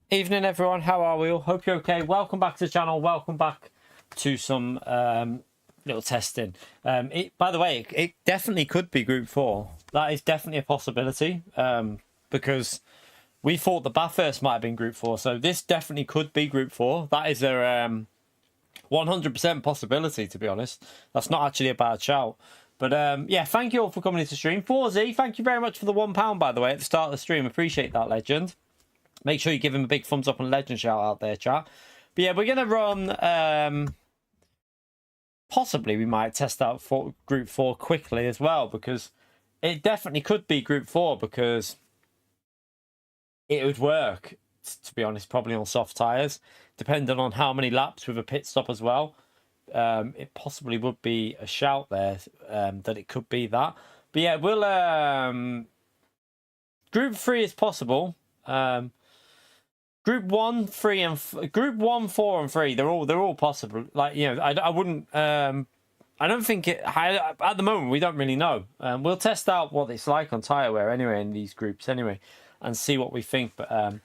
Evening everyone, how are we all? Hope you're okay. Welcome back to the channel. Welcome back to some little testing. By the way, it definitely could be Group 4. That is definitely a possibility because we thought the Bathurst might have been Group 4. So this definitely could be Group 4. That is a 100% possibility, to be honest. That's not actually a bad shout. But yeah, thank you all for coming into stream. 4Z, thank you very much for the £1, by the way, at the start of the stream. Appreciate that, legend. Make sure you give him a big thumbs up and legend shout out there, chat. But yeah, we're going to run... possibly we might test out for Group 4 quickly as well, because it definitely could be Group 4, because it would work, to be honest, probably on soft tyres, depending on how many laps with a pit stop as well. It possibly would be a shout there that it could be that. But yeah, we'll... Group 3 is possible. Group 1, 3, and Group 1, 4, and 3. They're all possible. Like, you know, I wouldn't. I don't think it. At the moment, we don't really know. We'll test out what it's like on tire wear anyway in these groups anyway, and see what we think. But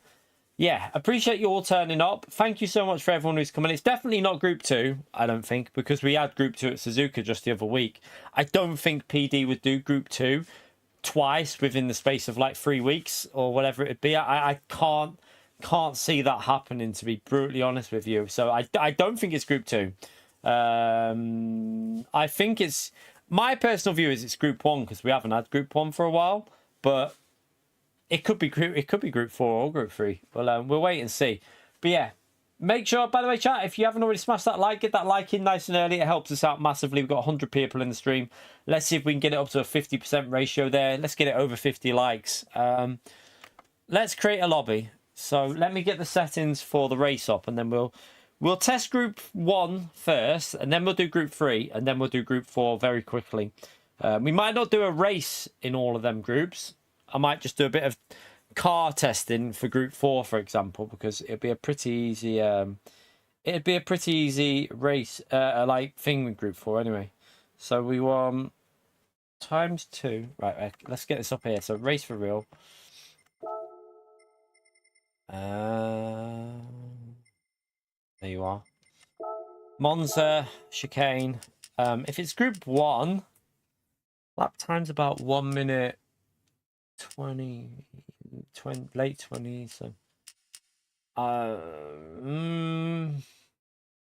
yeah, appreciate you all turning up. Thank you so much for everyone who's coming. It's definitely not Group 2, I don't think, because we had Group 2 at Suzuka just the other week. I don't think PD would do Group 2 twice within the space of like 3 weeks or whatever it'd be. I can't see that happening, to be brutally honest with you. So I don't think it's Group 2. I think it's, my personal view is it's Group 1, because we haven't had Group 1 for a while, but it could be Group 4 or Group 3. Well, we'll wait and see. But yeah, make sure, by the way, chat, if you haven't already smashed that like, get that like in nice and early. It helps us out massively. We've got 100 people in the stream. Let's see if we can get it up to a 50% ratio there. Let's get it over 50 likes. Let's create a lobby. So let me get the settings for the race up, and then we'll test Group 1 first, and then we'll do Group 3, and then we'll do Group 4 very quickly. We might not do a race in all of them groups. I might just do a bit of car testing for Group 4, for example, because it'd be a pretty easy race like thing with Group 4 anyway. So we want ×2. Right, let's get this up here. So race for real. There you are. Monza, chicane. If it's Group 1, lap time's about 1 minute 20, late 20s. So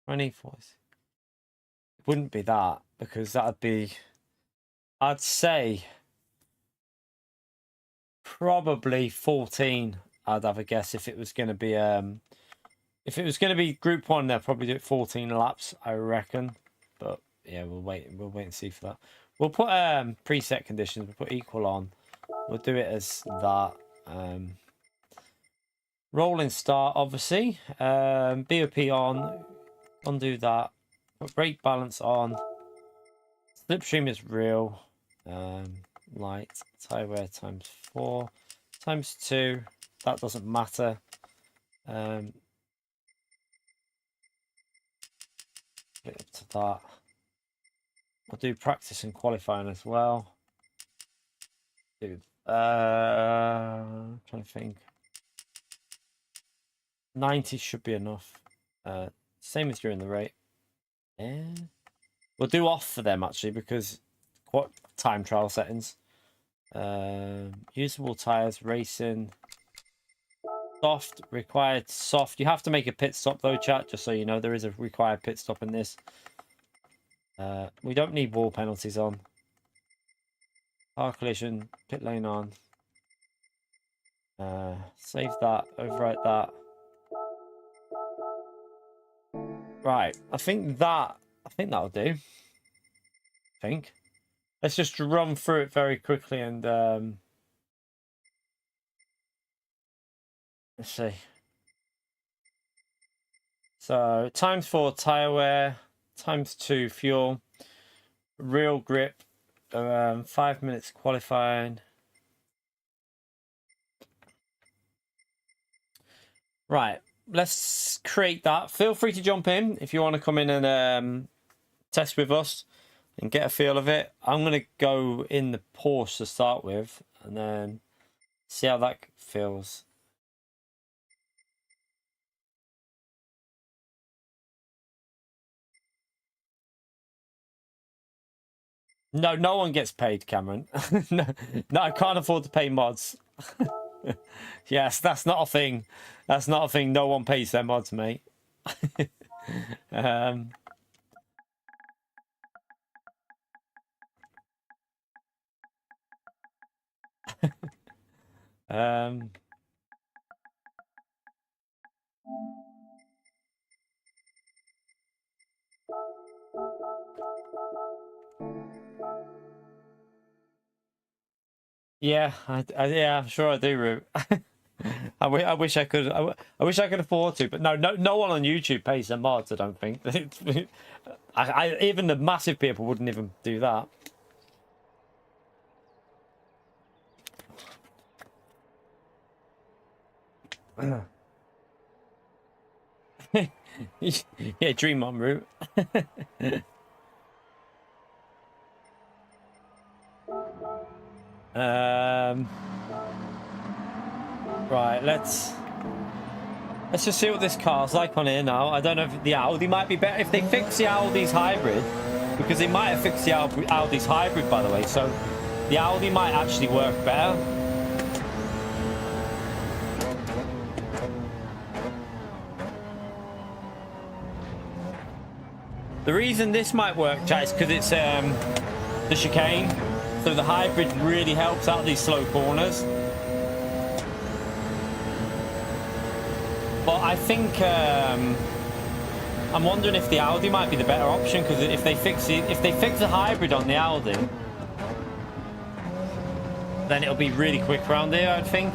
24. It wouldn't be that, because that'd be, I'd say, probably 14. I'd have a guess if it was going to be Group 1, they'll probably do it 14 laps, I reckon. But yeah, we'll wait and see for that. We'll put preset conditions. We'll put equal on. We'll do it as that. Rolling start, obviously. BOP on. Undo that. Put brake balance on. Slipstream is real. Light. Tire wear ×4. ×2. That doesn't matter. Put it up to that. I'll do practice and qualifying as well. Trying to think. 90 should be enough. Same as during the rate. Yeah. We'll do off for them actually, because what time trial settings. Usable tires, racing. Soft, required soft. You have to make a pit stop though, chat, just so you know. There is a required pit stop in this. We don't need wall penalties on. Car collision, pit lane on. Save that, overwrite that. Right, I think that'll do. Let's just run through it very quickly and let's see. So ×4 tire wear, ×2 fuel, real grip, 5 minutes qualifying. Right, let's create that. Feel free to jump in if you want to come in and test with us and get a feel of it. I'm going to go in the Porsche to start with and then see how that feels. No, no one gets paid, Cameron. No, no, I can't afford to pay mods. Yes, that's not a thing. That's not a thing. No one pays their mods, mate. um, um, yeah, yeah, I'm sure I do, Root. I wish I could. I wish I could afford to, but no one on YouTube pays their mods. I don't think. Even the massive people wouldn't even do that. Yeah, dream on, Root. Right, let's just see what this car's like on here now. I don't know if the Audi might be better if they fix the Audi's hybrid, because they might have fixed the Audi's hybrid, by the way, so the Audi might actually work better. The reason this might work, chat, is because it's the chicane, so the hybrid really helps out these slow corners. But I think I'm wondering if the Audi might be the better option, because if they fix the hybrid on the Audi, then it'll be really quick around here, I think.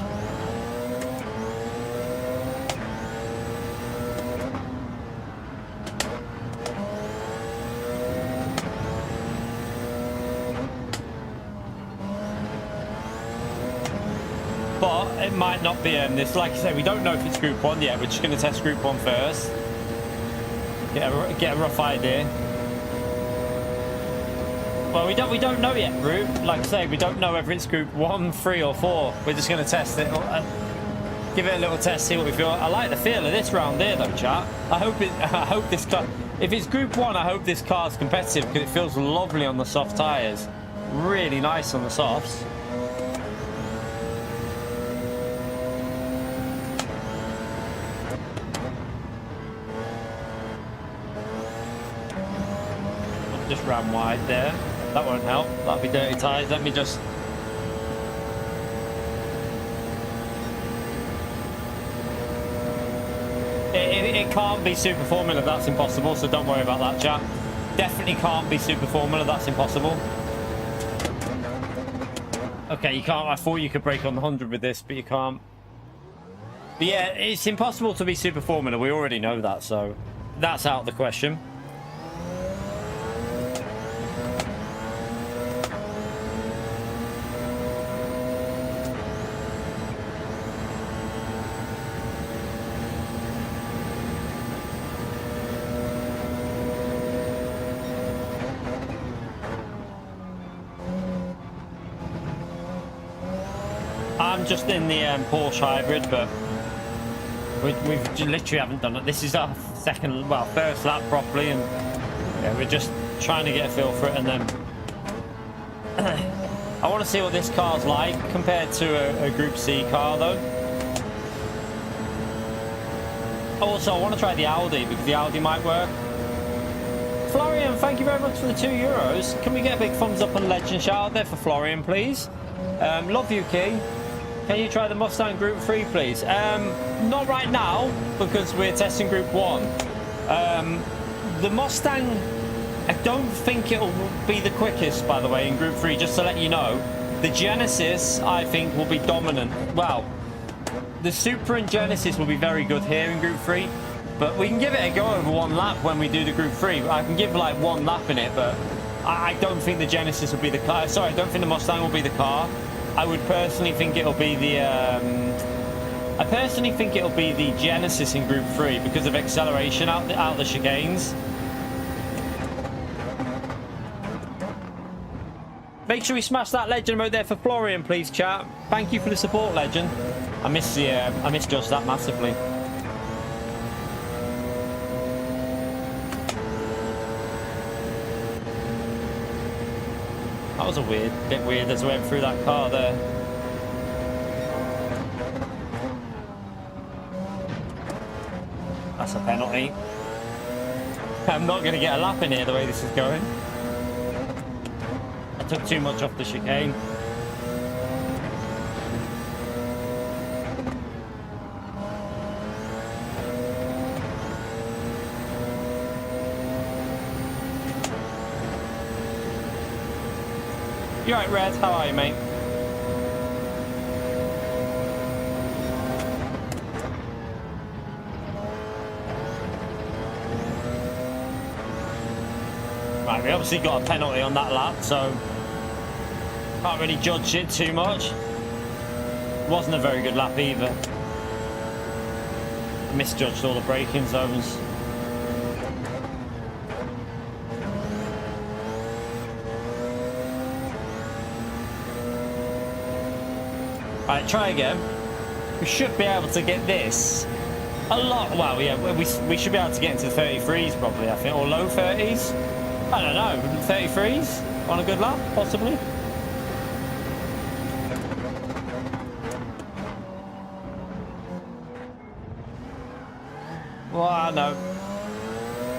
But it might not be this. Like I said, we don't know if it's Group 1 yet. We're just going to test Group 1 first. Get a rough idea. Well, we don't know yet, Root. Like I say, we don't know whether it's Group 1, 3 or 4. We're just going to test it. Give it a little test, see what we feel. I like the feel of this round here, though, chat. I hope this car... If it's Group 1, I hope this car's competitive, because it feels lovely on the soft tyres. Really nice on the softs. Just ran wide there. That won't help. That'll be dirty tyres. Let me just... It can't be Super Formula. That's impossible, so don't worry about that, chat. Definitely can't be Super Formula. That's impossible. Okay, you can't. I thought you could break on the 100 with this, but you can't. But yeah, it's impossible to be Super Formula. We already know that, so that's out of the question. I'm just in the Porsche hybrid, but we've literally haven't done it. This is our first lap properly, and yeah, we're just trying to get a feel for it. And then I want to see what this car's like compared to a Group C car, though. Also, I want to try the Audi, because the Audi might work. Florian, thank you very much for the €2. Can we get a big thumbs up and legend shout out there for Florian, please? Love you, Key. Can you try the Mustang Group 3, please? Not right now, because we're testing Group 1. The Mustang, I don't think it'll be the quickest, by the way, in Group 3, just to let you know. The Genesis, I think, will be dominant. Well, the Supra and Genesis will be very good here in Group 3, but we can give it a go over one lap when we do the Group 3. I can give like one lap in it, but I don't think the Genesis will be the car. Sorry, I don't think the Mustang will be the car. I would personally think it'll be the I personally think it'll be the Genesis in Group 3 because of acceleration out the chicanes. Make sure we smash that legend mode there for Florian, please, chat. Thank you for the support, legend. I miss Just that massively. was a bit weird as we went through that car there. That's a penalty. I'm not going to get a lap in here the way this is going. I took too much off the chicane. You right, Red? How are you, mate? Right, we obviously got a penalty on that lap, so can't really judge it too much. It wasn't a very good lap either. Misjudged all the braking zones. Right, try again. We should be able to get this a lot. Well, yeah, we should be able to get into 33s probably, I think, or low 30s. I don't know, 33s on a good lap, possibly. Well, I know.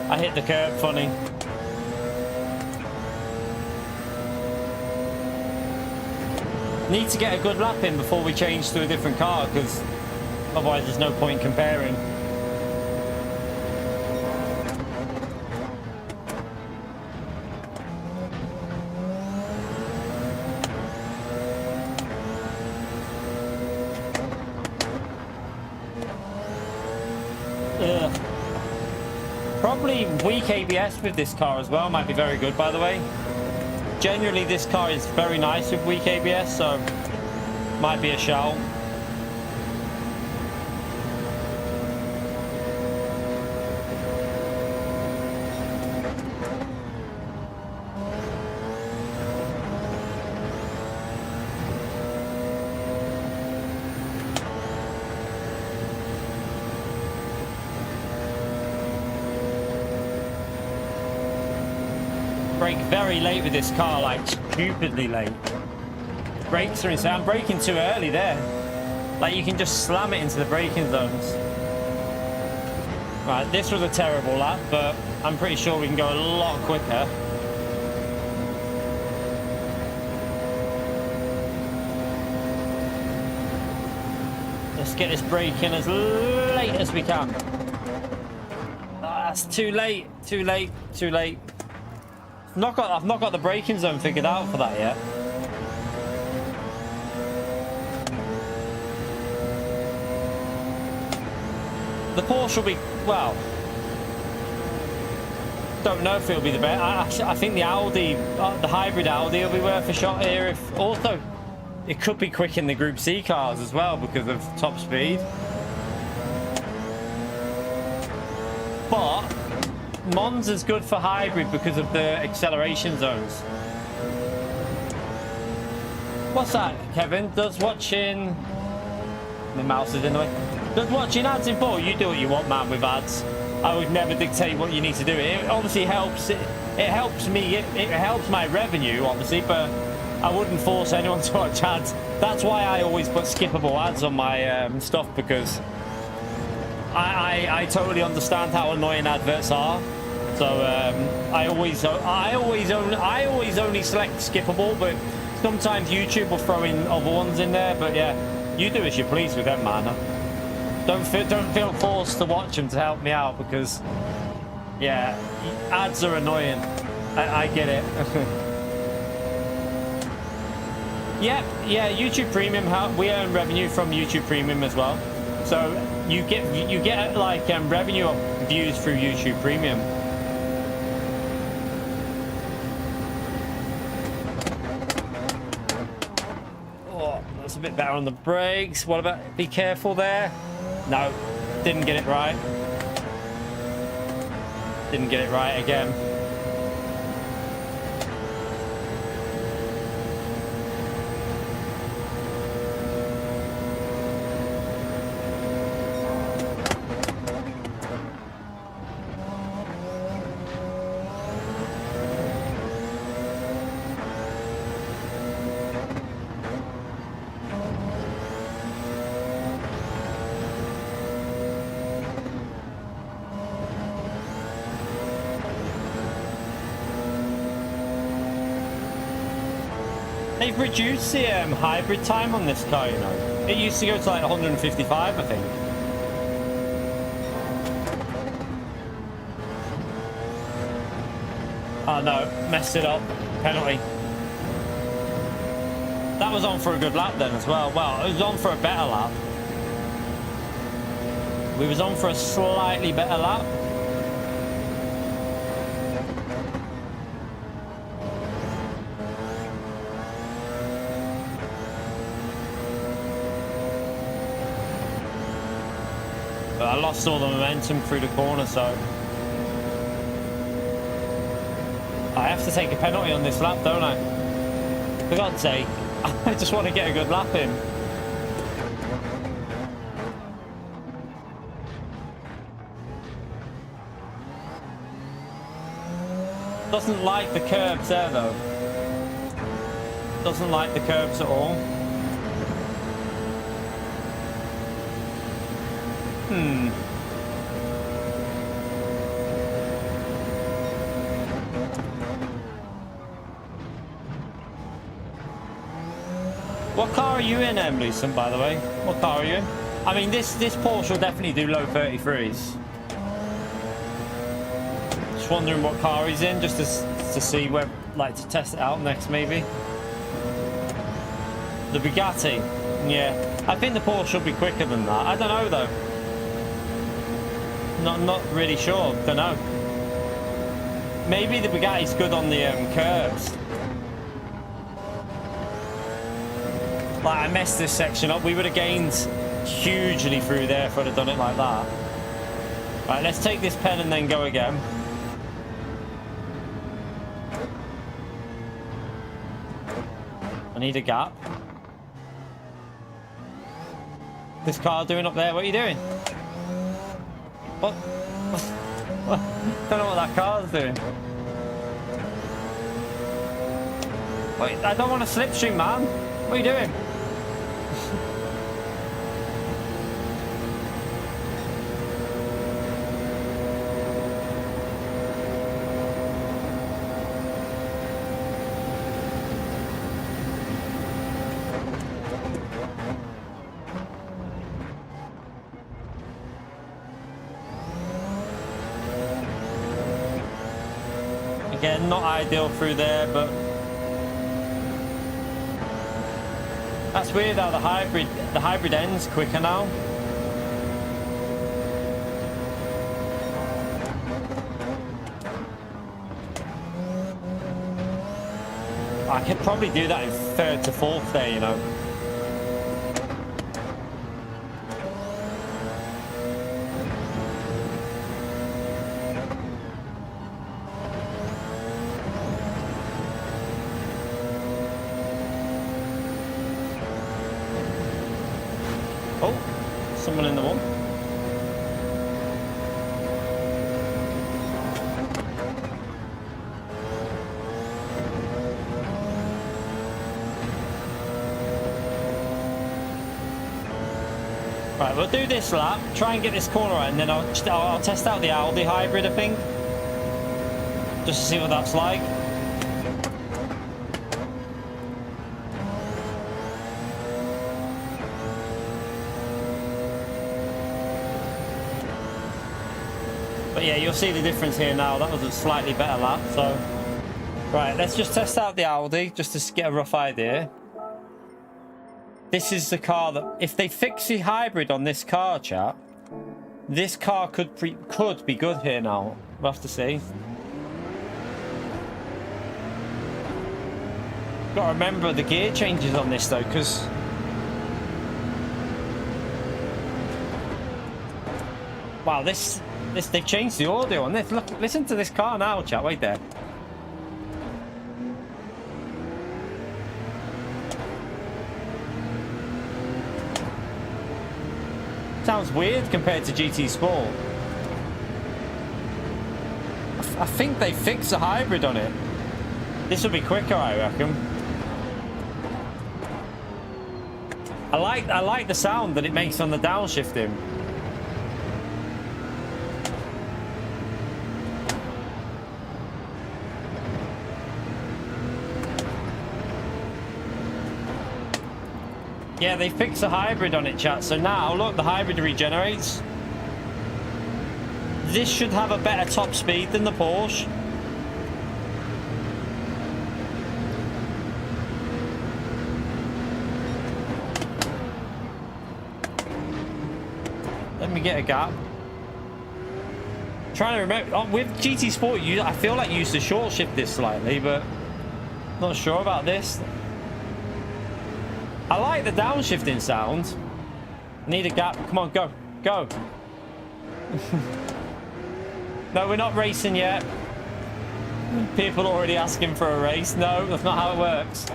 I hit the curb funny. Need to get a good lap in before we change to a different car, because otherwise there's no point comparing. Probably weak ABS with this car as well, might be very good by the way. Generally this car is very nice with weak ABS, so might be a shout. Brake very late with this car, like stupidly late. Brakes are insane. I'm braking too early there. Like you can just slam it into the braking zones. Right, this was a terrible lap, but I'm pretty sure we can go a lot quicker. Let's get this brake in as late as we can. That's too late, too late, too late. I've not got the braking zone figured out for that yet. The Porsche will be, well, don't know if it'll be the best. I think the Audi, the hybrid Audi will be worth a shot here. If also, it could be quick in the Group C cars as well because of top speed. But Monza's good for hybrid because of the acceleration zones. What's that, Kevin? Does watching... My mouse is in the way. Does watching ads important? You do what you want, man, with ads. I would never dictate what you need to do. It obviously helps. It helps me. It helps my revenue, obviously, but I wouldn't force anyone to watch ads. That's why I always put skippable ads on my stuff, because I totally understand how annoying adverts are. So I always only select skippable, but sometimes YouTube will throw in other ones in there. But yeah, you do as you please with them, man. Don't feel forced to watch them to help me out, because yeah, ads are annoying. I get it. Yeah, YouTube Premium. We earn revenue from YouTube Premium as well. So you get like revenue of views through YouTube Premium. Oh, that's a bit better on the brakes. What about, be careful there? No, didn't get it right. Didn't get it right again. they've reduced the hybrid time on this car, you know. It used to go to like 155, I think. Oh no, messed it up. Penalty. That was on for a good lap then as well. Well, it was on for a better lap. We was on for a slightly better lap. But I lost all the momentum through the corner, so I have to take a penalty on this lap, don't I? For God's sake, I just want to get a good lap in. Doesn't like the curbs there though. Doesn't like the curbs at all. What car are you in, Lucent, by the way? What car are you in? I mean, this Porsche will definitely do low 33s. Just wondering what car he's in, just to see where, like, to test it out next, maybe. The Bugatti. Yeah. I think the Porsche should be quicker than that. I don't know, though. Not really sure. Don't know. Maybe the Bugatti's good on the curbs. Like, I messed this section up. We would have gained hugely through there if I'd have done it like that. Right, let's take this pen and then go again. I need a gap. This car doing up there? What are you doing? What? Don't know what that car's doing. Wait, I don't want to slipstream, man. What are you doing? Again, not ideal through there, but that's weird how the hybrid ends quicker now. I could probably do that in third to fourth there, you know. Someone in the wall. Right, we'll do this lap, try and get this corner right, and then I'll test out the Audi hybrid, I think, just to see what that's like. But yeah, you'll see the difference here now. That was a slightly better lap, so... Right, let's just test out the Audi, just to get a rough idea. This is the car that... If they fix the hybrid on this car, chat, this car could be good here now. We'll have to see. Got to remember the gear changes on this, though, because... Wow, they've changed the audio on this. Look, listen to this car now, chat. Wait there. Sounds weird compared to GT Sport. I think they fixed the hybrid on it. This will be quicker, I reckon. I like the sound that it makes on the downshifting. Yeah, they fixed the hybrid on it, chat. So now, look, the hybrid regenerates. This should have a better top speed than the Porsche. Let me get a gap. Trying to remember, with GT Sport, I feel like you used to short shift this slightly, but not sure about this. I like the downshifting sound. Need a gap. Come on, go. Go. No, we're not racing yet. People already asking for a race. No, that's not how it works.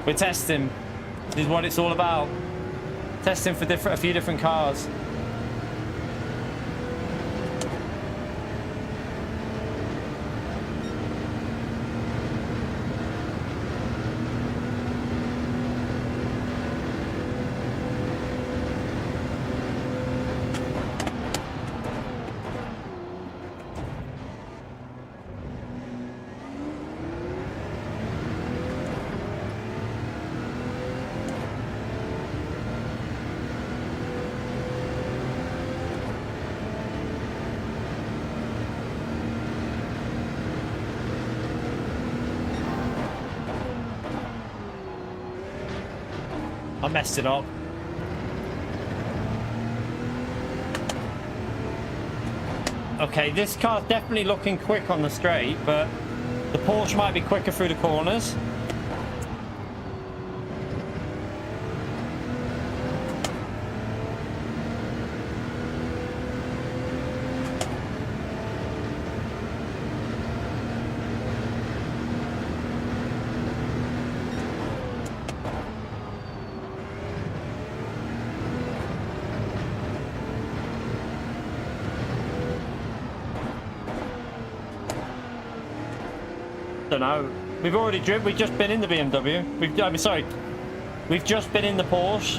We're testing. This is what it's all about. Testing for a few different cars. I messed it up. Okay, this car's definitely looking quick on the straight, but the Porsche might be quicker through the corners. Don't know. We've already driven. We've just been in the BMW. We've just been in the Porsche.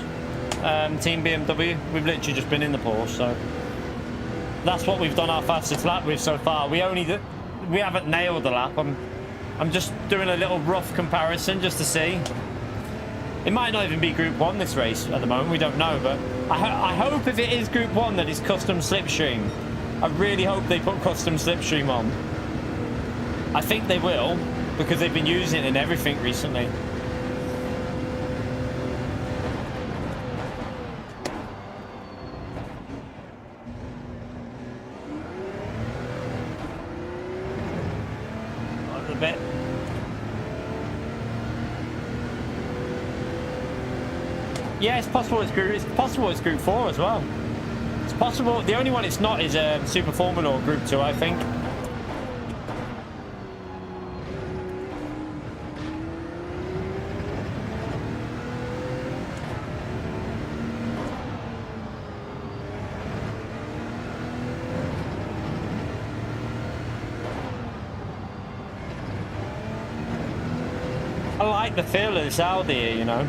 Team BMW. We've literally just been in the Porsche. So that's what we've done our fastest lap with so far. We haven't nailed the lap. I'm just doing a little rough comparison just to see. It might not even be Group 1 this race at the moment. We don't know, but I hope if it is Group 1 that it's custom slipstream. I really hope they put custom slipstream on. I think they will, because they've been using it in everything recently. A bit. Yeah, it's possible it's Group 4 as well. It's possible. The only one it's not is Super Formula or Group 2, I think. I like the feel of this Audi here, you know.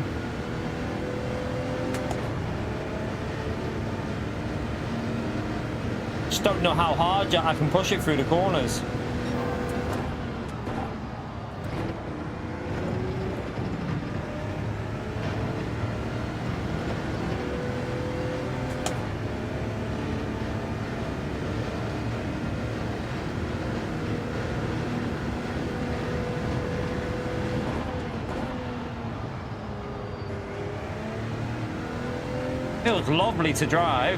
Just don't know how hard I can push it through the corners. Feels lovely to drive.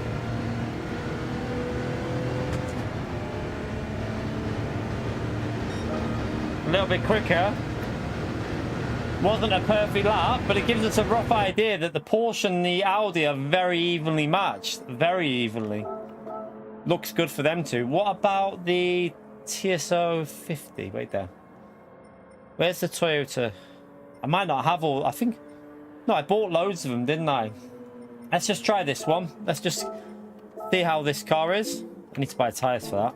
A little bit quicker. Wasn't a perfect lap, but it gives us a rough idea that the Porsche and the Audi are very evenly matched. Very evenly. Looks good for them too. What about the TSO 50? Wait there. Where's the Toyota? I might not have all. I think. No, I bought loads of them, didn't I? Let's just try this one. Let's just see how this car is. I need to buy tyres for that.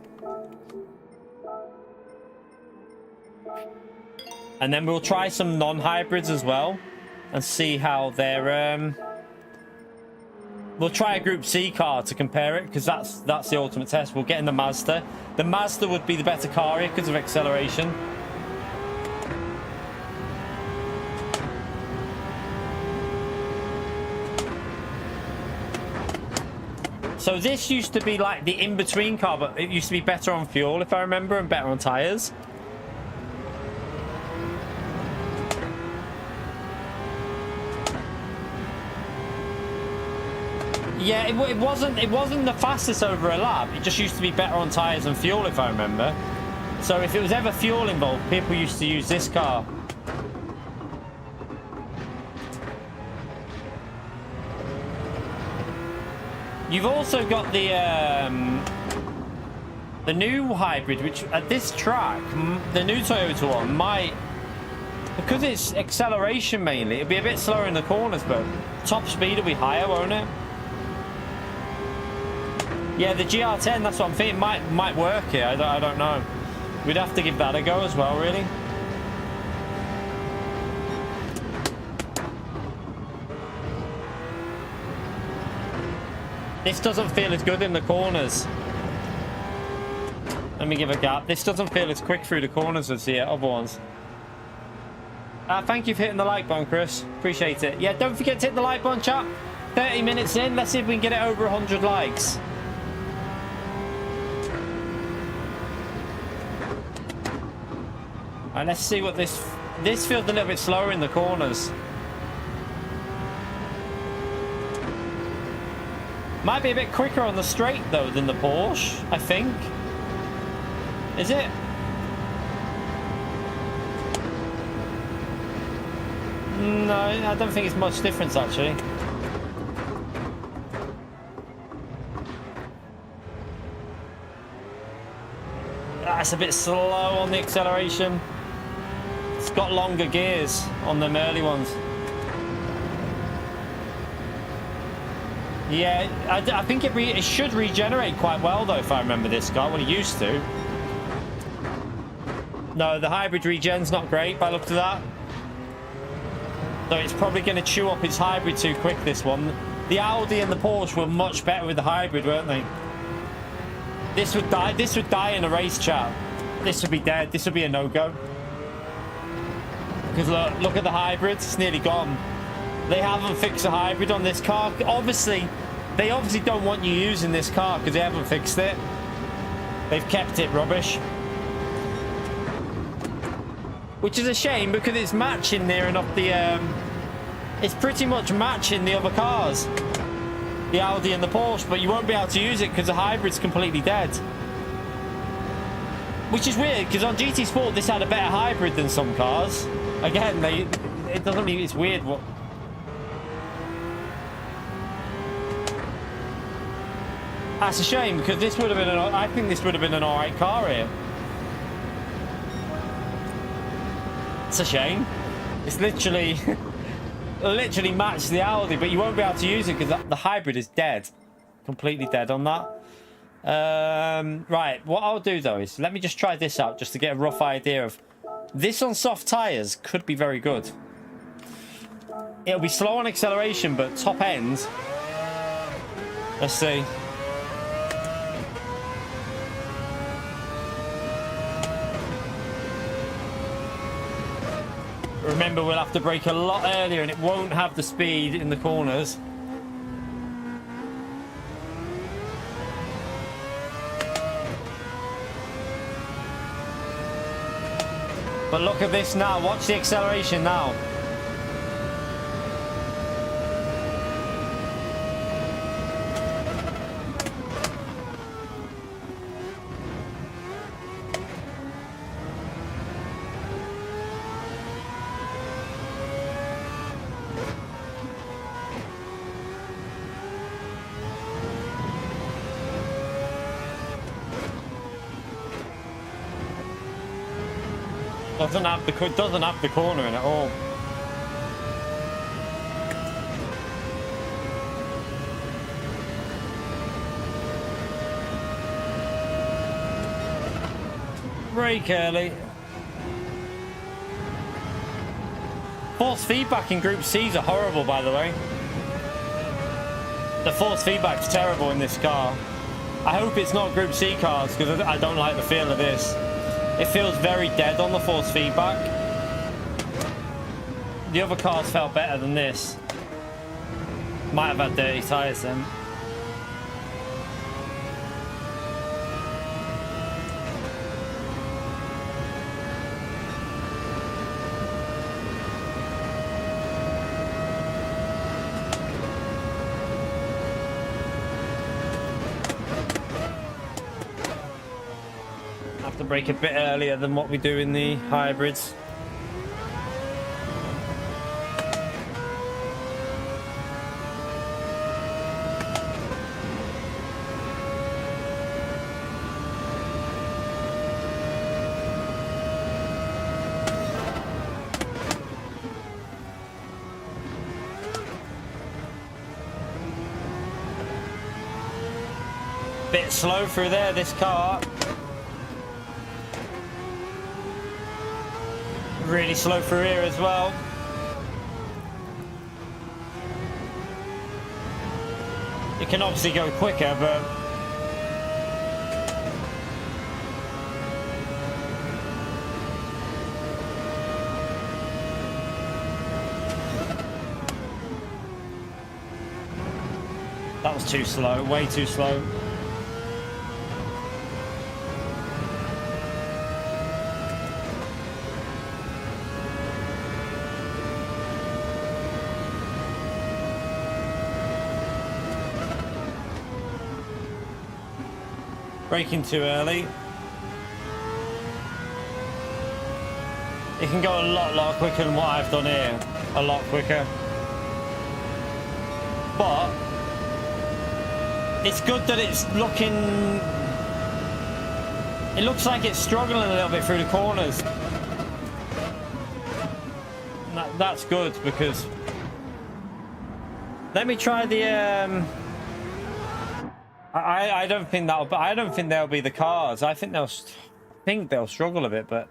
And then we'll try some non-hybrids as well and see how they're... We'll try a Group C car to compare it, because that's the ultimate test. We'll get in the Mazda. The Mazda would be the better car here because of acceleration. So this used to be like the in-between car, but it used to be better on fuel, if I remember, and better on tires. Yeah, it wasn't the fastest over a lap. It just used to be better on tires and fuel, if I remember. So if it was ever fuel involved, people used to use this car. You've also got the new hybrid, which at this track, the new Toyota one might, because it's acceleration mainly, it'll be a bit slower in the corners, but top speed will be higher, won't it? Yeah, the GR.10, that's what I'm thinking, might work here. I don't know. We'd have to give that a go as well, really. This doesn't feel as good in the corners. Let me give a gap. This doesn't feel as quick through the corners as the other ones. Thank you for hitting the like button, Chris. Appreciate it. Yeah, don't forget to hit the like button, chat. 30 minutes in. Let's see if we can get it over 100 likes. Alright, let's see what this feels a little bit slower in the corners. Might be a bit quicker on the straight though than the Porsche, I think. Is it? No, I don't think it's much difference actually. That's a bit slow on the acceleration. It's got longer gears on them early ones. Yeah, I think it should regenerate quite well though, if I remember this car, what it used to. No, the hybrid regen's not great by the look of that. So it's probably going to chew up its hybrid too quick, this one. The Audi and the Porsche were much better with the hybrid, weren't they? This would die in a race, chat. This would be dead. This would be a no-go. Because look at the hybrid, it's nearly gone. They haven't fixed the hybrid on this car. They obviously don't want you using this car because they haven't fixed it. They've kept it rubbish. Which is a shame because it's matching near enough the... it's pretty much matching the other cars. The Audi and the Porsche, but you won't be able to use it because the hybrid's completely dead. Which is weird because on GT Sport this had a better hybrid than some cars. Again, it doesn't mean it's weird what... That's a shame because this would have been I think this would have been an alright car here. It's a shame. It's literally matched the Audi, but you won't be able to use it because the hybrid is dead. Completely dead on that. Right, what I'll do though is let me just try this out just to get a rough idea of this on soft tires could be very good. It'll be slow on acceleration, but top end. Let's see. Remember, we'll have to brake a lot earlier and it won't have the speed in the corners. But look at this now. Watch the acceleration now. Doesn't have the corner in at all. Brake early. Force feedback in Group C's are horrible, by the way. The force feedback's terrible in this car. I hope it's not Group C cars because I don't like the feel of this. It feels very dead on the force feedback. The other cars felt better than this. Might have had dirty tyres then. to brake a bit earlier than what we do in the hybrids. Bit slow through there, this car. Really slow through here as well. You can obviously go quicker, but that was too slow, way too slow. Braking too early. It can go a lot quicker than what I've done here. A lot quicker. But it's good that it's looking... It looks like it's struggling a little bit through the corners. That's good because... Let me try the... I don't think they'll be the cars. I think they'll struggle a bit, but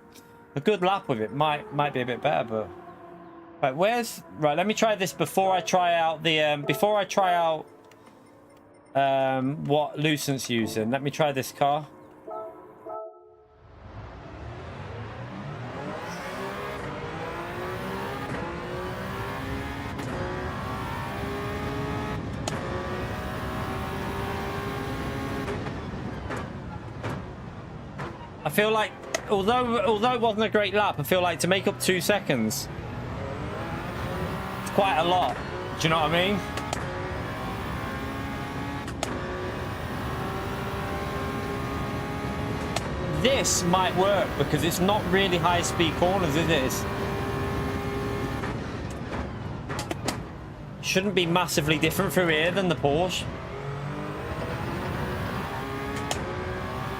a good lap with it might be a bit better. But right? Let me try this before I try out the what Lucent's using. Let me try this car. I feel like, although it wasn't a great lap, I feel like to make up 2 seconds, it's quite a lot. Do you know what I mean? This might work because it's not really high-speed corners, is it? Shouldn't be massively different through here than the Porsche.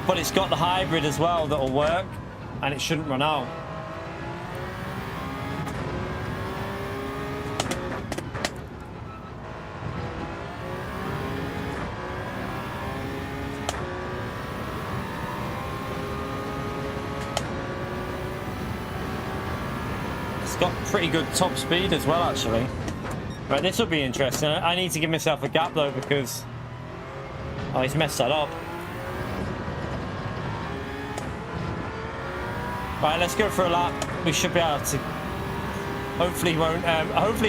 But it's got the hybrid as well that'll work, and it shouldn't run out. It's got pretty good top speed as well, actually. Right, this will be interesting. I need to give myself a gap though because he's messed that up. Right, let's go for a lap. We should be able to. Hopefully, he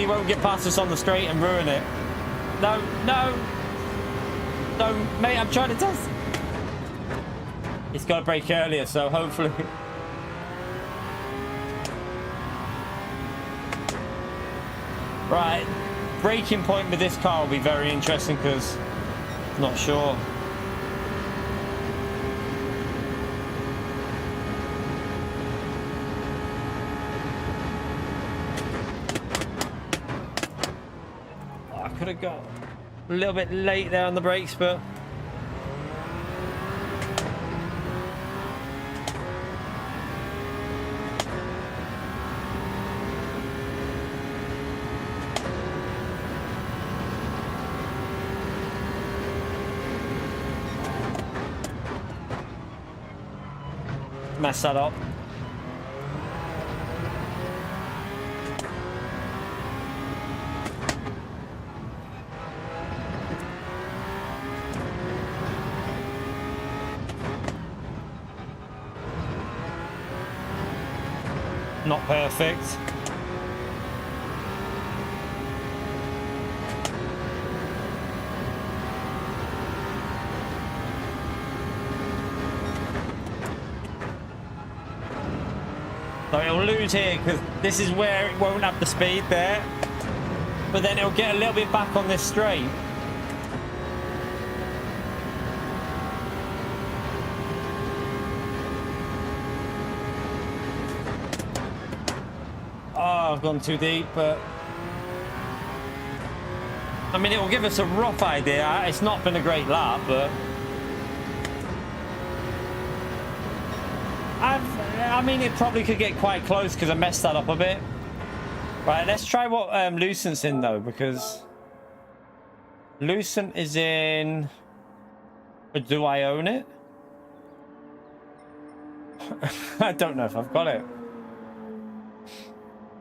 won't get past us on the straight and ruin it. No, mate. I'm trying to test. He's got to brake earlier, so hopefully. Right, braking point with this car will be very interesting because I'm not sure. Could have got a little bit late there on the brakes, but messed that up. Not perfect. So it'll lose here because this is where it won't have the speed there, but then it'll get a little bit back on this straight. I've gone too deep, but I mean, it will give us a rough idea. It's not been a great lap, but I mean, it probably could get quite close because I messed that up a bit. Right, let's try what Lucent's in though, because Lucent is in. But do I own it? I don't know if I've got it.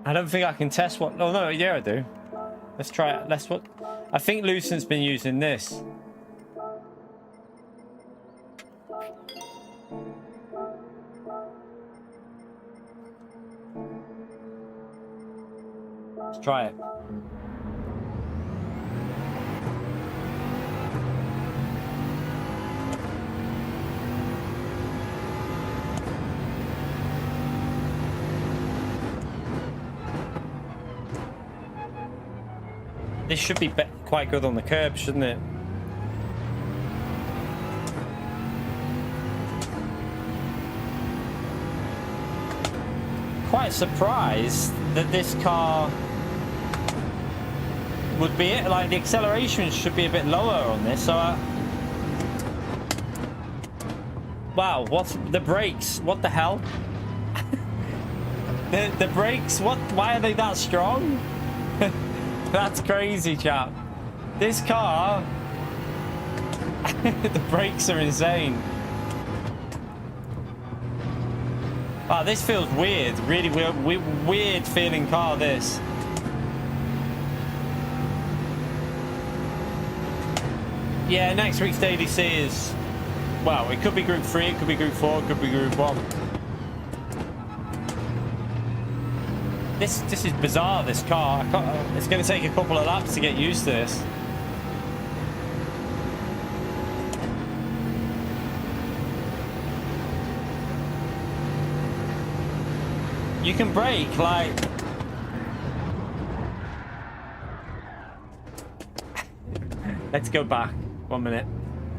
I don't think I can test what. Oh no, yeah, I do. Let's try it. Let's what. I think Lucent's been using this. Let's try it. This should be quite good on the curb, shouldn't it? Quite surprised that this car would be it. Like, the acceleration should be a bit lower on this. So, wow, what's the brakes? What the hell? the brakes? What? Why are they that strong? That's crazy, chap. This car, the brakes are insane. Wow, this feels weird. Really weird feeling car, this. Yeah, next week's ADC is, well, it could be Group 3, it could be Group 4, it could be Group 1. This is bizarre, this car. It's going to take a couple of laps to get used to this. You can brake, like... Let's go back. 1 minute.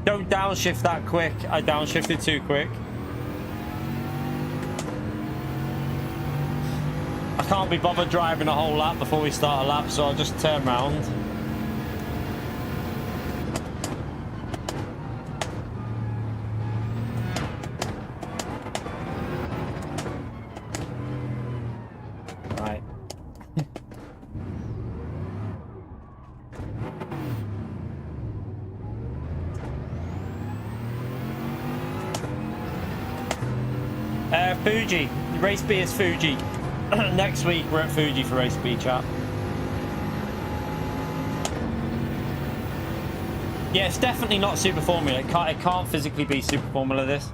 Don't downshift that quick. I downshifted too quick. I can't be bothered driving a whole lap before we start a lap, so I'll just turn round. Right. Fuji. Race B is Fuji. Next week we're at Fuji for Race B, chat. Yeah, it's definitely not Super Formula. It can't physically be Super Formula, this.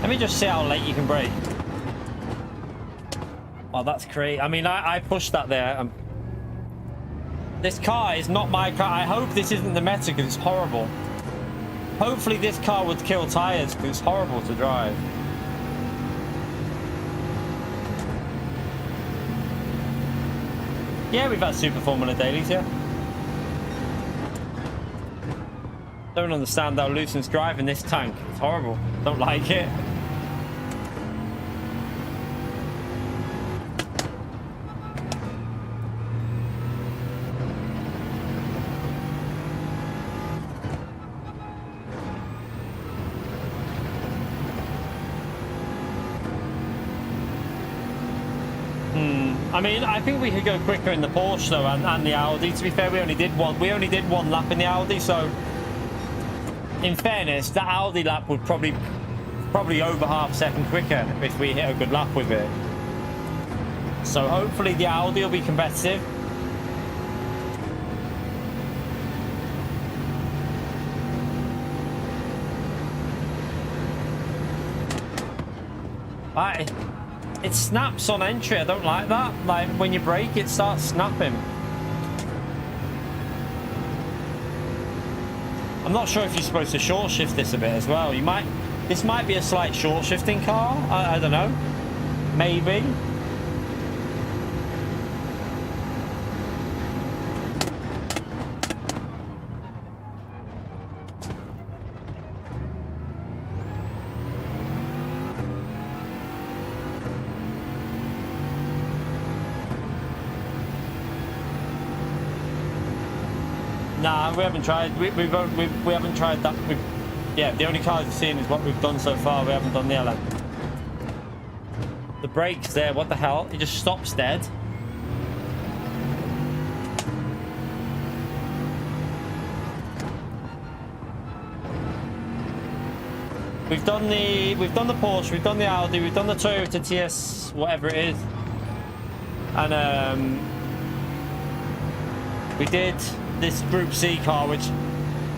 Let me just see how late you can brake. Oh, that's great. I mean, I pushed that there. This car is not my car. I hope this isn't the meta because it's horrible. Hopefully this car would kill tires because it's horrible to drive. Yeah, we've had Super Formula dailies, yeah. Don't understand how Lucent's driving this tank. It's horrible. Don't like it. I mean, I think we could go quicker in the Porsche though, and the Audi. To be fair, we only did one lap in the Audi, so in fairness, that Audi lap would probably over half a second quicker if we hit a good lap with it. So hopefully the Audi will be competitive. It snaps on entry. I don't like that. Like when you brake, it starts snapping. I'm not sure if you're supposed to short shift this a bit as well. You might. This might be a slight short shifting car. I don't know. Maybe. Nah, we haven't tried. We haven't tried that. Yeah, the only cars we've seen is what we've done so far. We haven't done the LM. The brakes there. What the hell? It just stops dead. We've done the Porsche. We've done the Audi. We've done the Toyota TS, whatever it is, and we did this Group C car, which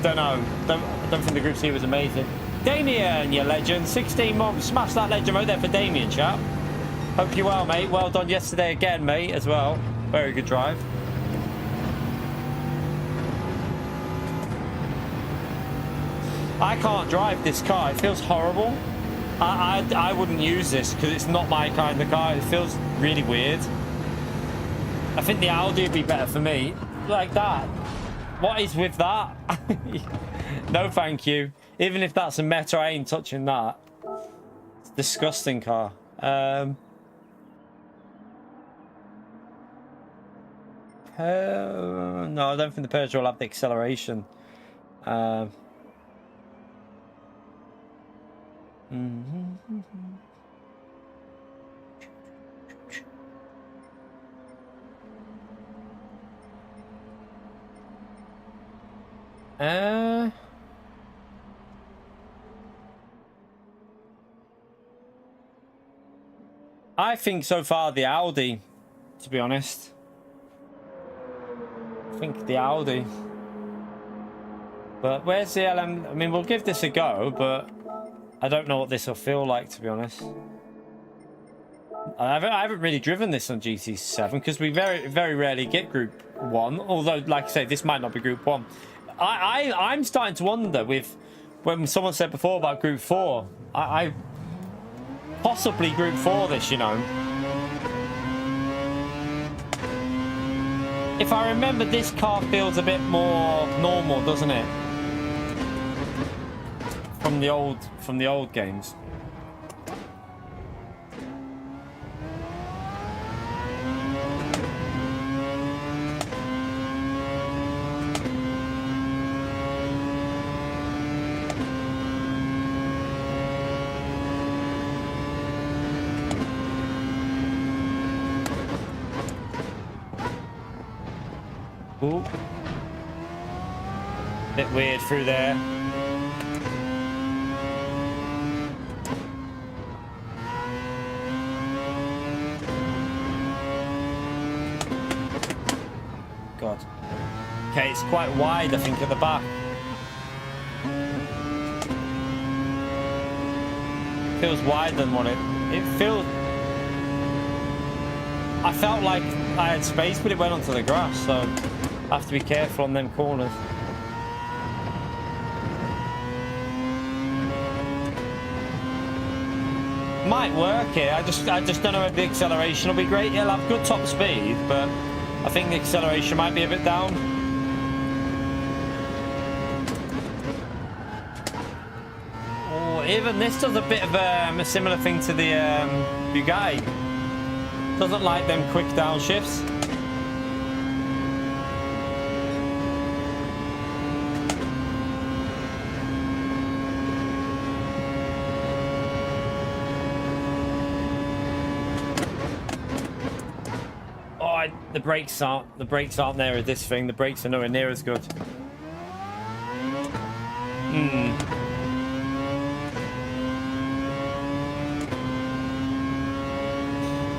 don't think the Group C was amazing. Damien, you legend, 16 months, smash that legend right there for Damien, chap. Hope you're well, mate. Well done yesterday again, mate, as well. Very good drive. I can't drive this car. It feels horrible. I wouldn't use this because it's not my kind of car. It feels really weird. I think the Audi would be better for me. Like that. What is with that? No, thank you. Even if that's a Metro, I ain't touching that. It's a disgusting car. No, I don't think the Peugeot will have the acceleration. I think so far the Audi, to be honest. I think the Audi. But where's the LM? I mean, we'll give this a go, but I don't know what this will feel like, to be honest. I haven't really driven this on GT7 because we very rarely get Group 1. Although, like I say, this might not be Group 1. I'm starting to wonder with when someone said before about Group 4. I possibly Group 4 this, you know. If I remember, this car feels a bit more normal, doesn't it? From the old games. Ooh. Bit weird through there. God. Okay, it's quite wide, I think, at the back. Feels wider than what it feels. I felt like I had space, but it went onto the grass, so I have to be careful on them corners. Might work here. I just don't know if the acceleration will be great. It'll have good top speed, but I think the acceleration might be a bit down. Oh, even this does a bit of a similar thing to the Bugatti. Doesn't like them quick downshifts. Oh, the brakes aren't there with this thing. The brakes are nowhere near as good.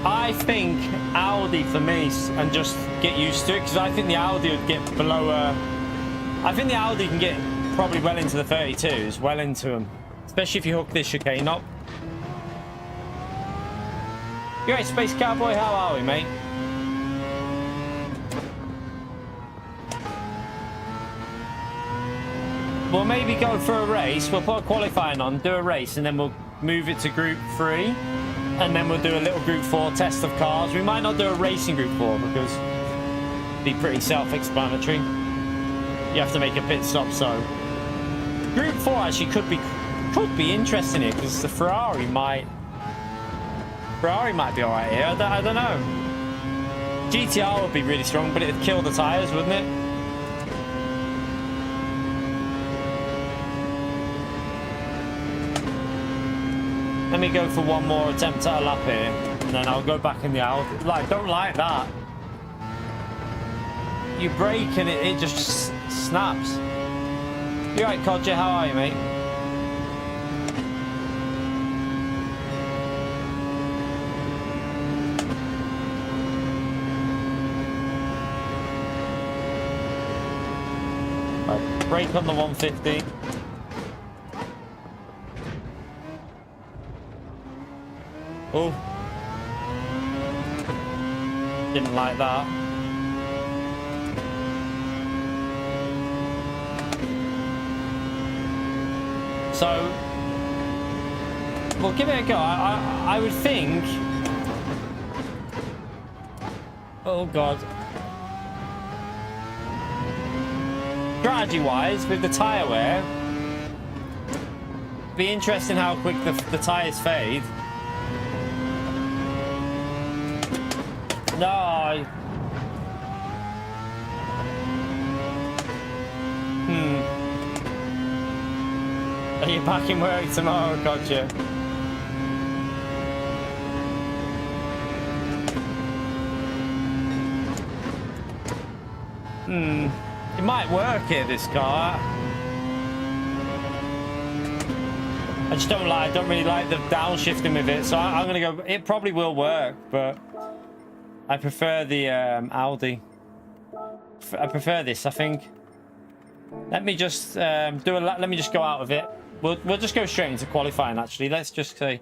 I think Audi for me, and just get used to it, because I think the Audi would get below. I think the Audi can get probably well into the 32s, well into them, especially if you hook this chicane up. You right, Space Cowboy? How are we, mate? we'll maybe go for a race. We'll put a qualifying on, do a race, and then we'll move it to Group 3. And then we'll do a little Group 4 test of cars. We might not do a racing Group 4 because it'd be pretty self-explanatory. You have to make a pit stop, so... Group 4 actually could be interesting here because the Ferrari might be alright here. I don't know. GTR would be really strong, but it'd kill the tyres, wouldn't it? Let me go for one more attempt at a lap here, and then I'll go back in the Audi. Like, don't like that. You brake and it just snaps. You alright, Codger? How are you, mate? Right, brake on the 150. Oh. Didn't like that. So, we'll give it a go. I would think... Oh, God. Strategy-wise, with the tyre wear, be interesting how quick the tyres fade. No. Are you back in work tomorrow, Gotcha? It might work here, this car. I just don't really like the downshifting with it, so I'm gonna go. It probably will work, but I prefer the Audi. I prefer this, I think. Let me just let me just go out of it. We'll just go straight into qualifying. Actually, let's just say.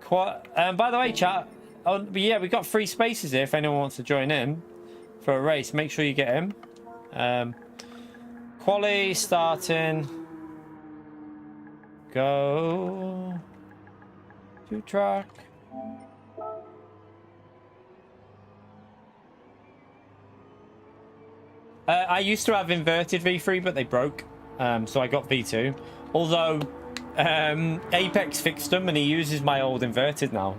By the way, chat. Oh, yeah, we've got 3 spaces here. If anyone wants to join in for a race, make sure you get in. Quali starting. Go to track. I used to have inverted V3, but they broke, so I got V2. Although Apex fixed them, and he uses my old inverted now.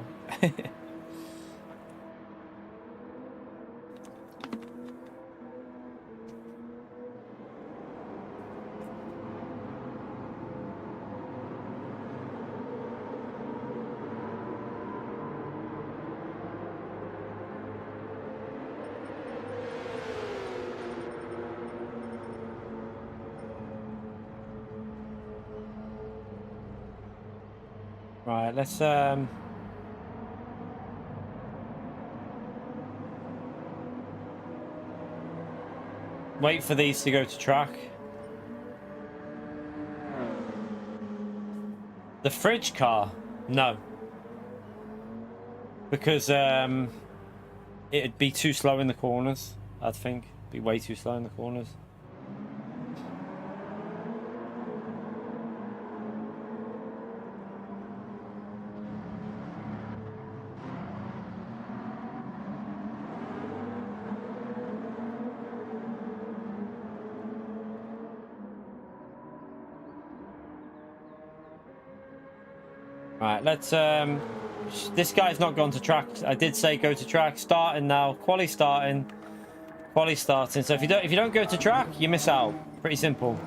Right, let's wait for these to go to track. The fridge car? No. Because it'd be too slow in the corners, I think. Be way too slow in the corners. Right, let's this guy's not gone to track. I did say go to track. Starting now. Quali starting. Quali starting. So if you don't go to track, you miss out. Pretty simple.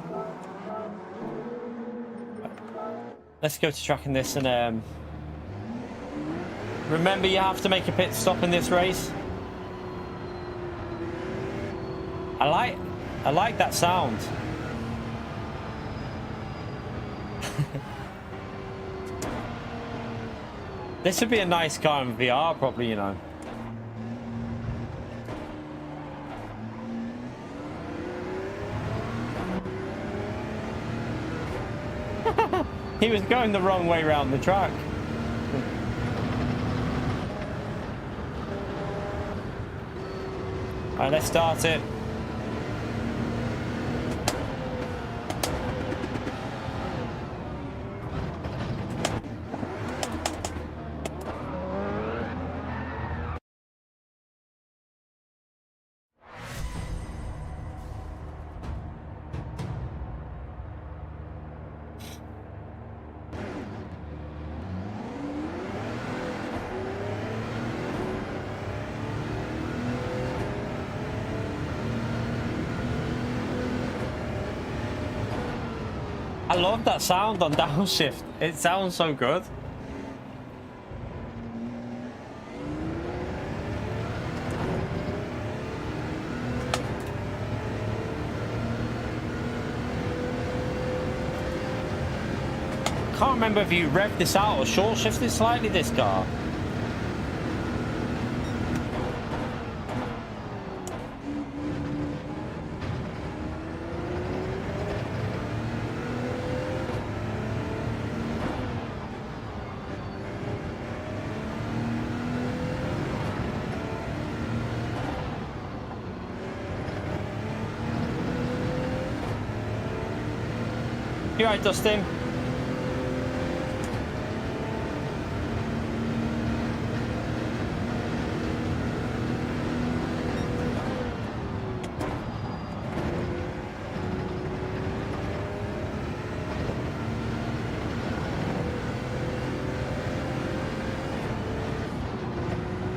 Let's go to track in this, and remember, you have to make a pit stop in this race. I like that sound. This would be a nice car in VR, probably, you know. He was going the wrong way around the track. Alright, let's start it. I love that sound on downshift. It sounds so good. Can't remember if you revved this out or short shifted slightly this car. You alright, Dustin?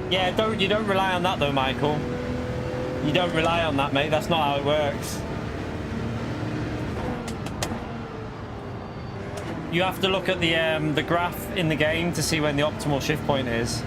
Yeah, you don't rely on that though, Michael. You don't rely on that, mate. That's not how it works. You have to look at the graph in the game to see when the optimal shift point is.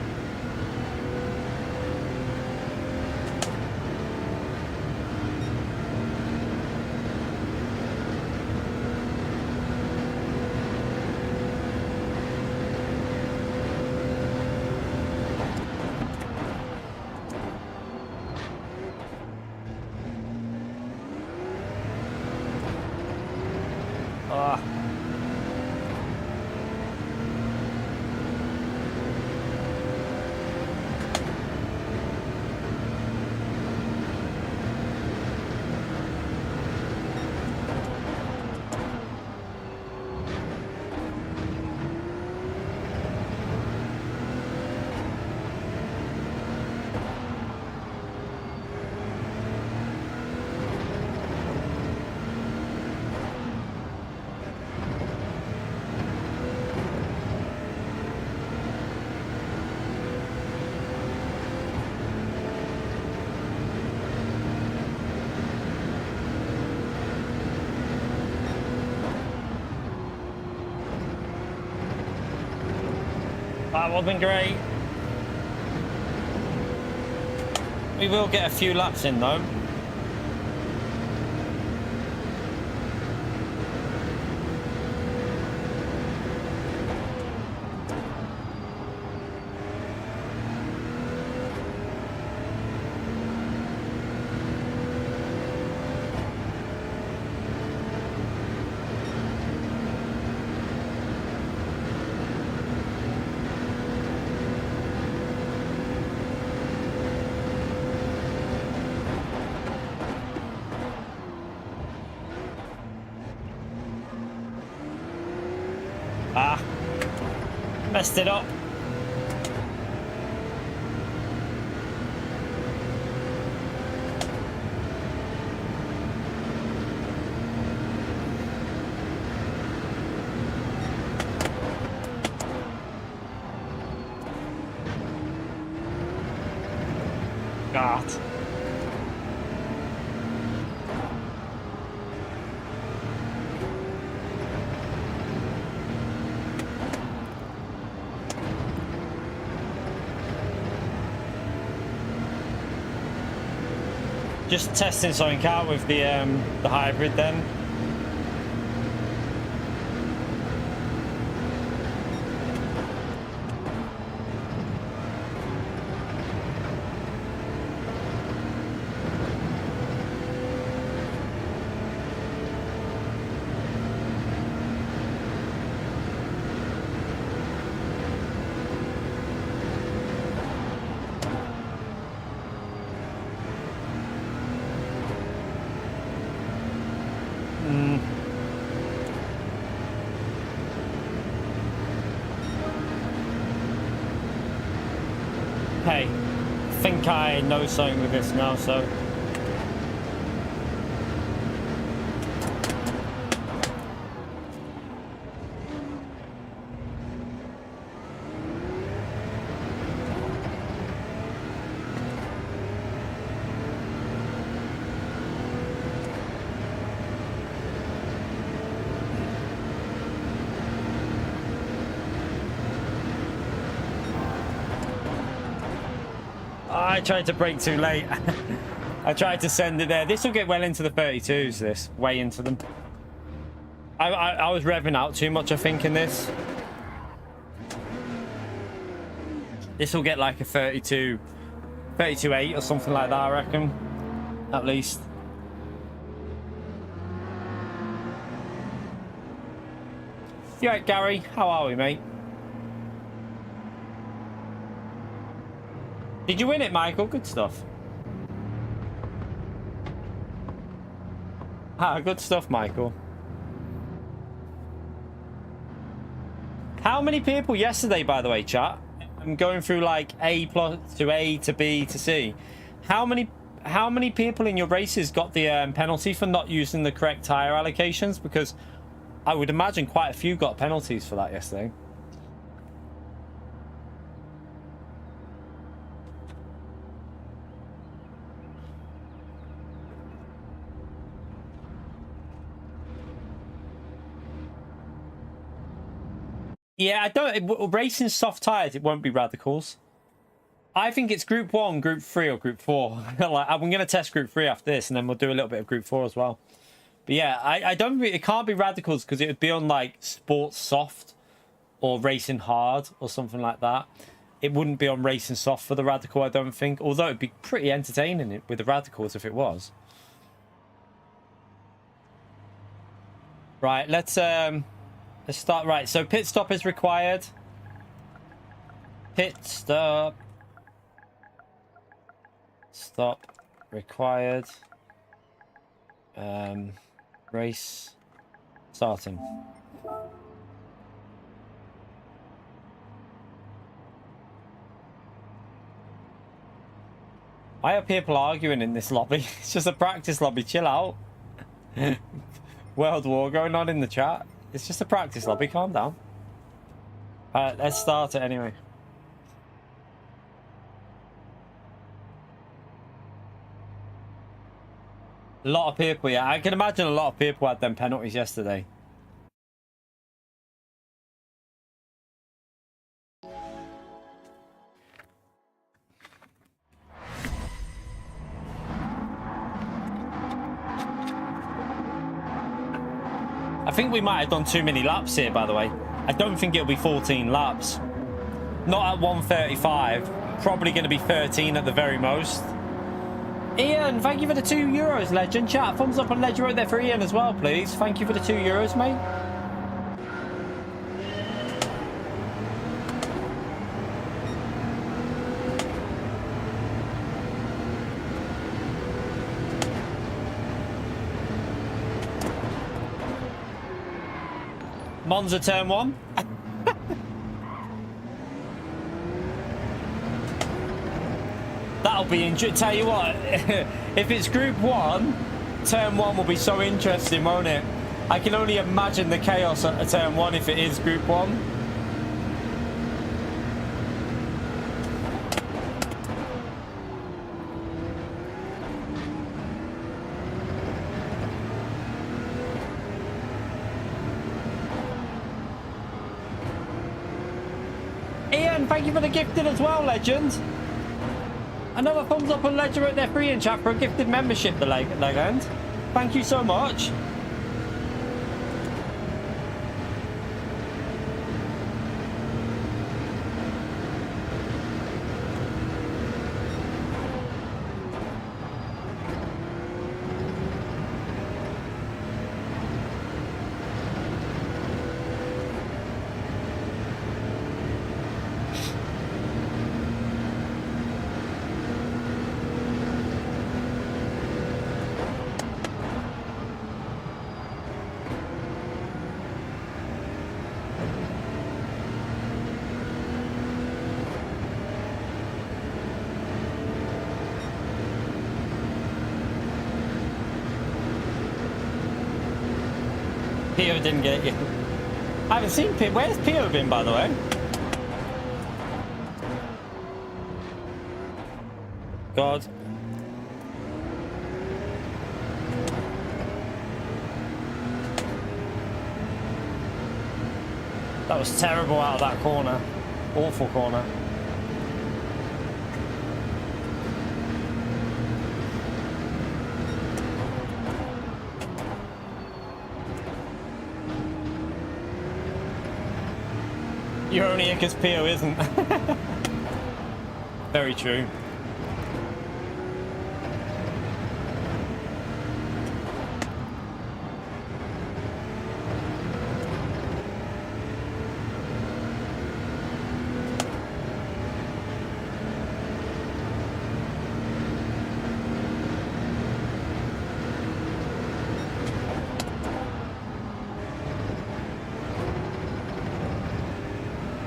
That wasn't great. We will get a few laps in though. Messed it up. God. Just testing something out with the hybrid then. Hey, I think I know something with this now, so. I tried to brake too late. I tried to send it there. This will get well into the 32s, this. Way into them. I was revving out too much, I think, in this. This will get like a 32.8 or something like that, I reckon. At least. You right, Gary? How are we, mate? Did you win it, Michael? Good stuff. Ah, good stuff, Michael. How many people yesterday, by the way, chat? I'm going through like A plus to A to B to C. How many people in your races got the penalty for not using the correct tire allocations? Because I would imagine quite a few got penalties for that yesterday. Yeah, I don't. Racing soft tires, it won't be radicals. I think it's Group 1, Group 3, or Group 4. Like, I'm going to test Group 3 after this, and then we'll do a little bit of Group 4 as well. But yeah, I don't. It can't be radicals because it would be on like sports soft or racing hard or something like that. It wouldn't be on racing soft for the radical, I don't think. Although it'd be pretty entertaining with the radicals if it was. Right, let's start. Right, so pit stop is required. Pit stop. Stop required. Race starting. Why are people arguing in this lobby? It's just a practice lobby. Chill out. World War going on in the chat. It's just a practice lobby. Calm down. Alright, let's start it anyway. A lot of people, yeah. I can imagine a lot of people had them penalties yesterday. I think we might have done too many laps here, by the way. I don't think it'll be 14 laps. Not at 135. Probably going to be 13 at the very most. Ian, thank you for the €2, legend. Chat, thumbs up and ledger right there for Ian as well, please. Thank you for the €2, mate. Monza turn 1. That'll be interesting. Tell you what, if it's Group 1, turn 1 will be so interesting, won't it? I can only imagine the chaos at turn 1 if it is Group 1. Ian, thank you for the gifting as well, legend. Another thumbs up and ledger right there for Ian, chat, for a gifted membership, the legend. Thank you so much. Pio didn't get you. I haven't seen Pio. Where's Pio been, by the way? God. That was terrible out of that corner. Awful corner. You're only here because Pio isn't. Very true.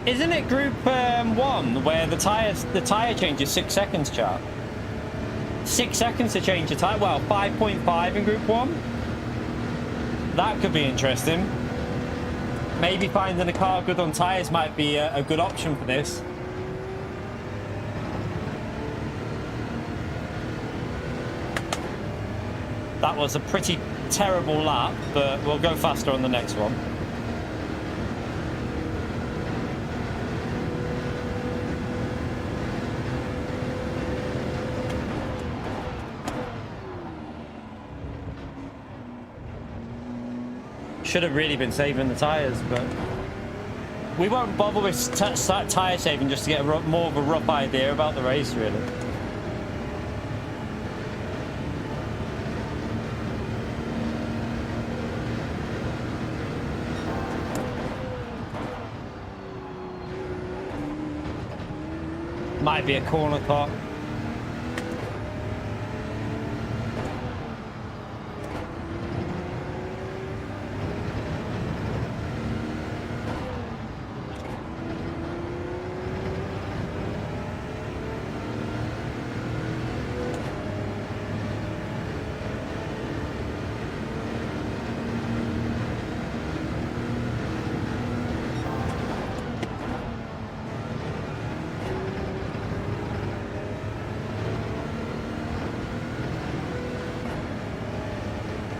Isn't it Group 1 where the tire change is 6 seconds, chap? 6 seconds to change a tire. Well, 5.5 in Group 1. That could be interesting. Maybe finding a car good on tires might be a good option for this. That was a pretty terrible lap, but we'll go faster on the next one. Should have really been saving the tyres, but we won't bother with tyre saving just to get more of a rough idea about the race, really. Might be a corner car.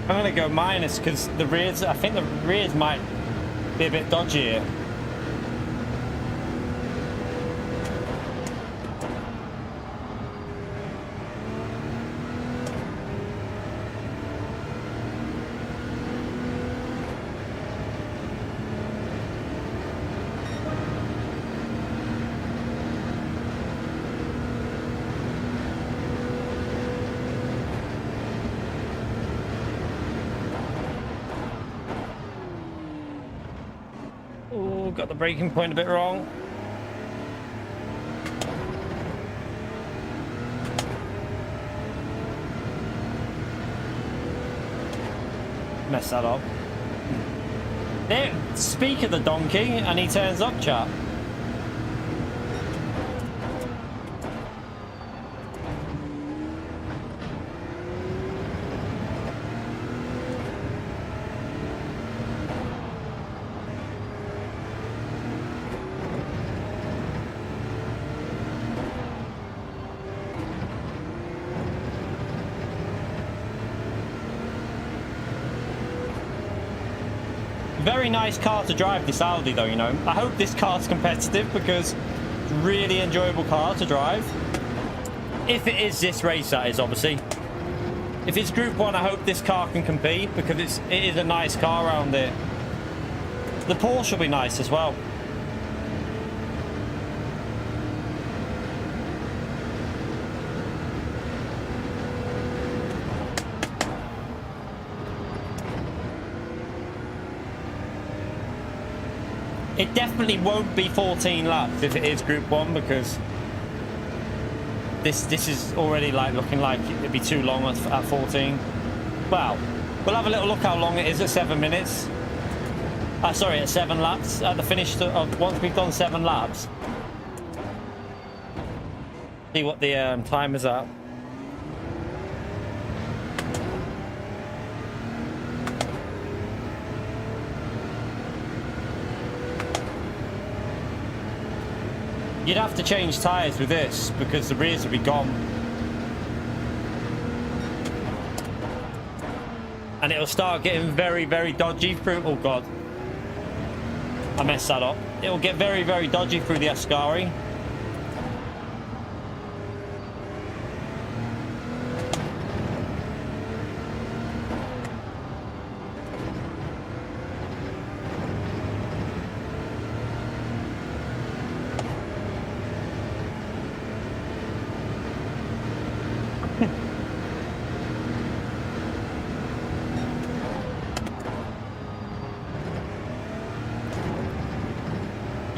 I'm going to go minus because the rears, I think the rears might be a bit dodgy here. Got the braking point a bit wrong. Mess that up. There, speak of the donkey, and he turns up, chap. Very nice car to drive, this Audi, though, you know. I hope this car's competitive because it's a really enjoyable car to drive. If it is this race, that is, obviously. If it's Group 1, I hope this car can compete because it is a nice car around here. The Porsche will be nice as well. It definitely won't be 14 laps if it is Group 1 because this is already like looking like it'd be too long at 14. Well, we'll have a little look how long it is at 7 minutes. Sorry, at 7 laps at the finish of once we've done 7 laps. See what the time is at. You'd have to change tyres with this because the rears would be gone. And it'll start getting very, very dodgy through... Oh, God. I messed that up. It'll get very, very dodgy through the Ascari.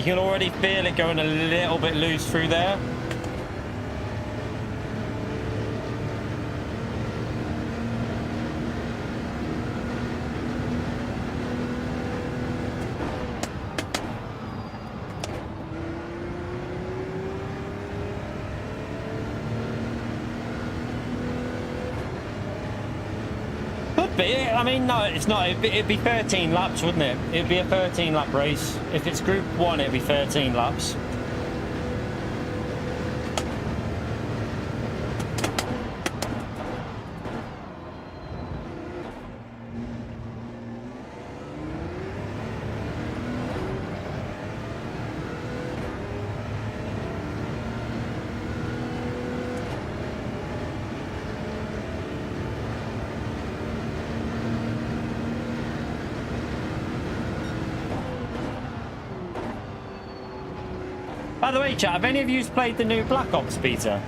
can already feel it going a little bit loose through there. I mean, no, it's not. It'd be 13 laps, wouldn't it? It'd be a 13-lap race. If it's Group 1, it'd be 13 laps. By the way, chat, have any of you played the new Black Ops beta?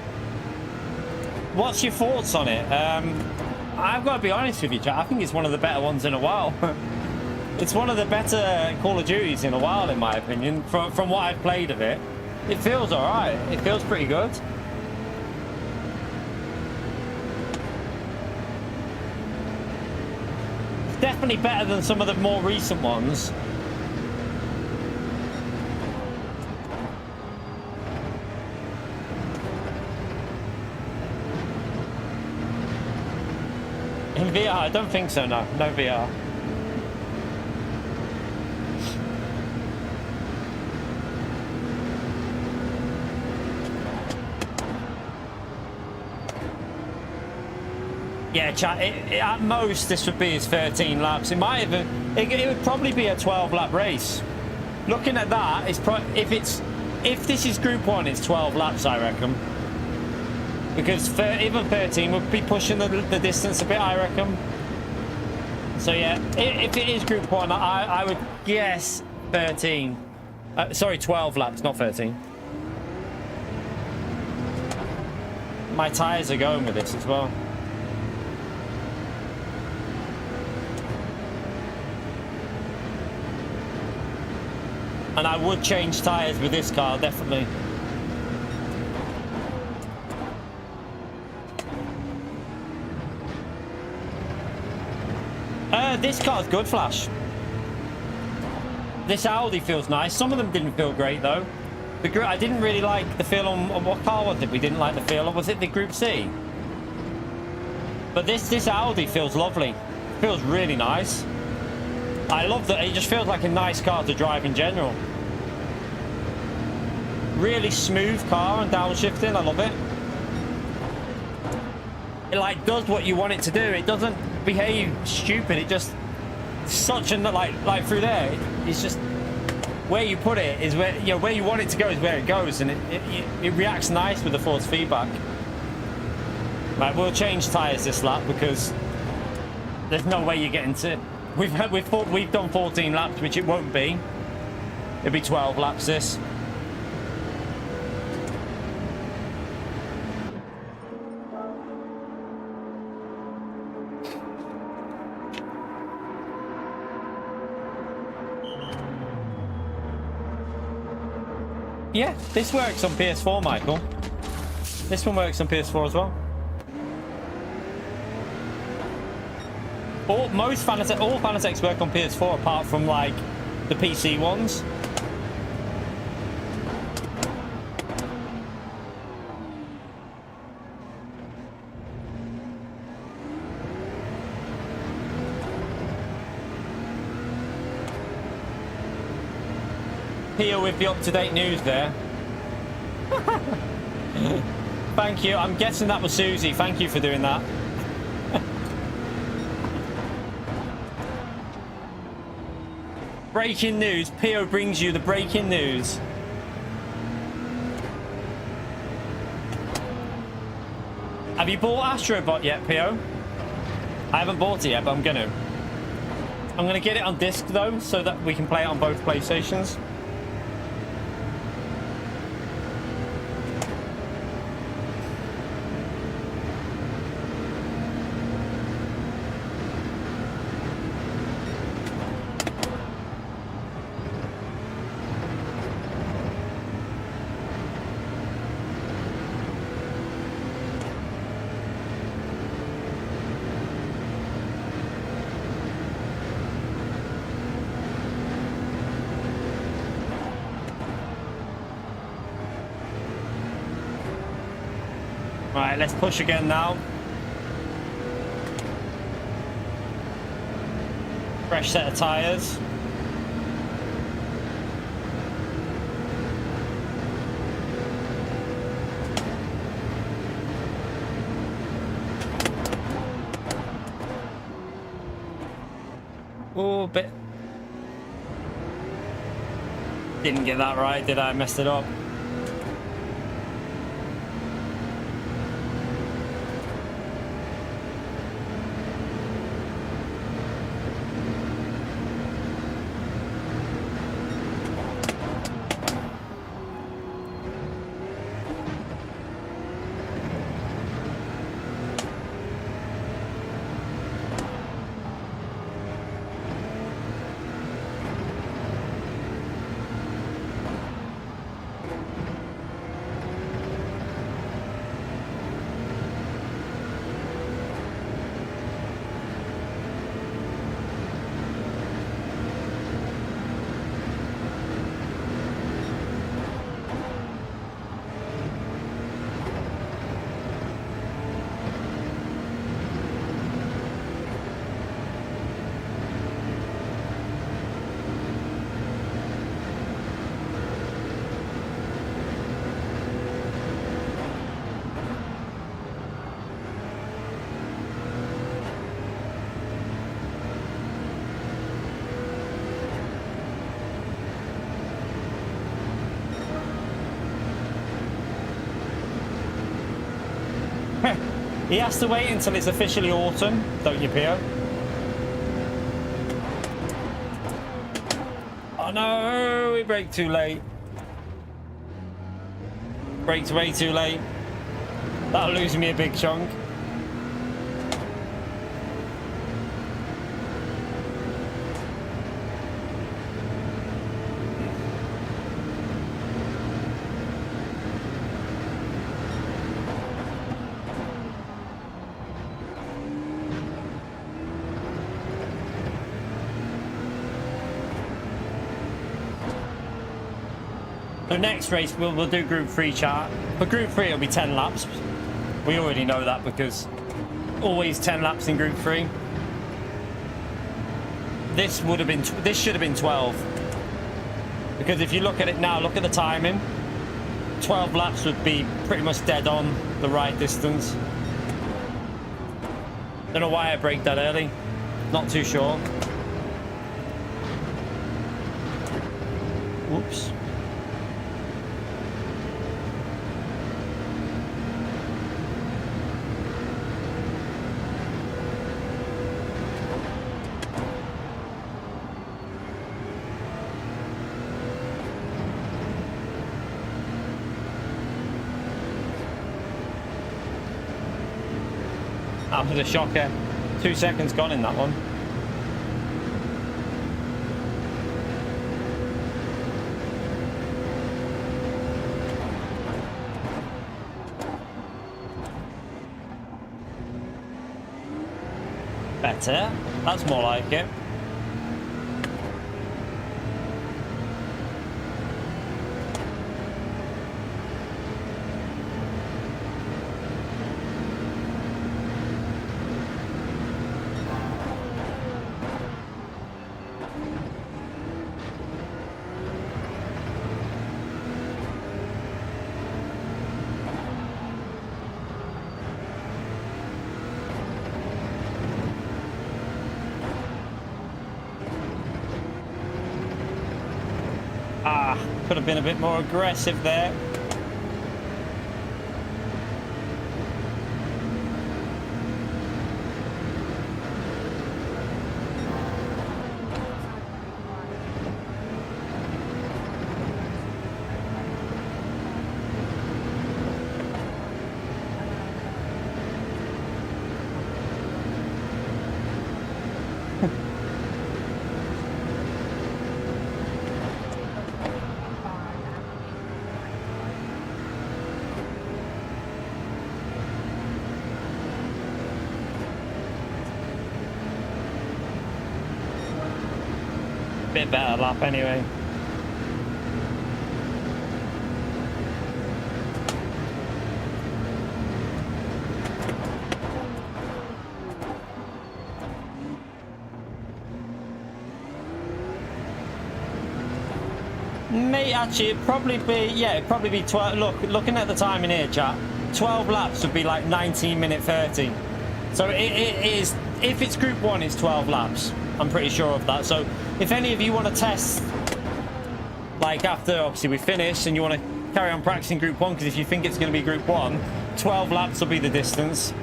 What's your thoughts on it? I've got to be honest with you, chat. I think it's one of the better ones in a while. It's one of the better Call of Duties in a while, in my opinion. From what I've played of it, it feels alright. It feels pretty good. It's definitely better than some of the more recent ones. In VR, I don't think so, no. No VR. Yeah, chat, at most this would be his 13 laps. It might even, it would probably be a 12-lap race. Looking at that, if this is Group 1, it's 12 laps, I reckon. Because even 13 would be pushing the distance a bit, I reckon. So yeah, if it is Group 1, I would guess 13. Sorry, 12 laps, not 13. My tyres are going with this as well. And I would change tyres with this car, definitely. This car's good, Flash. This Audi feels nice. Some of them didn't feel great, though. I didn't really like the feel on what car was it? We didn't like the feel on. Was it the Group C? But this Audi feels lovely. Feels really nice. I love that. It just feels like a nice car to drive in general. Really smooth car and downshifting. I love it. It like does what you want it to do. It doesn't behave stupid. It just such a like through there. It's just where you put it is where where you want it to go is where it goes, and it reacts nice with the force feedback. Right, we'll change tyres this lap because there's no way you're getting to. We've done 14 laps, which it won't be. It'll be 12 laps this. Yeah, this works on PS4, Michael. This one works on PS4 as well. All Fanatec's work on PS4 apart from like the PC ones. Here with the up-to-date news there. Thank you. I'm guessing that was Susie. Thank you for doing that. Breaking news. Pio brings you the breaking news. Have you bought Astro Bot yet, Pio? I haven't bought it yet, but I'm gonna. I'm gonna get it on disc though, so that we can play it on both PlayStations. Right, let's push again now. Fresh set of tyres. Oh, bit. Didn't get that right, did I? Messed it up. He has to wait until it's officially autumn, don't you, Pio? Oh no, we braked too late. Braked way too late. That'll lose me a big chunk. So next race we'll do Group 3 chart. For Group 3 it'll be 10 laps. We already know that because always 10 laps in Group 3. This should have been 12. Because if you look at it now, look at the timing. 12 laps would be pretty much dead on the right distance. Don't know why I braked that early. Not too sure. Whoops. That was a shocker. 2 seconds gone in that one. Better. That's more like it. Could have been a bit more aggressive there. Bit better lap anyway. May actually it'd probably be, yeah, it'd probably be 12. Looking at the time in here, chat, 12 laps would be like 19 minute 30. So it is, if it's group 1, it's 12 laps. I'm pretty sure of that. So if any of you want to test, like after obviously we finish and you want to carry on practicing group 1, because if you think it's going to be group 1, 12 laps will be the distance.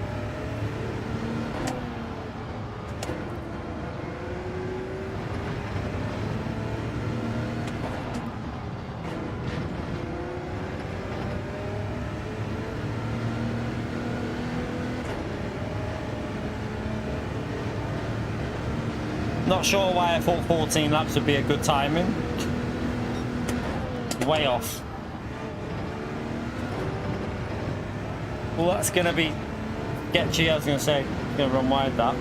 Not sure why I thought 14 laps would be a good timing. Way off. Well, that's going to be sketchy, I was going to say. Going to run wide that.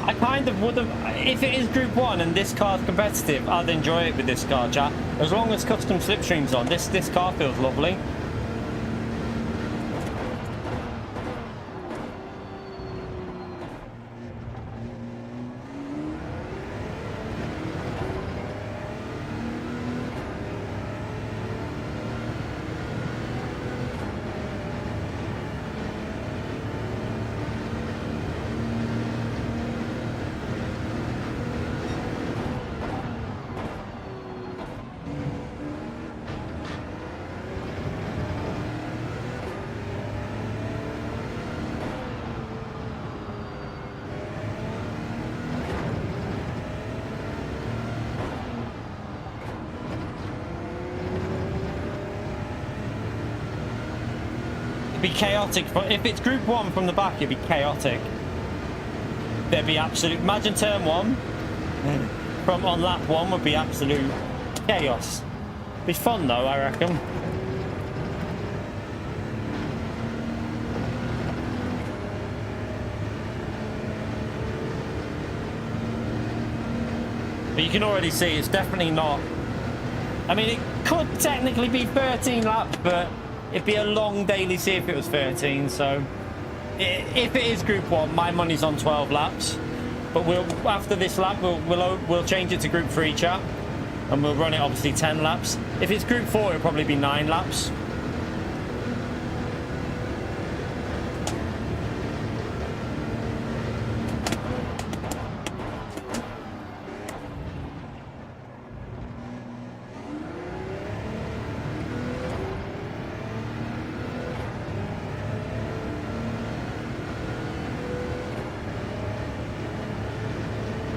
I kind of would have, if it is group 1 and this car's competitive, I'd enjoy it with this car, chat. As long as custom slipstream's on, this car feels lovely. Be chaotic, but if it's group 1 from the back, it'd be chaotic. There'd be absolute, imagine turn 1 from on lap 1 would be absolute chaos. Be fun though, I reckon. But you can already see it's definitely not, I mean, it could technically be 13 laps, but it'd be a long daily see if it was 13. So if it is group 1, my money's on 12 laps. But we'll, after this lap, we'll change it to group 3, chat, and we'll run it obviously 10 laps. If it's group 4, it'll probably be 9 laps.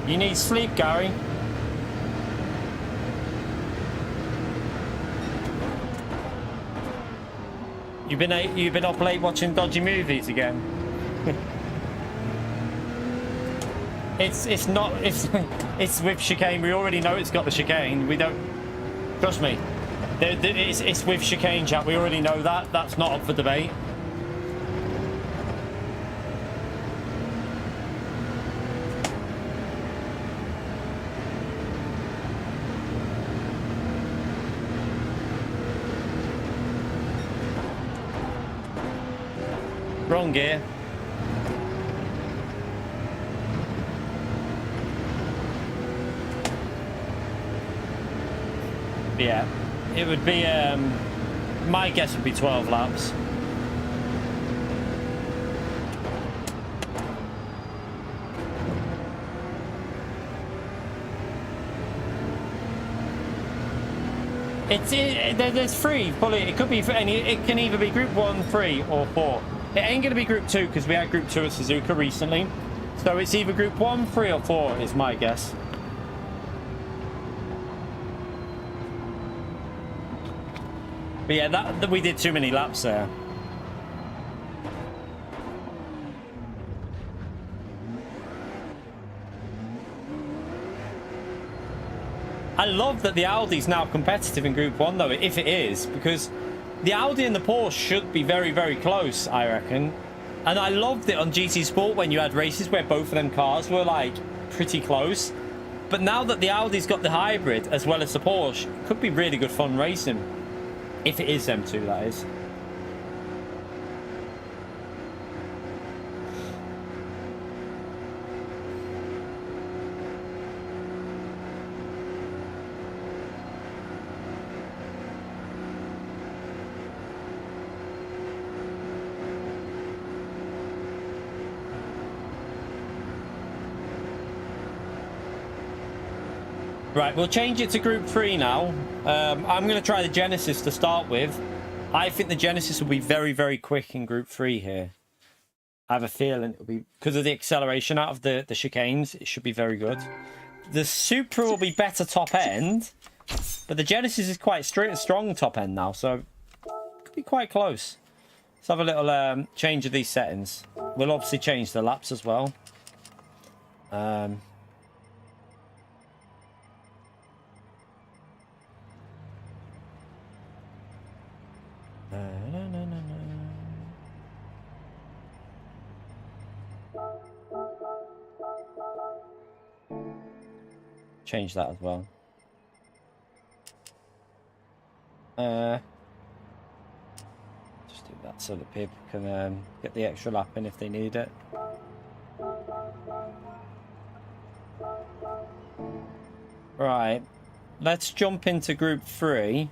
You need sleep, Gary. You've been up late watching dodgy movies again. it's with chicane. We already know it's got the chicane. We don't, trust me. It's with chicane, chat. We already know that. That's not up for debate. Wrong gear. Yeah, it would be, my guess would be 12 laps. There's 3 fully. It could be for any. It can either be group 1, 3, or 4. It ain't going to be group 2 because we had group 2 at Suzuka recently. So it's either group 1, 3, or 4 is my guess. But yeah, that we did too many laps there. I love that the Audi's now competitive in Group 1 though, if it is, because the Audi and the Porsche should be very, very close, I reckon. And I loved it on GT Sport when you had races where both of them cars were like pretty close. But now that the Audi's got the hybrid as well as the Porsche, it could be really good fun racing. If it is M2, that is. Right, we'll change it to Group 3 now. I'm going to try the Genesis to start with. I think the Genesis will be very, very quick in Group 3 here. I have a feeling it'll be, because of the acceleration out of the chicanes, it should be very good. The Supra will be better top end, but the Genesis is quite strong top end now, so it could be quite close. Let's have a little change of these settings. We'll obviously change the laps as well. Change that as well. Just do that so that people can get the extra lap in if they need it. Right, let's jump into Group 3.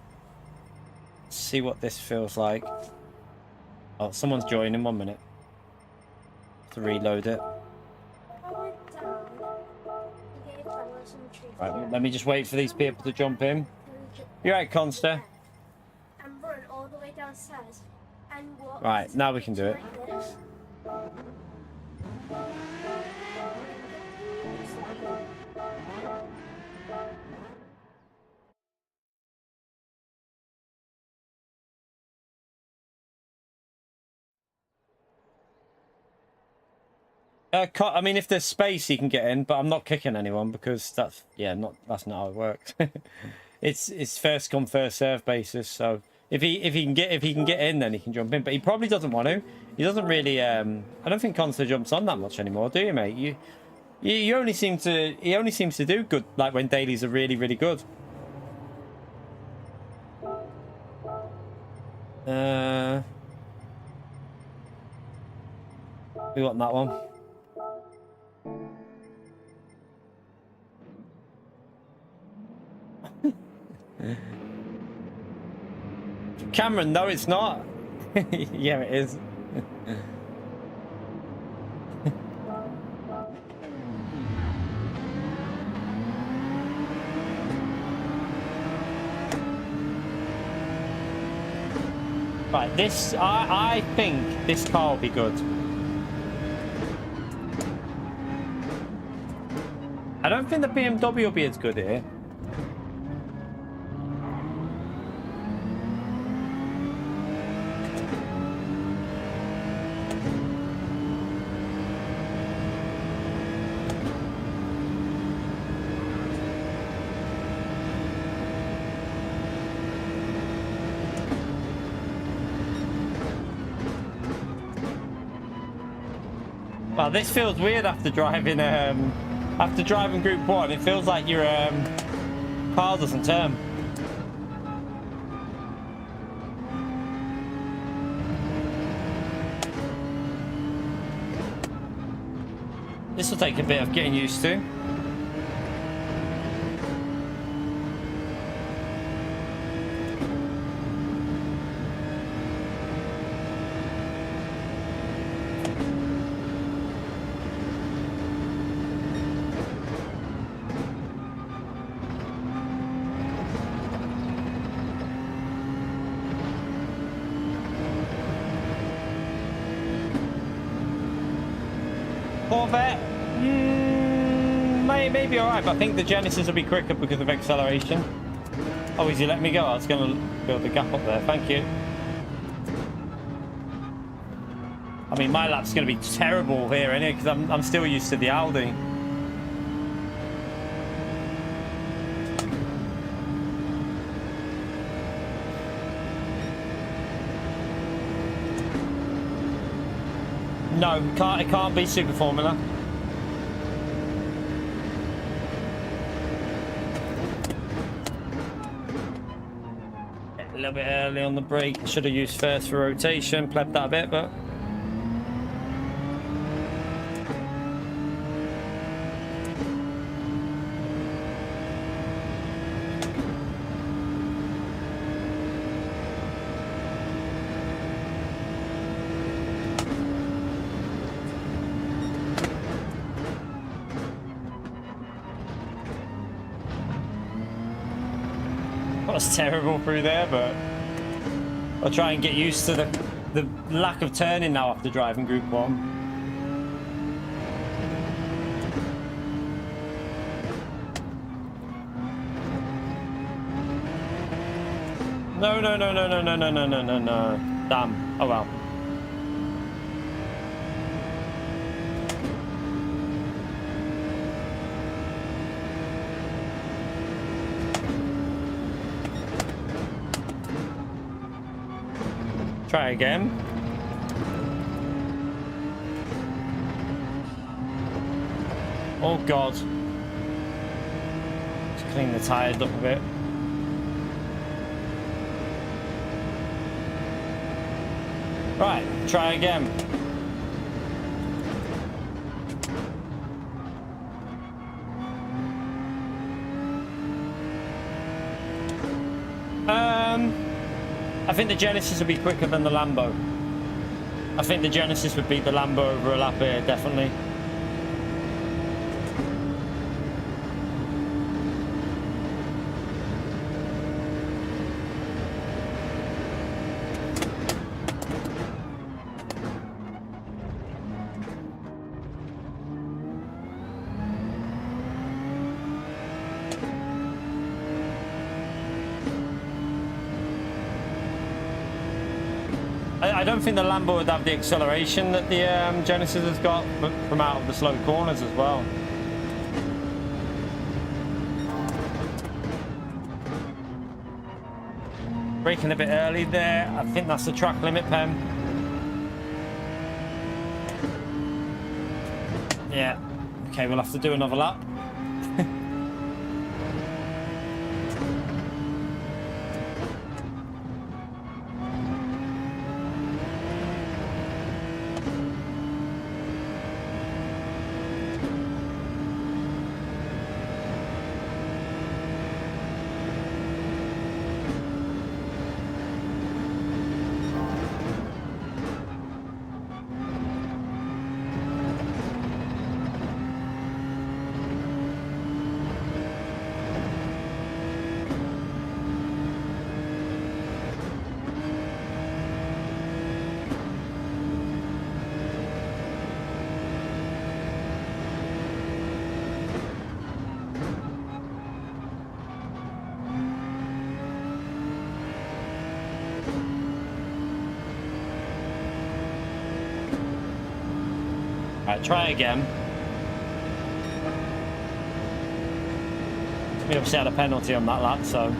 See what this feels like. Oh, someone's joining. 1 minute. To reload it. Right, let me just wait for these people to jump in. You right, Conster? And run all the way downstairs and walk. Right, now we can do it. I mean, if there's space, he can get in, but I'm not kicking anyone because that's not how it works. it's first come first serve basis. So if he can get in, then he can jump in. But he probably doesn't want to. He doesn't really. I don't think Conster jumps on that much anymore, do you, mate? You only seem to. He only seems to do good like when dailies are really, really good. We want that one. Cameron, no, it's not. Yeah, it is. Right, this, I think this car will be good. I don't think the BMW will be as good here. Well, this feels weird after driving Group 1. It feels like your car doesn't turn. This will take a bit of getting used to. Corvette, maybe alright, but I think the Genesis will be quicker because of acceleration. Oh, is he letting me go? I was going to build the gap up there. Thank you. I mean, my lap's going to be terrible here, anyway, because I'm still used to the Audi. No, it can't be Super Formula. A little bit early on the brake. Should have used first for rotation. Pleb that a bit, but... was terrible through there, but I'll try and get used to the lack of turning now after driving Group 1. No. Damn. Oh well. Try again. Oh God. Just clean the tires up a bit. Right, try again. I think the Genesis would be quicker than the Lambo. I think the Genesis would beat the Lambo over a lap here, definitely. I don't think the Lambo would have the acceleration that the Genesis has got from out of the slow corners as well. Braking a bit early there. I think that's the track limit, Pen. Yeah. Okay, we'll have to do another lap. Right, try again. We obviously had a penalty on that lap, so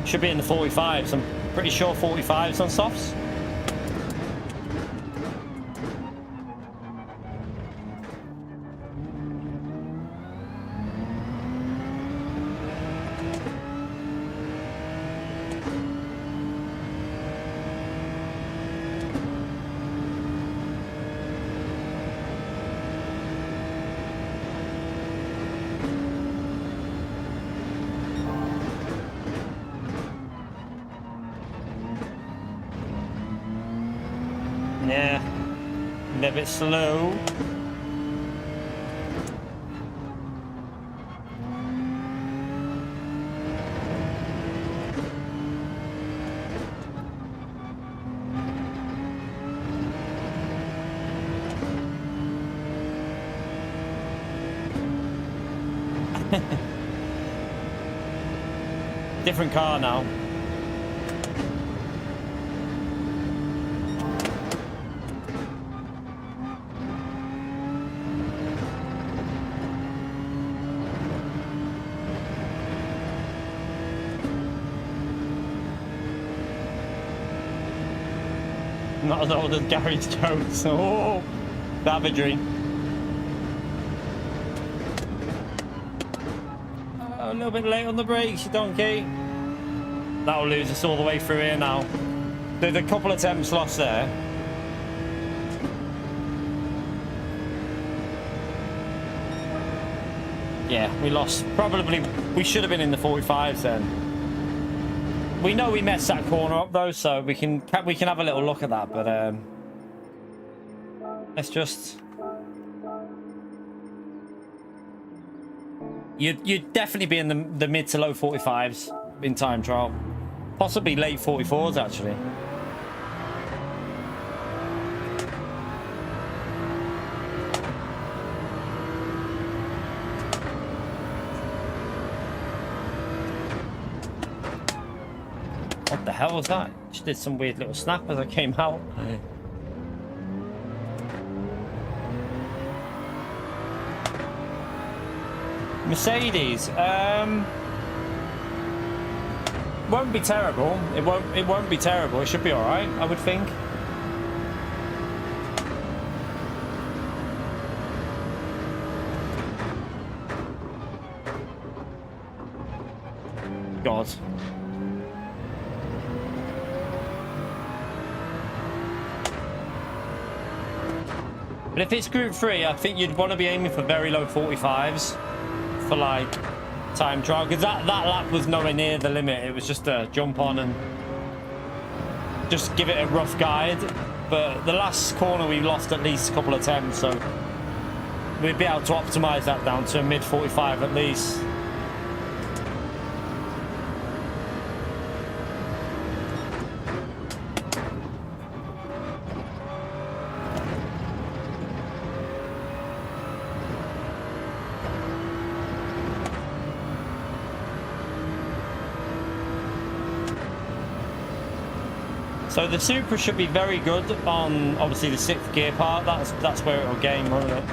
should be in the 45s. I'm pretty sure 45s on softs. Yeah, a little bit slow. Different car now. Not as old as Garage Jones. Oh, savagery. Oh, a little bit late on the brakes, you donkey. That'll lose us all the way through here now. There's a couple of attempts lost there. Yeah, we lost. Probably, we should have been in the 45s then. We know we messed that corner up though, so we can have a little look at that. But let's just. You'd definitely be in the mid to low 45s in time trial, possibly late 44s actually. What the hell was that? Just did some weird little snap as I came out. Mercedes, won't be terrible. It won't be terrible. It should be all right, I would think. God. But if it's Group 3, I think you'd want to be aiming for very low 45s for like time trial, because that lap was nowhere near the limit. It was just a jump on and just give it a rough guide. But the last corner we lost at least a couple of attempts, so we'd be able to optimize that down to a mid 45 at least. So the Supra should be very good on obviously the 6th gear part. That's where it'll gain, won't it?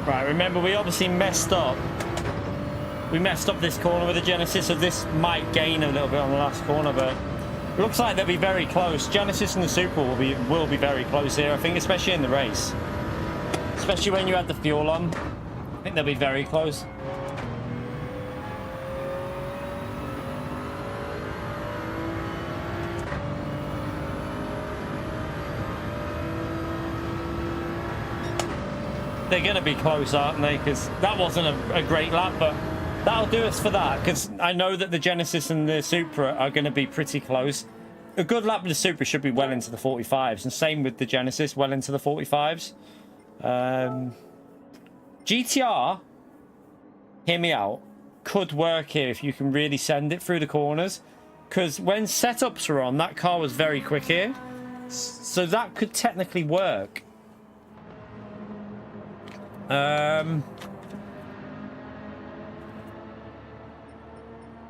Right, remember we obviously messed up. We messed up this corner with the Genesis, so this might gain a little bit on the last corner, but it looks like they'll be very close. Genesis and the Supra will be very close here, I think, especially in the race. Especially when you add the fuel on. I think they'll be very close. They're going to be close, aren't they? Because that wasn't a great lap, but that'll do us for that. Because I know that the Genesis and the Supra are going to be pretty close. A good lap with the Supra should be well into the 45s, and same with the Genesis, well into the 45s. GTR, hear me out, could work here if you can really send it through the corners. Because when setups were on, that car was very quick here. So that could technically work. I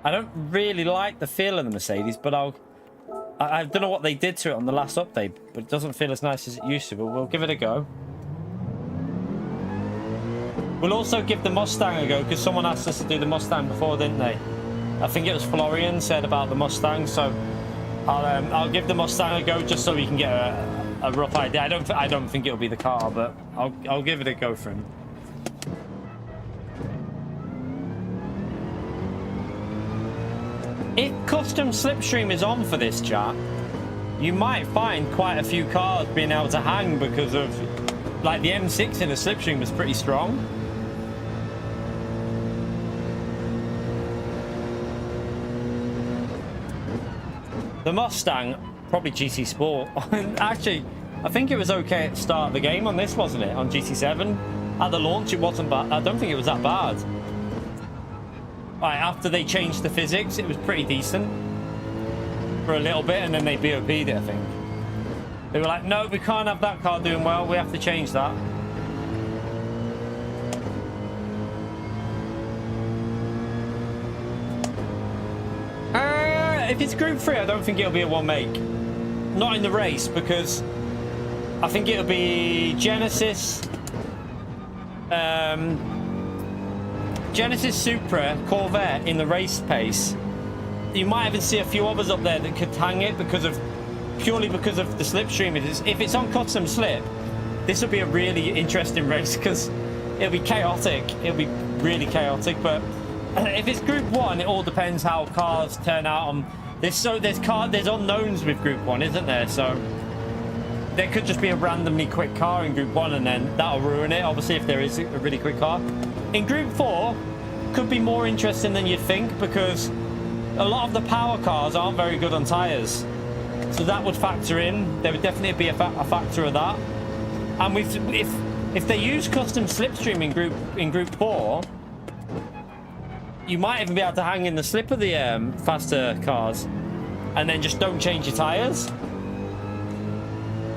don't really like the feel of the Mercedes, but I don't know what they did to it on the last update, but it doesn't feel as nice as it used to, but we'll give it a go. We'll also give the Mustang a go, because someone asked us to do the Mustang before, didn't they? I think it was Florian said about the Mustang, so I'll give the Mustang a go just so we can get a rough idea. I don't think it'll be the car, but I'll give it a go for him. If custom slipstream is on for this chat, you might find quite a few cars being able to hang because of, like, the M6 in the slipstream was pretty strong. The Mustang, probably GT Sport. Actually, I think it was okay at the start of the game on this, wasn't it? On GT7. At the launch, it wasn't bad. I don't think it was that bad. Right, after they changed the physics, it was pretty decent for a little bit, and then they BOP'd it, I think. They were like, no, we can't have that car doing well. We have to change that. If it's Group 3, I don't think it'll be a one make. Not in the race, because I think it'll be Genesis, Genesis Supra, Corvette in the race pace. You might even see a few others up there that could hang it purely because of the slipstream. If it's on custom slip, this will be a really interesting race because it'll be chaotic. It'll be really chaotic. But if it's Group 1, it all depends how cars turn out on this. So there's unknowns with Group 1, isn't there? So there could just be a randomly quick car in Group 1, and then that'll ruin it. Obviously, if there is a really quick car. In Group 4, could be more interesting than you'd think because a lot of the power cars aren't very good on tyres. So that would factor in. There would definitely be a factor of that. And if they use custom slipstream in Group 4, you might even be able to hang in the slip of the faster cars and then just don't change your tyres.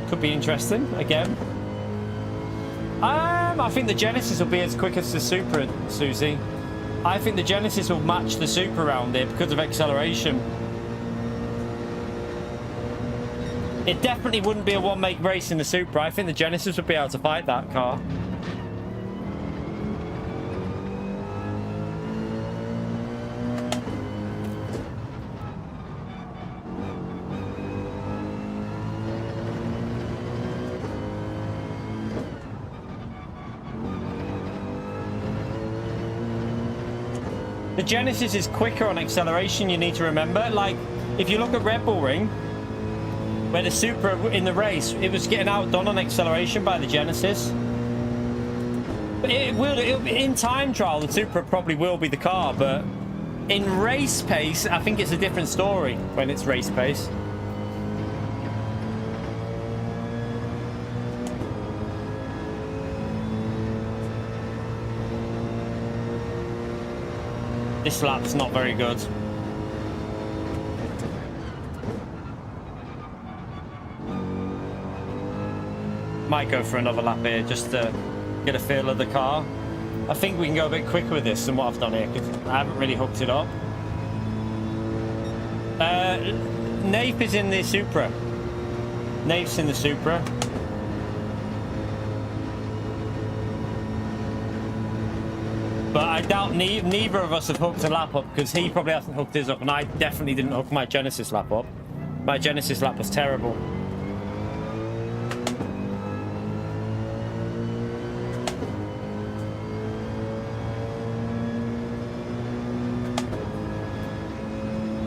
Could be interesting, again. I think the Genesis will be as quick as the Supra, Susie. I think the Genesis will match the Supra around it because of acceleration. It definitely wouldn't be a one-make race in the Supra. I think the Genesis would be able to fight that car. The Genesis is quicker on acceleration, you need to remember. Like, if you look at Red Bull Ring, where the Supra in the race, it was getting outdone on acceleration by the Genesis. But in time trial, the Supra probably will be the car, but in race pace, I think it's a different story when it's race pace. This lap's not very good. Might go for another lap here just to get a feel of the car. I think we can go a bit quicker with this than what I've done here because I haven't really hooked it up. Nape is in the Supra. Nape's in the Supra. But I doubt neither of us have hooked a lap up because he probably hasn't hooked his up, and I definitely didn't hook my Genesis lap up. My Genesis lap was terrible.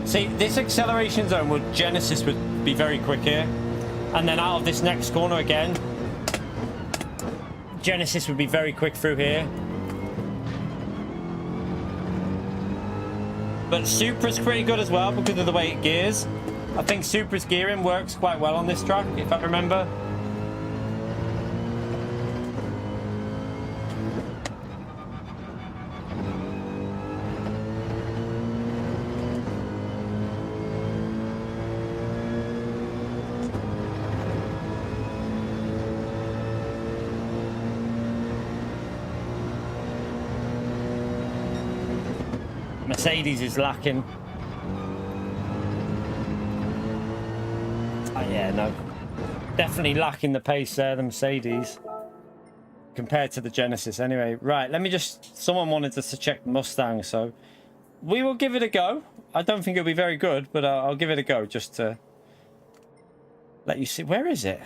See, this acceleration zone would Genesis would be very quick here, and then out of this next corner again, Genesis would be very quick through here. But Supra's pretty good as well because of the way it gears. I think Supra's gearing works quite well on this track, if I remember. Mercedes is lacking. Yeah, no. Definitely lacking the pace there, the Mercedes. Compared to the Genesis anyway. Right, let me just... Someone wanted us to check the Mustang, so... We will give it a go. I don't think it'll be very good, but I'll give it a go just to... Let you see. Where is it?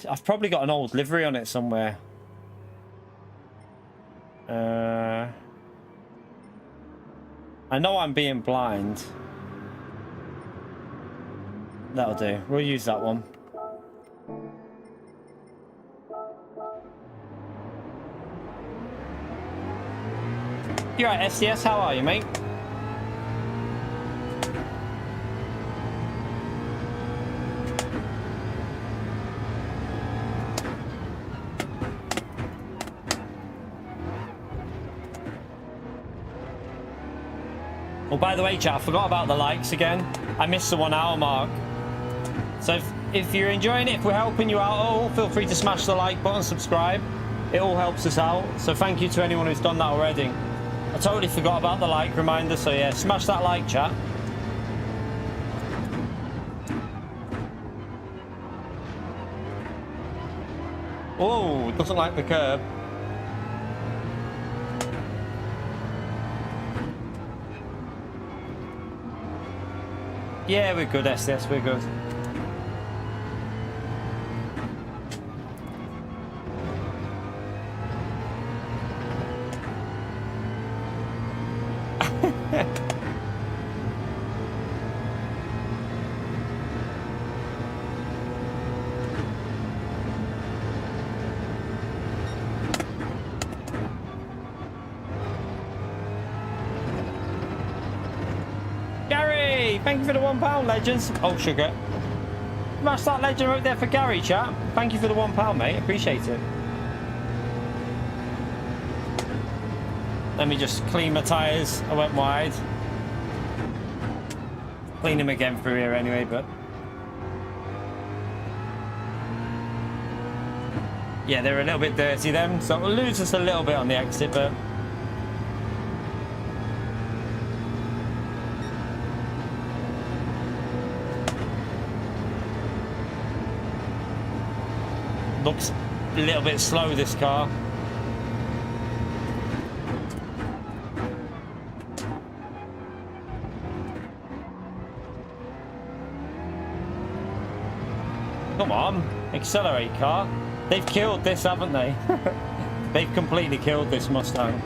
I've probably got an old livery on it somewhere. I know I'm being blind. That'll do. We'll use that one. You right, SDS? How are you, mate? Oh, by the way, chat, I forgot about the likes again. I missed the 1 hour mark. So if you're enjoying it, if we're helping you out, feel free to smash the like button, subscribe. It all helps us out. So thank you to anyone who's done that already. I totally forgot about the like reminder, so yeah, smash that like, chat. Oh, doesn't like the curb. Yeah, we're good, SDS, we're good. Thank you for the £1, legends. Oh, sugar. Smash that legend right there for Gary, chat. Thank you for the £1, mate. Appreciate it. Let me just clean my tyres. I went wide. Clean them again through here anyway, but... Yeah, they're a little bit dirty, them. So it'll lose us a little bit on the exit, but... Looks a little bit slow, this car. Come on, accelerate, car. They've killed this, haven't they? They've completely killed this Mustang.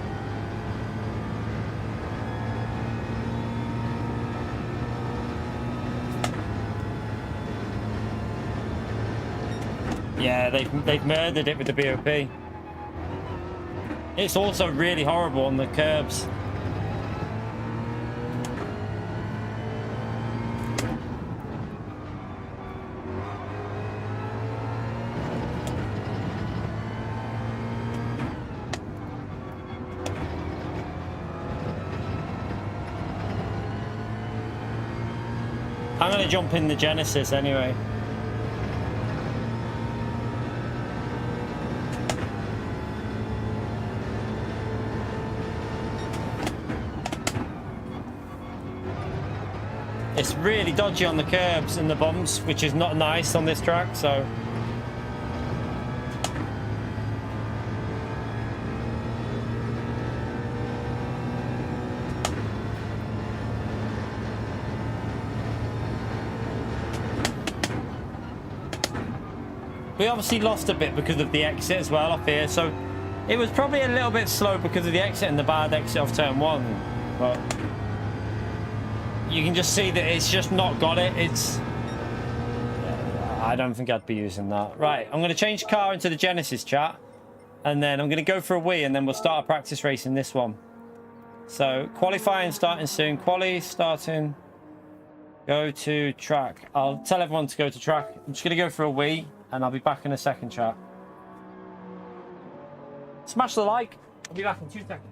Yeah, they've murdered it with the BOP. It's also really horrible on the curbs. I'm going to jump in the Genesis anyway. It's really dodgy on the curbs and the bumps, which is not nice on this track, so... We obviously lost a bit because of the exit as well off here, so it was probably a little bit slow because of the exit and the bad exit off turn 1, but... You can just see that it's just not got it. It's... I don't think I'd be using that. Right, I'm going to change car into the Genesis, chat. And then I'm going to go for a wee, and then we'll start a practice race in this one. So, qualifying starting soon. Quali starting. Go to track. I'll tell everyone to go to track. I'm just going to go for a wee, and I'll be back in a second, chat. Smash the like. I'll be back in 2 seconds.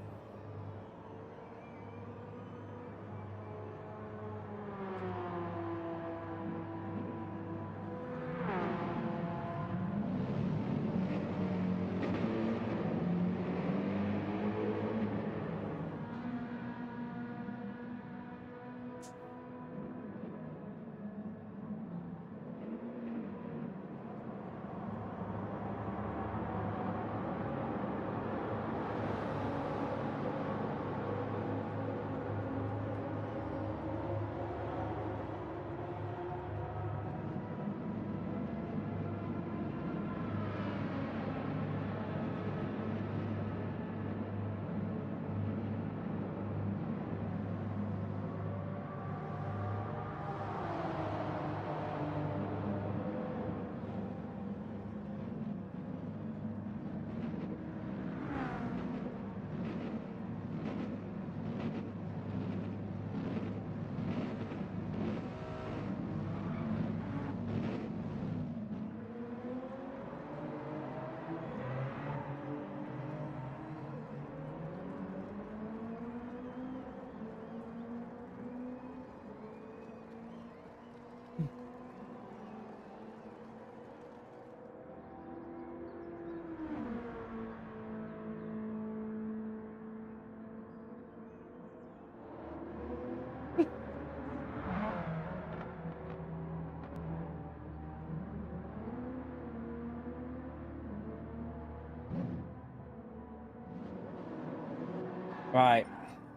Right.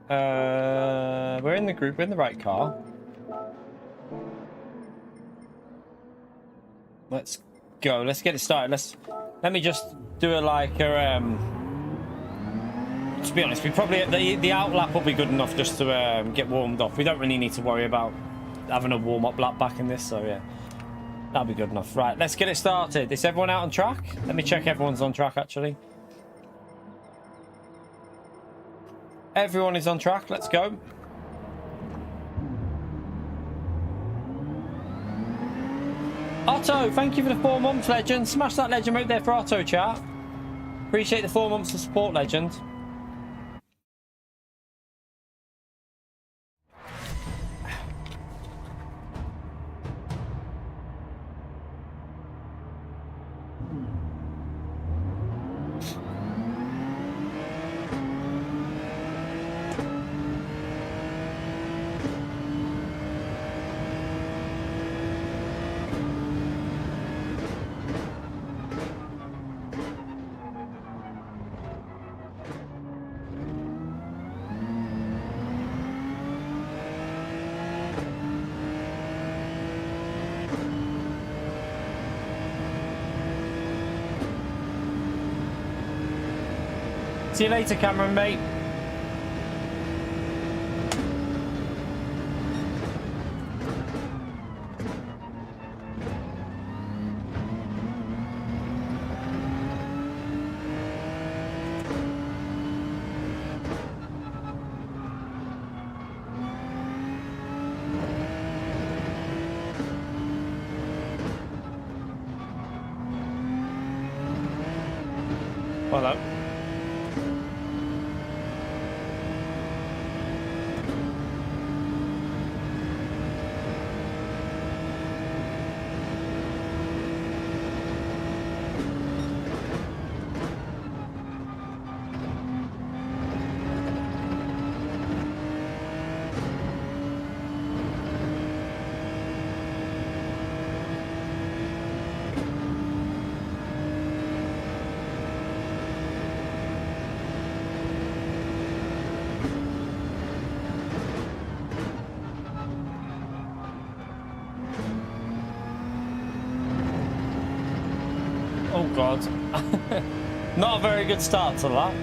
We're in the group. We're in the right car. Let's go. Let's get it started. Let me just do to be honest, we probably the out lap will be good enough just to get warmed up. We don't really need to worry about having a warm up lap back in this, so yeah, that'll be good enough. Right, let's get it started. Is everyone out on track? Let me check everyone's on track actually. Everyone is on track. Let's go. Otto, thank you for the 4 months, legend. Smash that legend right there for Otto, chat. Appreciate the 4 months of support, legend. See you later, Cameron, mate. Well done. Oh God. Not a very good start to that.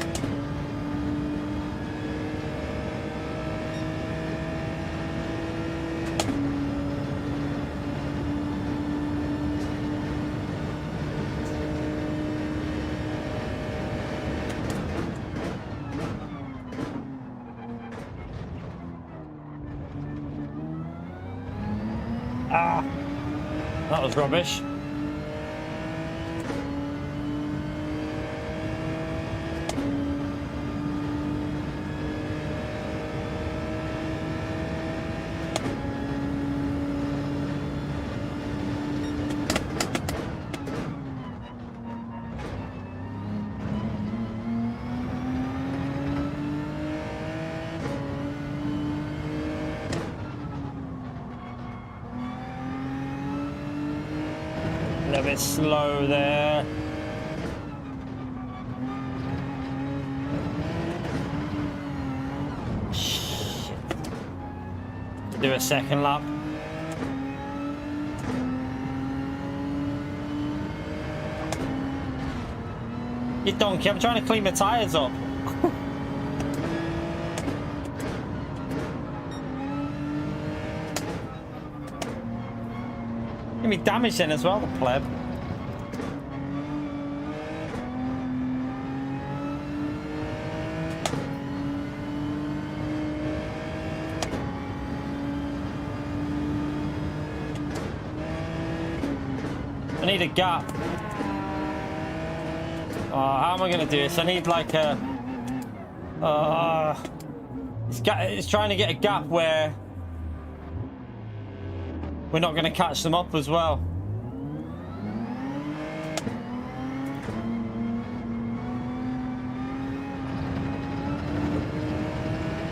Ah, that was rubbish. A little bit slow there. Shit. Do a second lap. You donkey, I'm trying to clean my tyres up. Give me damage then as well, the pleb. I need a gap. Oh, how am I going to do this? I need like a... it's trying to get a gap where we're not going to catch them up as well.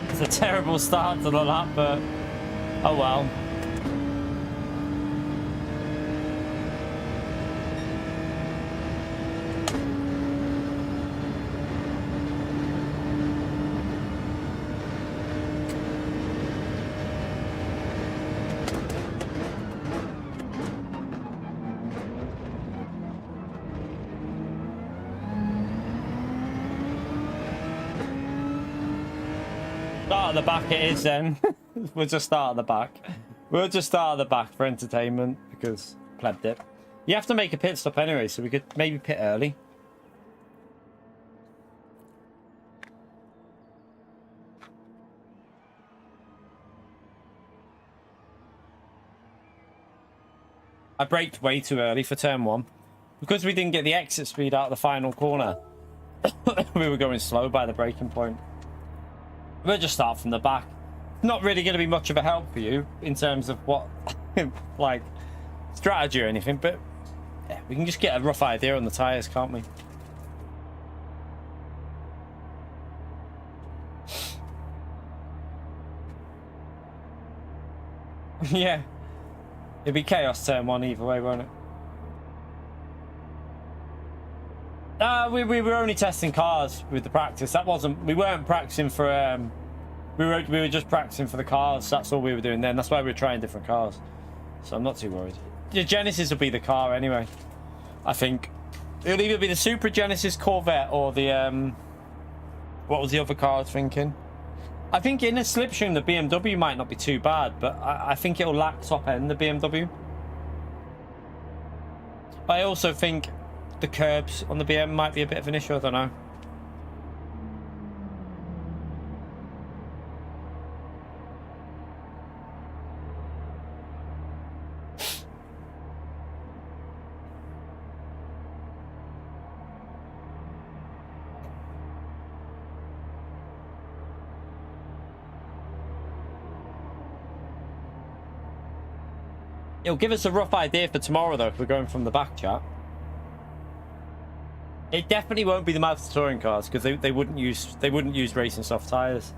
It's a terrible start to the lap, but oh well. start at the back it is then. We'll just start at the back. We'll just start at the back for entertainment because pleb dip. You have to make a pit stop anyway, so we could maybe pit early. I braked way too early for turn 1. Because we didn't get the exit speed out of the final corner, we were going slow by the braking point. We'll just start from the back. Not really going to be much of a help for you in terms of what, like, strategy or anything, but yeah, we can just get a rough idea on the tyres, can't we? Yeah. It'd be chaos turn 1 either way, won't it? We were only testing cars with the practice. That wasn't. We weren't practicing for. We were just practicing for the cars. That's all we were doing then. That's why we were trying different cars. So I'm not too worried. The Genesis will be the car anyway. I think it'll either be the Super Genesis Corvette or the what was the other car I was thinking? I think in a slipstream the BMW might not be too bad, but I think it'll lack top end the BMW. I also think the curbs on the BM might be a bit of an issue. I don't know. It'll give us a rough idea for tomorrow, though, if we're going from the back, chat. It definitely won't be the Mazda touring cars because they wouldn't use racing soft tires.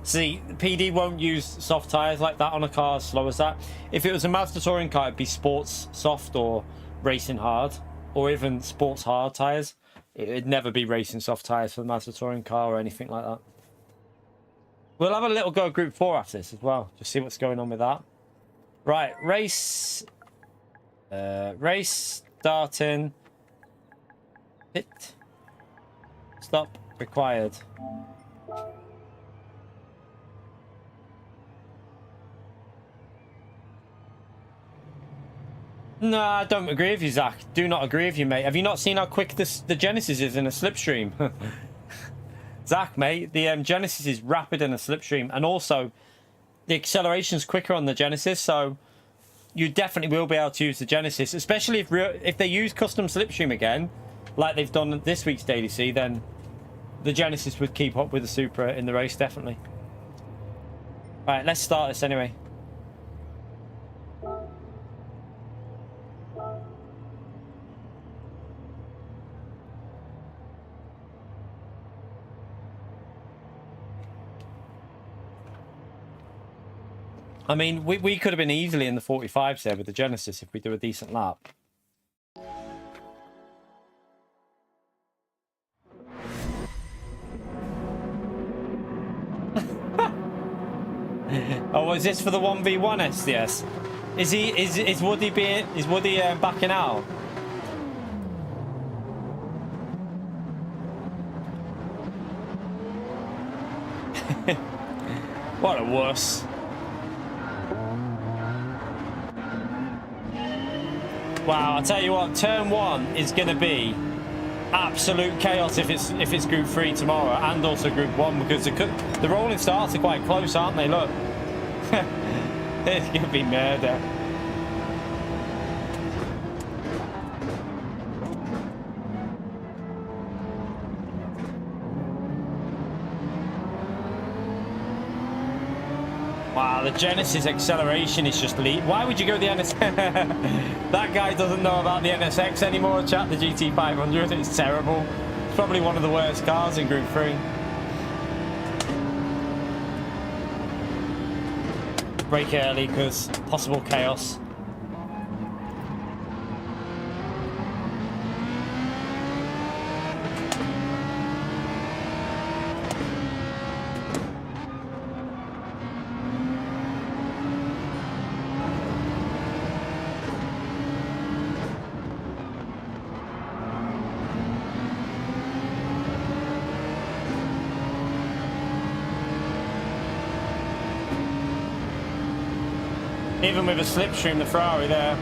See, PD won't use soft tires like that on a car as slow as that. If it was a Mazda touring car, it'd be sports soft or racing hard, or even sports hard tires. It'd never be racing soft tires for the Mazda touring car or anything like that. We'll have a little go at Group 4 after this as well, just see what's going on with that. Right, race starting, pit, stop required. No, I don't agree with you, Zach. Do not agree with you, mate. Have you not seen how quick the Genesis is in a slipstream? Zach, mate, the Genesis is rapid in a slipstream, and also the acceleration's quicker on the Genesis, so you definitely will be able to use the Genesis, especially if they use custom slipstream again, like they've done this week's Daily C, then the Genesis would keep up with the Supra in the race, definitely. Right, let's start this anyway. I mean, we could have been easily in the 45s there with the Genesis if we do a decent lap. Oh, is this for the 1v1 SDS? Is Woody backing out? What a wuss. Wow, I'll tell you what, turn 1 is going to be absolute chaos if it's Group 3 tomorrow, and also Group 1, because the rolling starts are quite close, aren't they? Look. It's going to be murder. Wow, the Genesis acceleration is just lead. Why would you go the NSX? That guy doesn't know about the NSX anymore, chat. The GT500, it's terrible. It's probably one of the worst cars in Group 3. Brake early because possible chaos. Even with a slipstream, the Ferrari there.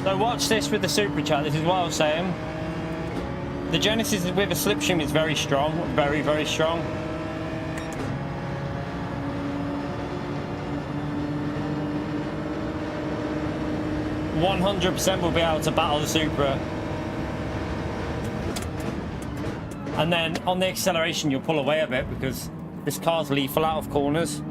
So watch this with the super chat. This is what I was saying. The Genesis with a slipstream is very strong, very, very strong. %100% will be able to battle the Supra. And then on the acceleration, you'll pull away a bit because this car's lethal out of corners.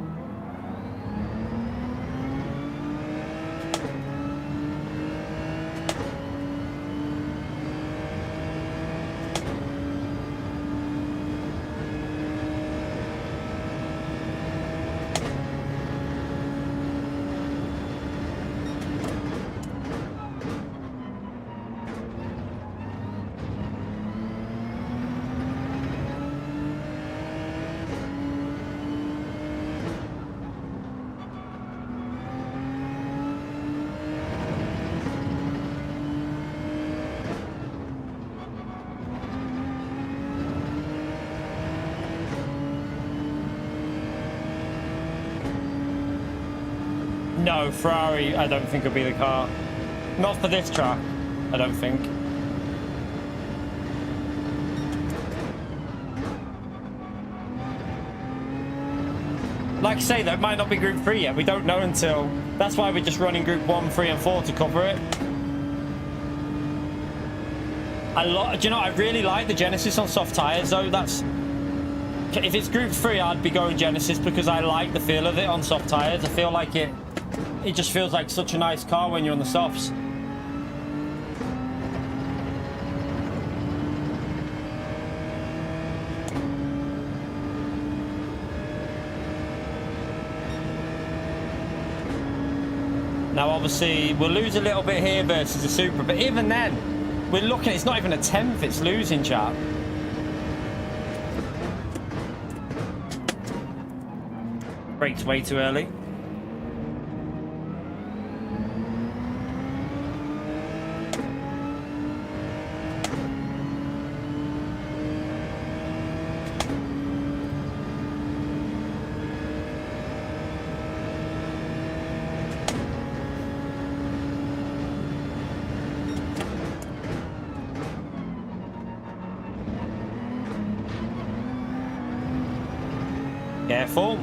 No, Ferrari, I don't think will be the car. Not for this track, I don't think. Like I say, that might not be Group 3 yet. We don't know until... That's why we're just running Group 1, 3 and 4 to cover it. Do you know, I really like the Genesis on soft tyres, though. That's... If it's Group 3, I'd be going Genesis because I like the feel of it on soft tyres. I feel like it just feels like such a nice car when you're on the softs. Now obviously we'll lose a little bit here versus the Supra, but even then we're looking, it's not even a 10th it's losing, chap. Brakes way too early. Careful.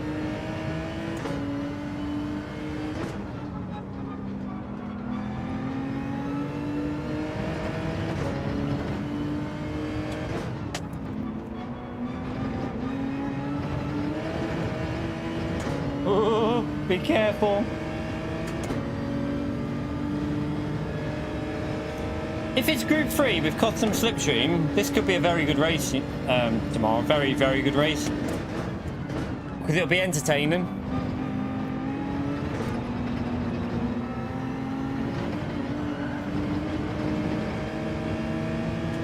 Oh, be careful. If it's Group 3 with custom slipstream, this could be a very good race tomorrow. Very, very good race. Because it'll be entertaining.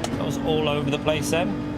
That was all over the place then.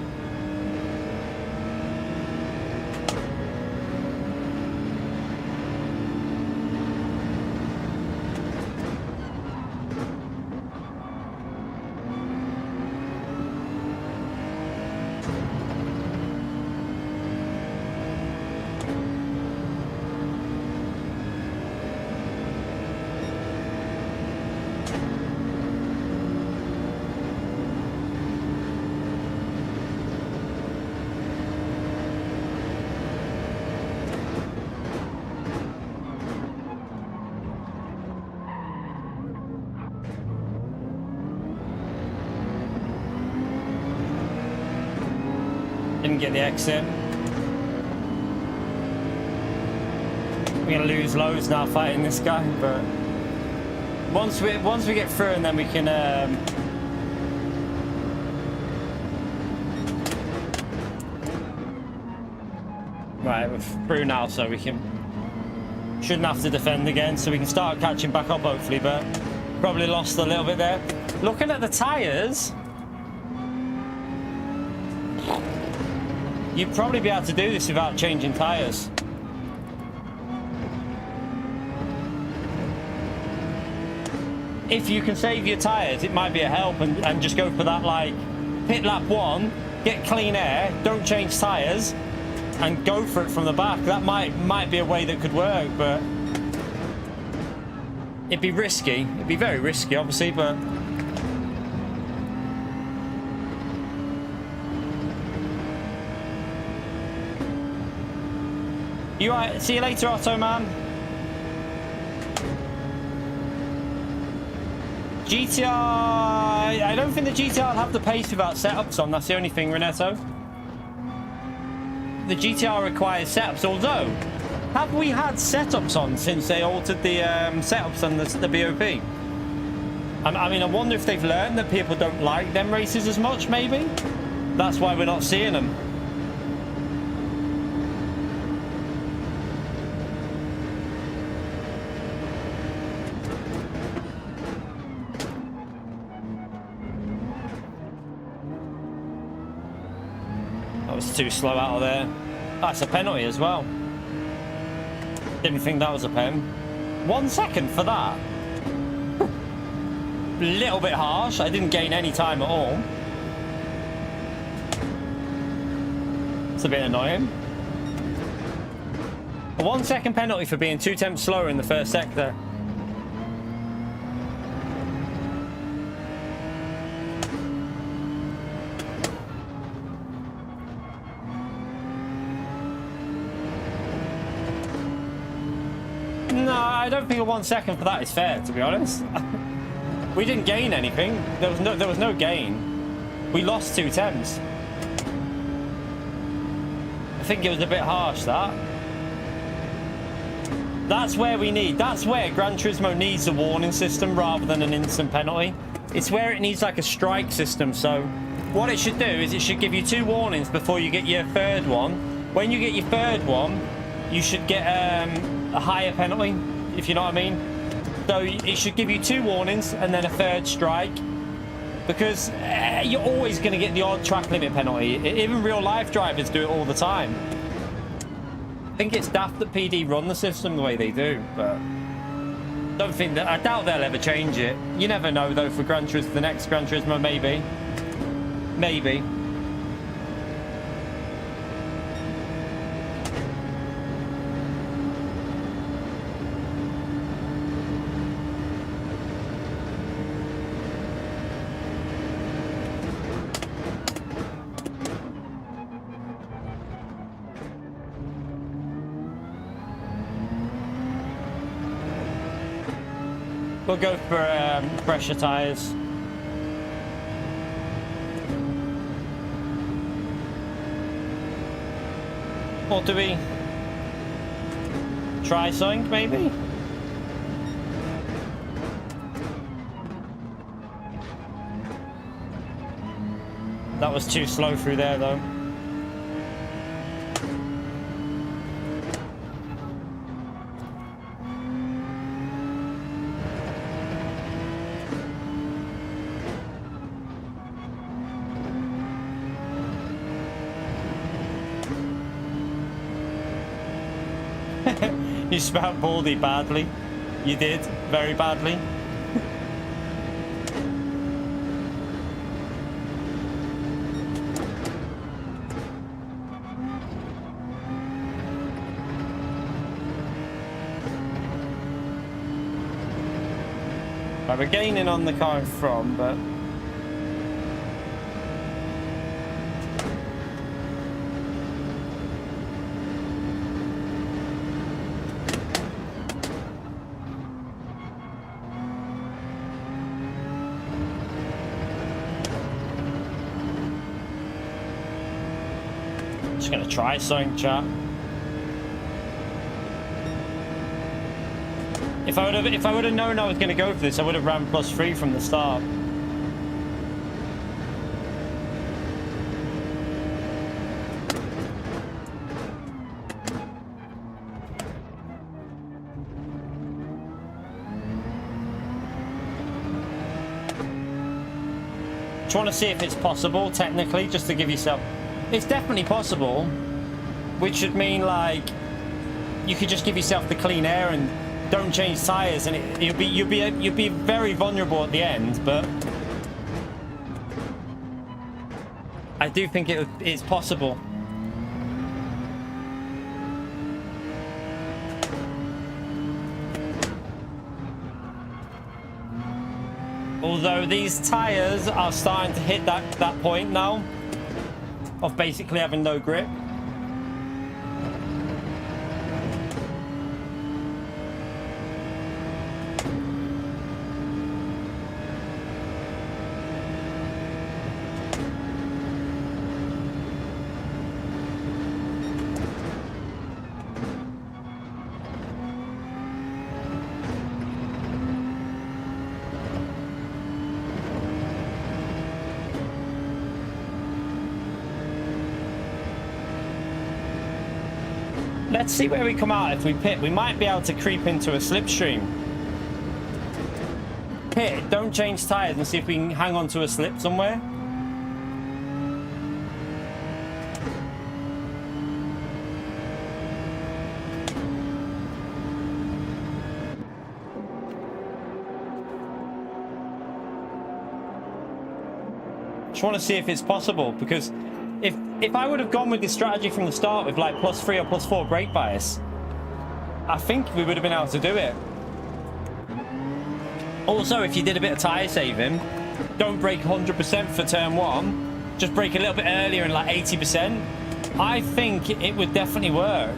Didn't get the exit. We're gonna lose loads now fighting this guy, but once we get through, and then we can right, we're through now, so we can Shouldn't have to defend again, so we can start catching back up hopefully, but probably lost a little bit there. Looking at the tyres, you'd probably be able to do this without changing tyres. If you can save your tyres, it might be a help, and just go for that, like, pit lap 1, get clean air, don't change tyres, and go for it from the back. That might be a way that could work, but it'd be risky. It'd be very risky, obviously, but you right? See you later, Otto man. GTR, I don't think the GTR will have the pace without setups on. That's the only thing, Renato. The GTR requires setups, although, have we had setups on since they altered the setups on the BOP? I mean, I wonder if they've learned that people don't like them races as much, maybe? That's why we're not seeing them. Too slow out of there. That's a penalty as well. Didn't think that was a pen. 1 second for that. A little bit harsh. I didn't gain any time at all. It's a bit annoying. A 1 second penalty for being 2 tenths slower in the first sector. No, I don't think a 1 second for that is fair, to be honest. We didn't gain anything. There was no gain. We lost 2 tenths. I think it was a bit harsh, that. That's where Gran Turismo needs a warning system rather than an instant penalty. It's where it needs like a strike system. So what it should do is it should give you 2 warnings before you get your third one. When you get your third one, you should get a higher penalty, if you know what I mean. So it should give you 2 warnings and then a third strike, because you're always going to get the odd track limit penalty. Even real life drivers do it all the time. I think it's daft that PD run the system the way they do, but I doubt they'll ever change it. You never know though. For the next Gran Turismo, maybe. We'll go for pressure tyres. Or do we try something, maybe? That was too slow through there, though. You spout Baldy badly. You did, very badly. We're gaining on the car in front, but just gonna try something, chat. If I would have known I was going to go for this, I would have ran +3 from the start. you want to see if it's possible, technically, just to give yourself... It's definitely possible, which should mean, like, you could just give yourself the clean air and don't change tyres, and you'd be very vulnerable at the end, but... I do think it's possible. Although these tyres are starting to hit that point now of basically having no grip. Let's see where we come out if we pit. We might be able to creep into a slipstream. Pit, don't change tyres and see if we can hang on to a slip somewhere. Just want to see if it's possible, because if I would have gone with this strategy from the start with like +3 or +4 brake bias, I think we would have been able to do it. Also, if you did a bit of tyre saving, don't brake 100% for turn 1, just brake a little bit earlier in like 80%. I think it would definitely work.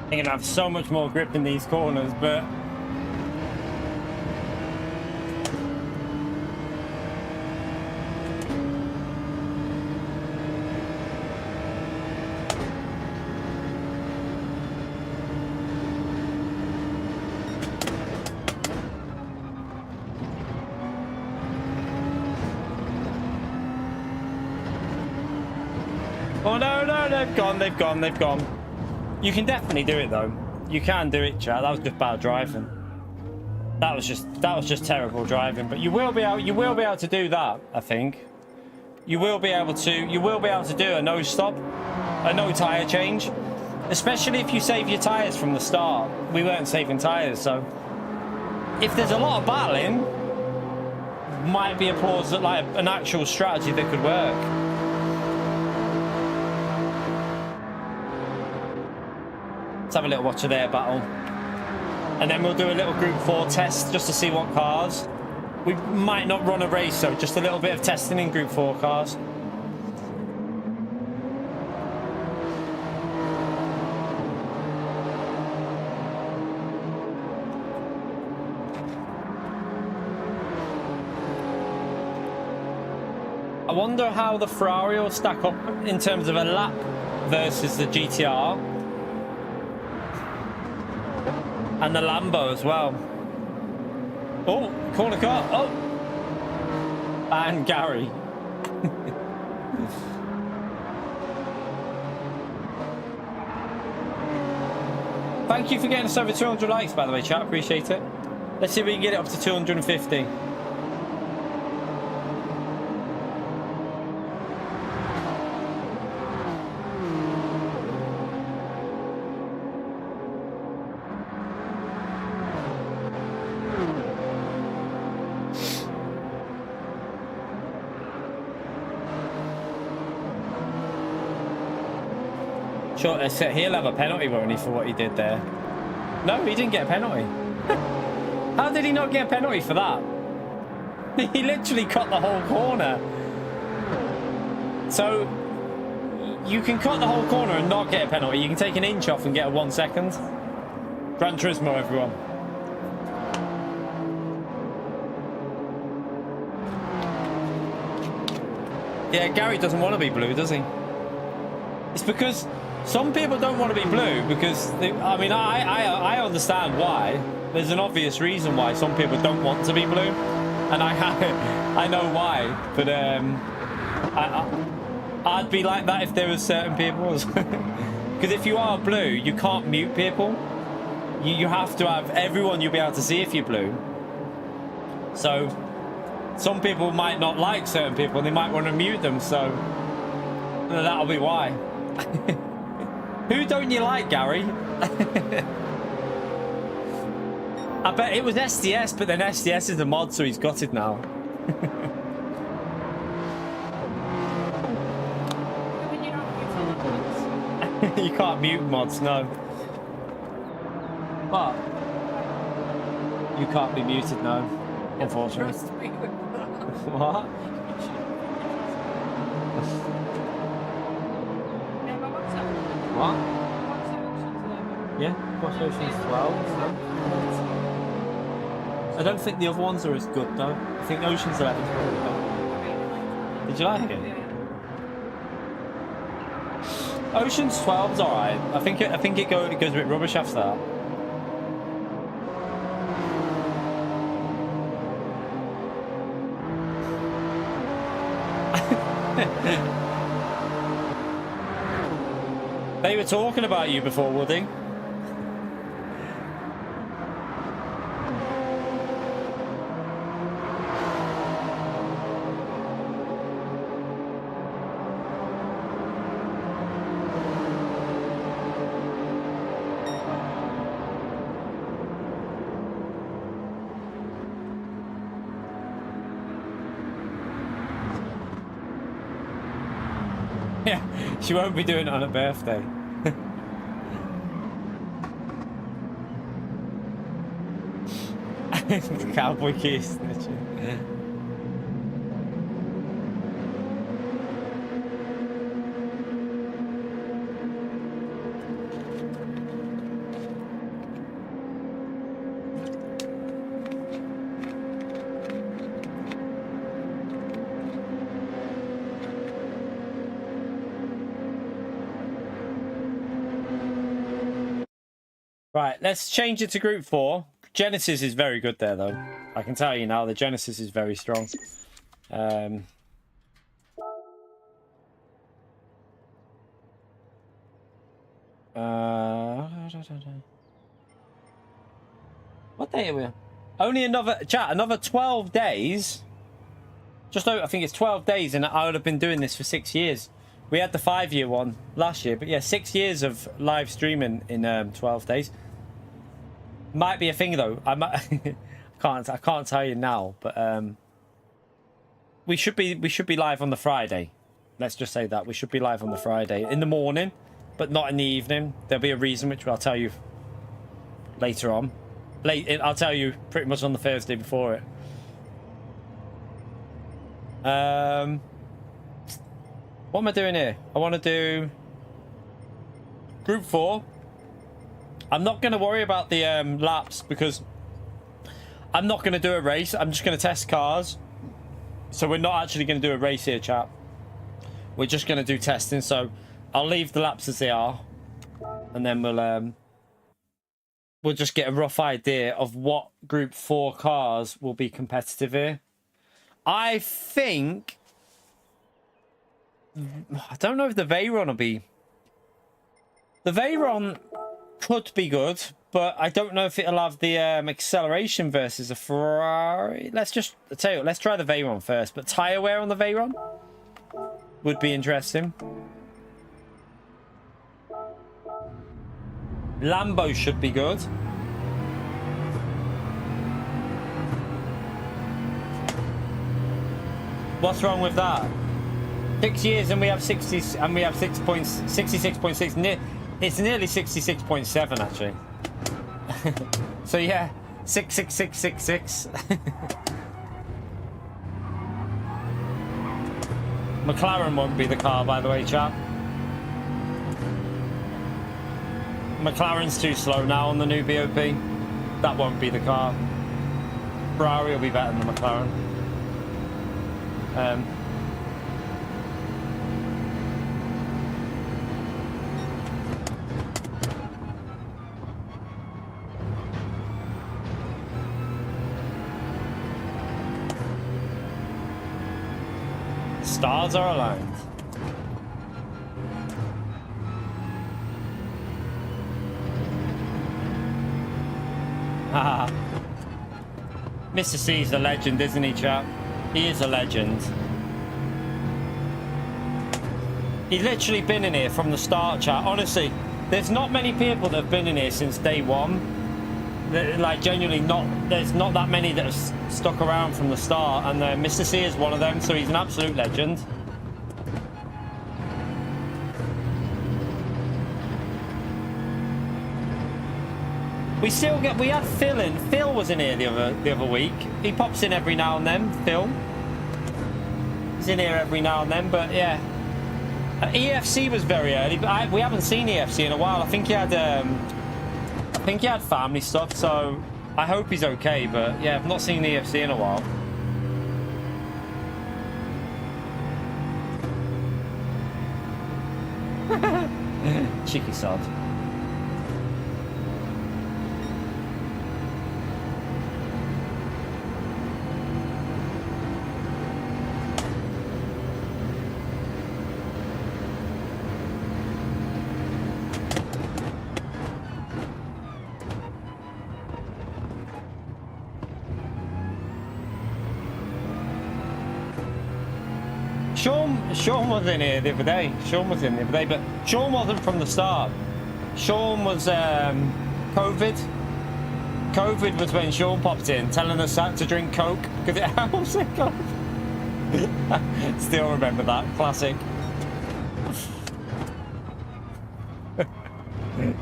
I'm gonna have so much more grip in these corners, but oh no, they've gone. You can definitely do it though. You can do it, chat. That was just bad driving. That was just terrible driving. But you will be able to do that, I think. You will be able to do a no stop, a no tyre change. Especially if you save your tyres from the start. We weren't saving tyres, so if there's a lot of battling, might be applause at like an actual strategy that could work. Let's have a little watch of their battle. And then we'll do a little Group 4 test just to see what cars. We might not run a race, so just a little bit of testing in Group 4 cars. I wonder how the Ferrari will stack up in terms of a lap versus the GTR. And the Lambo as well. Oh, corner car. Oh. And Gary. Thank you for getting us over 200 likes, by the way, chat. Appreciate it. Let's see if we can get it up to 250. Sure, he'll have a penalty, won't he, for what he did there? No, he didn't get a penalty. How did he not get a penalty for that? He literally cut the whole corner. So you can cut the whole corner and not get a penalty. You can take an inch off and get a 1 second. Gran Turismo, everyone. Yeah, Gary doesn't want to be blue, does he? It's because some people don't want to be blue because I mean, I understand why. There's an obvious reason why some people don't want to be blue, and I know why. But I'd be like that if there was certain people. Because if you are blue, you can't mute people. You have to have everyone you'll be able to see if you're blue. So some people might not like certain people, and they might want to mute them. So that'll be why. Who don't you like, Gary? I bet it was SDS, but then SDS is a mod, so he's got it now. You can't mute mods, no. But you can't be muted, no. Unfortunately. What? What? Yeah, Porsche Ocean's 12. No? I don't think the other ones are as good though. I think Ocean's 11 is probably better. Did you like it? Ocean's 12's alright. I think it goes a bit rubbish after that. They were talking about you before, Woody. Yeah, she won't be doing it on her birthday. Cowboy keys snitching. Right, let's change it to Group 4. Genesis is very good there, though. I can tell you now, the Genesis is very strong. What day are we on? Only another, chat, another 12 days. Just over, I think it's 12 days, and I would have been doing this for 6 years. We had the 5-year one last year, but yeah, 6 years of live streaming in 12 days. Might be a thing though. I can't tell you now, but we should be live on the Friday. Let's just say that we should be live on the Friday in the morning, but not in the evening. There'll be a reason, which I'll tell you later on. I'll tell you pretty much on the Thursday before it. What am I doing here? I want to do Group 4. I'm not going to worry about the laps because I'm not going to do a race. I'm just going to test cars. So we're not actually going to do a race here, chap. We're just going to do testing. So I'll leave the laps as they are, and then we'll just get a rough idea of what Group 4 cars will be competitive here. I think, I don't know if the Veyron will be. The Veyron could be good, but I don't know if it'll have the acceleration versus a Ferrari. Let's just tell you, let's try the Veyron first. But tire wear on the Veyron would be interesting. Lambo should be good. What's wrong with that? 6 years and we have 60 and we have 66.6. It's nearly 66.7 actually. So yeah, 66666. McLaren won't be the car, by the way, chap. McLaren's too slow now on the new BOP. That won't be the car. Ferrari will be better than the McLaren. Stars are aligned. Haha. Mr. C's a legend, isn't he, chap? He is a legend. He's literally been in here from the start, chat. Honestly, there's not many people that have been in here since day one. Like, genuinely, there's not that many that have stuck around from the start, and Mr. C is one of them, so he's an absolute legend. We had Phil in. Phil was in here the other week. He pops in every now and then. Phil, he's in here every now and then. But yeah, EFC was very early. But we haven't seen EFC in a while. I think he had family stuff. So I hope he's okay. But yeah, I've not seen EFC in a while. Cheeky sod. Sean was in here the other day. But Sean wasn't from the start. Sean was COVID. COVID was when Sean popped in, telling us to drink Coke because it helps it. Still remember that classic.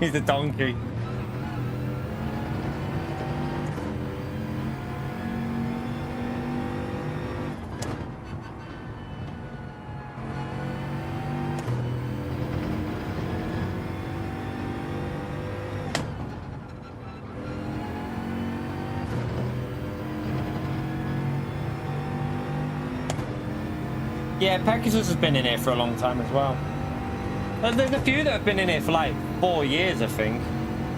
He's a donkey. Yeah, Pegasus has been in here for a long time as well. There's a few that have been in here for like 4 years, I think.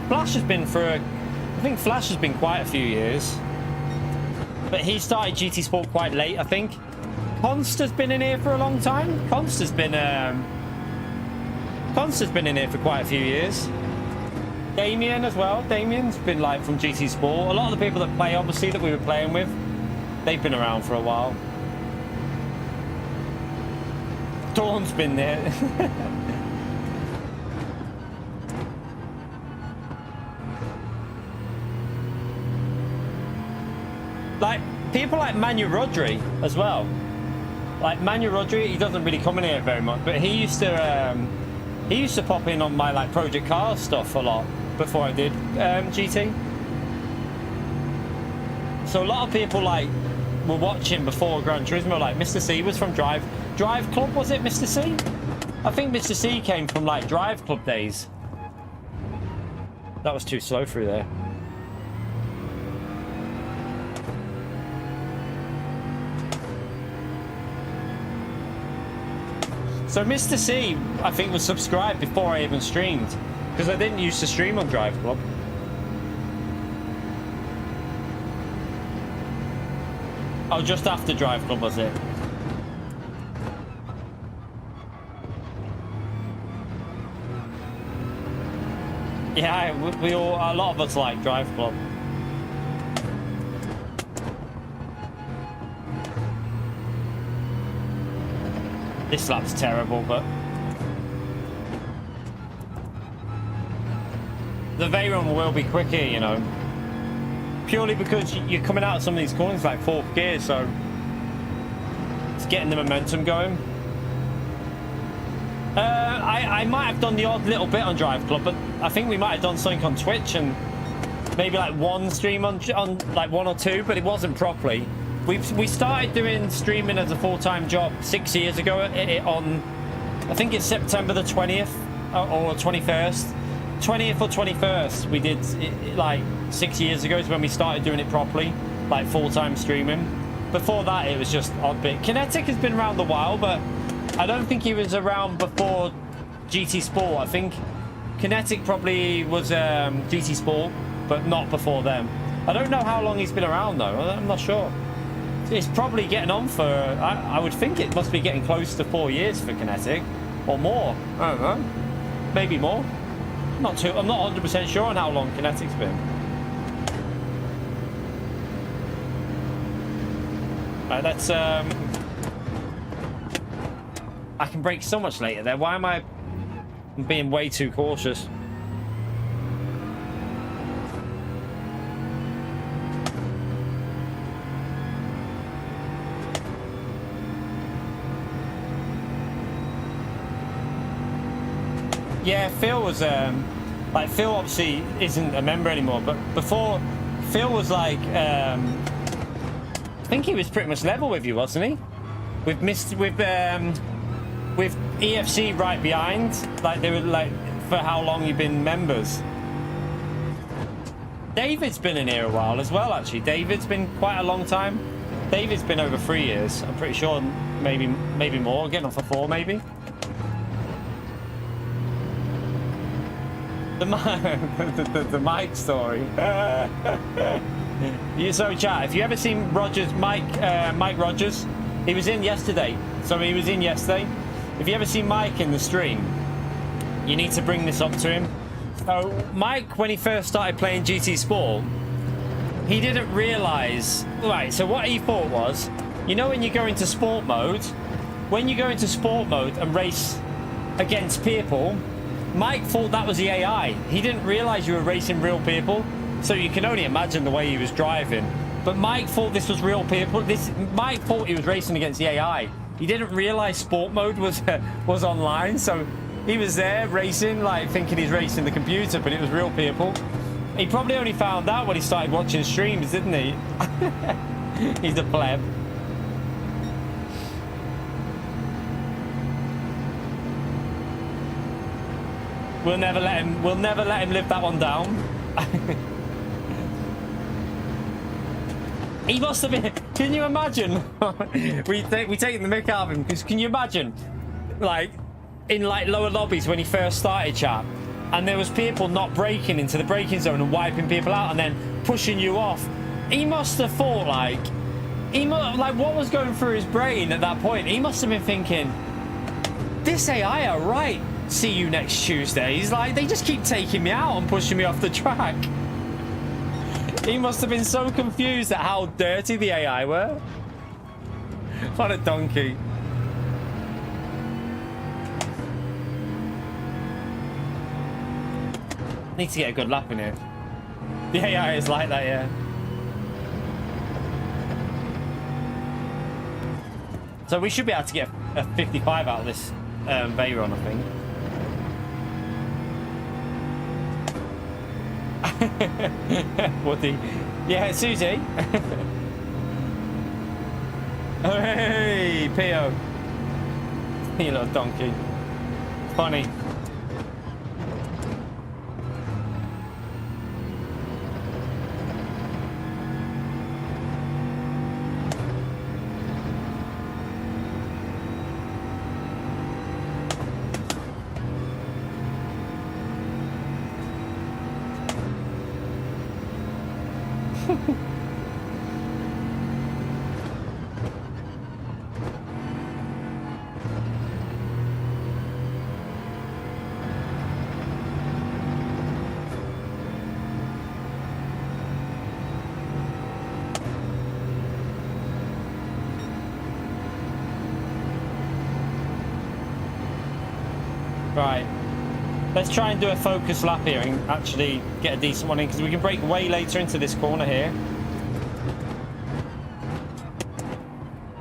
Flash has been I think Flash has been quite a few years. But he started GT Sport quite late, I think. Consta's been in here for a long time. Consta's been in here for quite a few years. Damien as well. Damien's been like from GT Sport. A lot of the people that play, obviously, that we were playing with, they've been around for a while. Dawn's been there. Like people like Manu Rodri as well. Like Manu Rodri, he doesn't really come in here very much, but he used to pop in on my like Project Cars stuff a lot before I did GT. So a lot of people like were watching before Gran Turismo. Like Mr. C was from Drive Club, was it, Mr. C? I think Mr. C came from like Drive Club days. That was too slow through there. So Mr. C, I think, was subscribed before I even streamed, because I didn't used to stream on Drive Club. Oh, just after Drive Club, was it? Yeah, we all, a lot of us like Drive Club. This lap's terrible, but the Veyron will be quicker, you know, purely because you're coming out of some of these corners like fourth gear, so it's getting the momentum going. I might have done the odd little bit on Drive Club, but I think we might have done something on Twitch and maybe like one stream on like 1 or 2, but it wasn't properly. We started doing streaming as a full-time job 6 years ago. On I think it's September the 20th or 21st, 20th or 21st. We did it, like 6 years ago is when we started doing it properly, like full-time streaming. Before that, it was just odd bit. Kinetic has been around a while, but I don't think he was around before GT Sport. I think Kinetic probably was GT Sport, but not before them. I don't know how long he's been around though. I'm not sure. It's probably getting on for, I would think it must be getting close to 4 years for Kinetic, or more. I don't know. Maybe more. I'm not 100% sure on how long Kinetic's been. Right, let's I can brake so much later there. Why am I being way too cautious? Yeah, Phil was like, Phil obviously isn't a member anymore, but before, Phil was like I think he was pretty much level with you, wasn't he? With EFC right behind, like they were like, for how long you've been members. David's been in here a while as well, actually. David's been quite a long time. David's been over 3 years, I'm pretty sure. Maybe more, getting on for 4 maybe. The Mike story. So chat, if you ever seen Rogers, Mike Rogers, he was in yesterday. So he was in yesterday. If you ever see Mike in the stream, you need to bring this up to him. So Mike, when he first started playing GT Sport, he didn't realize, right, so what he thought was, you know, when you go into sport mode, and race against people, Mike thought that was the AI. He didn't realize you were racing real people. So you can only imagine the way he was driving. But Mike thought this was real people. Mike thought he was racing against the AI. He didn't realize sport mode was online. So he was there racing, like thinking he's racing the computer, but it was real people. He probably only found out when he started watching streams, didn't he? He's a pleb. We'll never let him live that one down. He must have been. Can you imagine? we take the mick out of him, because can you imagine, like in like lower lobbies when he first started, chat, and there was people not braking into the braking zone and wiping people out and then pushing you off. He must have thought like what was going through his brain at that point? He must have been thinking, this AI are right. See you next Tuesday. He's like, they just keep taking me out and pushing me off the track. He must have been so confused at how dirty the AI were. What a donkey. Need to get a good lap in here. The AI is like that, yeah. So we should be able to get a 55 out of this Veyron, I think. Woody. Yeah, Susie. Hey, Pio. You little donkey. Funny. Right, let's try and do a focus lap here and actually get a decent one in, because we can brake way later into this corner here.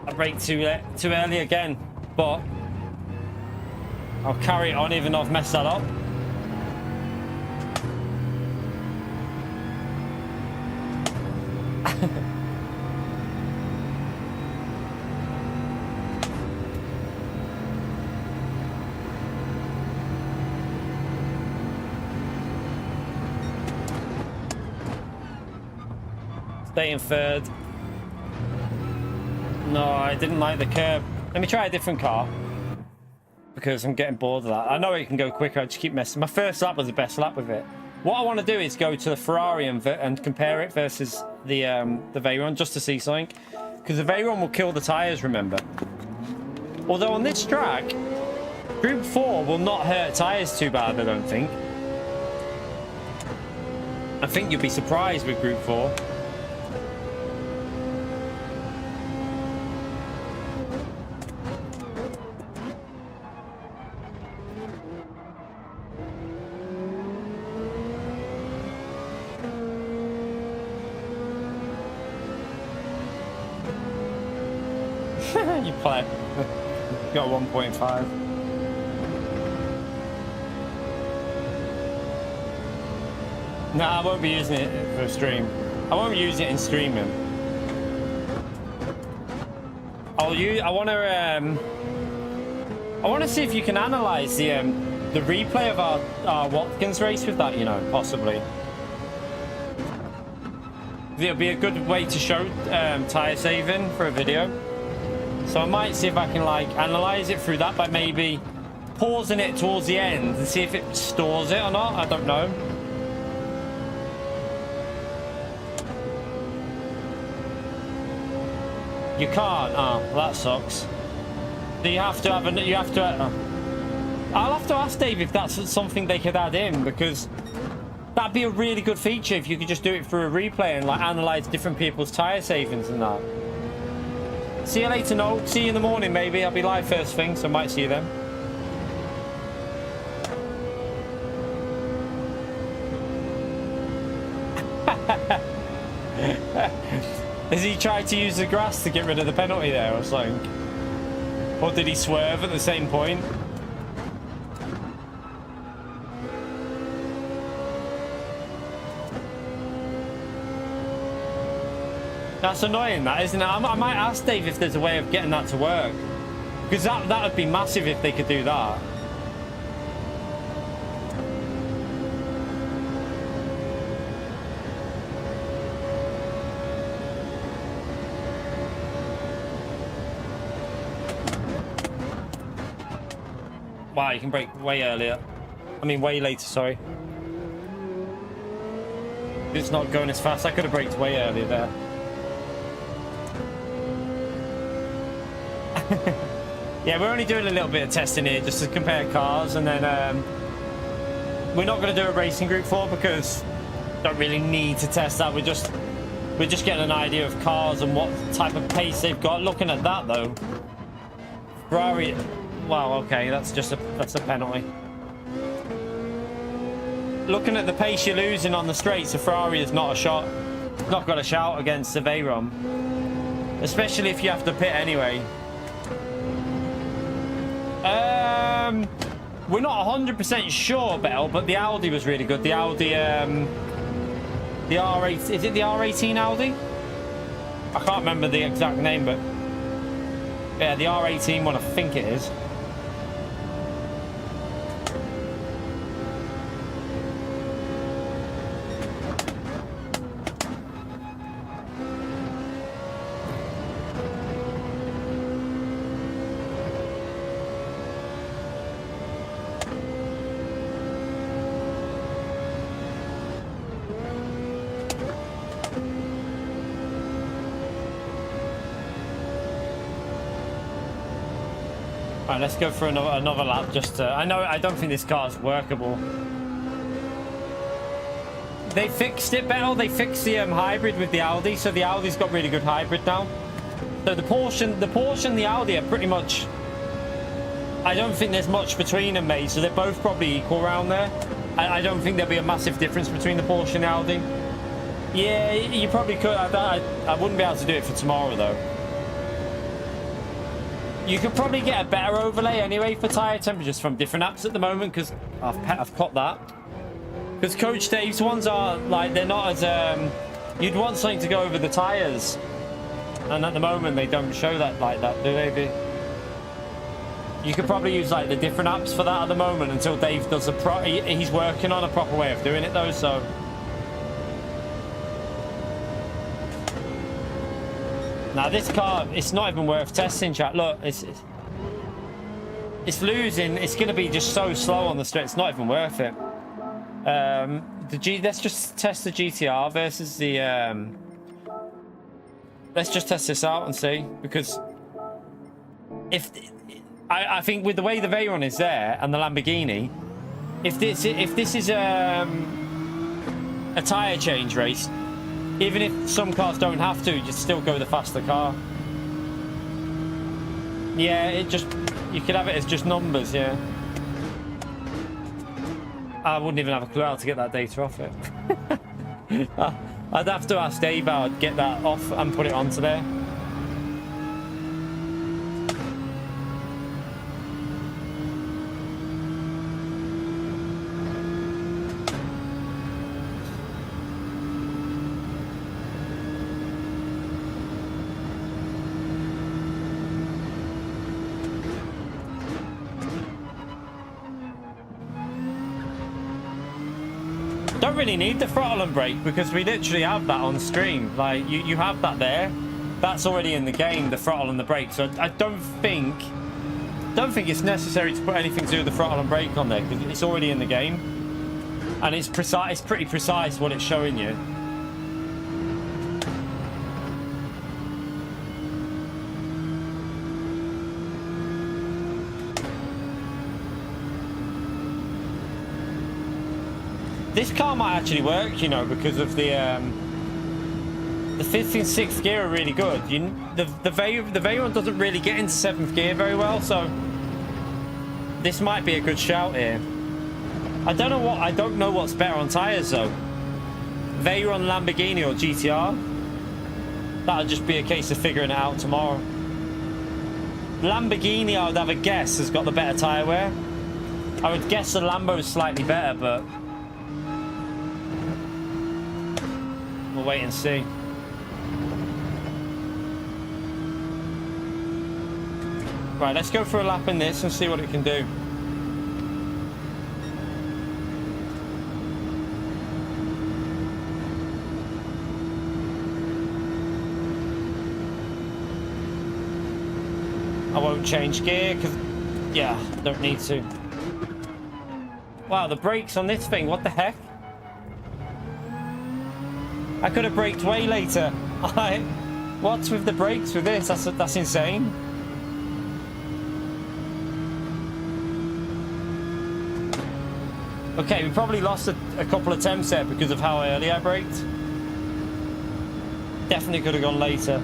I braked too early again, but I'll carry it on even though I've messed that up. Stay in third. No, I didn't like the curb. Let me try a different car. Because I'm getting bored of that. I know it can go quicker, I just keep messing. My first lap was the best lap with it. What I want to do is go to the Ferrari and compare it versus the Veyron just to see something. Because the Veyron will kill the tyres, remember. Although on this track, Group 4 will not hurt tyres too bad, I don't think. I think you'll be surprised with Group 4. You play. Got 1.5. Nah, I won't be using it for stream. I won't use it in streaming. I want to see if you can analyze the replay of our Watkins race with that, you know, possibly. It'll be a good way to show tire saving for a video. So I might see if I can like analyze it through that by maybe pausing it towards the end and see if it stores it or not. I don't know. You can't. Oh, well, that sucks. Do you have to have a? You have to. I'll have to ask Dave if that's something they could add in, because that'd be a really good feature if you could just do it through a replay and like analyze different people's tire savings and that. See you later, no. See you in the morning, maybe. I'll be live first thing, so I might see you then. Has he tried to use the grass to get rid of the penalty there or something? Or did he swerve at the same point? That's annoying, that, isn't it? I might ask Dave if there's a way of getting that to work. Because that would be massive if they could do that. Wow, you can brake way earlier. I mean, way later, sorry. It's not going as fast. I could have braked way earlier there. Yeah, we're only doing a little bit of testing here just to compare cars, and then we're not going to do a racing group 4 because don't really need to test that. We're just getting an idea of cars and what type of pace they've got. Looking at that though, Ferrari. Wow, okay, that's a penalty. Looking at the pace you're losing on the straights, a Ferrari is not got a shout against the Veyron, especially if you have to pit anyway. We're not 100% sure, Bell, but the Audi was really good. The Audi, the R8, is it the R18 Audi? I can't remember the exact name, but yeah, the R18 one, I think it is. Right, let's go for another lap. Just I don't think this car is workable. They fixed it, Bell. They fixed the hybrid with the Audi, so the Audi's got really good hybrid now. So the Porsche and the Audi are pretty much. I don't think there's much between them, mate. So they're both probably equal around there. I don't think there'll be a massive difference between the Porsche and the Audi. Yeah, you probably could. I wouldn't be able to do it for tomorrow though. You could probably get a better overlay anyway for tyre temperatures from different apps at the moment, because I've caught that. Because Coach Dave's ones are like, they're not as you'd want something to go over the tyres, and at the moment they don't show that like that, do they? You could probably use like the different apps for that at the moment until Dave does he's working on a proper way of doing it though. So Now this car, it's not even worth testing, chat. Look, it's losing. It's going to be just so slow on the straight. It's not even worth it. Let's just test the GTR versus the. Let's just test this out and see, because if I think with the way the Veyron is there and the Lamborghini, if this is a tire change race, even if some cars don't have to, you still go the faster car. Yeah, you could have it as just numbers. Yeah, I wouldn't even have a clue how to get that data off it. I'd have to ask Dave how I'd get that off and put it onto there. Don't really need the throttle and brake because we literally have that on stream. Like you have that there. That's already in the game, the throttle and the brake. So I don't think it's necessary to put anything to do with the throttle and brake on there because it's already in the game, and it's precise. It's pretty precise what it's showing you. This car might actually work, you know, because of the 5th and 6th gear are really good. The Veyron doesn't really get into 7th gear very well, so this might be a good shout here. I don't know what's better on tires though. Veyron, Lamborghini, or GTR. That'll just be a case of figuring it out tomorrow. Lamborghini, I would have a guess, has got the better tire wear. I would guess the Lambo is slightly better, but we'll wait and see. Right, let's go for a lap in this and see what it can do. I won't change gear because, yeah, don't need to. Wow, the brakes on this thing, what the heck? I could have braked way later. What's with the brakes with this? That's insane. Okay, we probably lost a couple of attempts there because of how early I braked. Definitely could have gone later.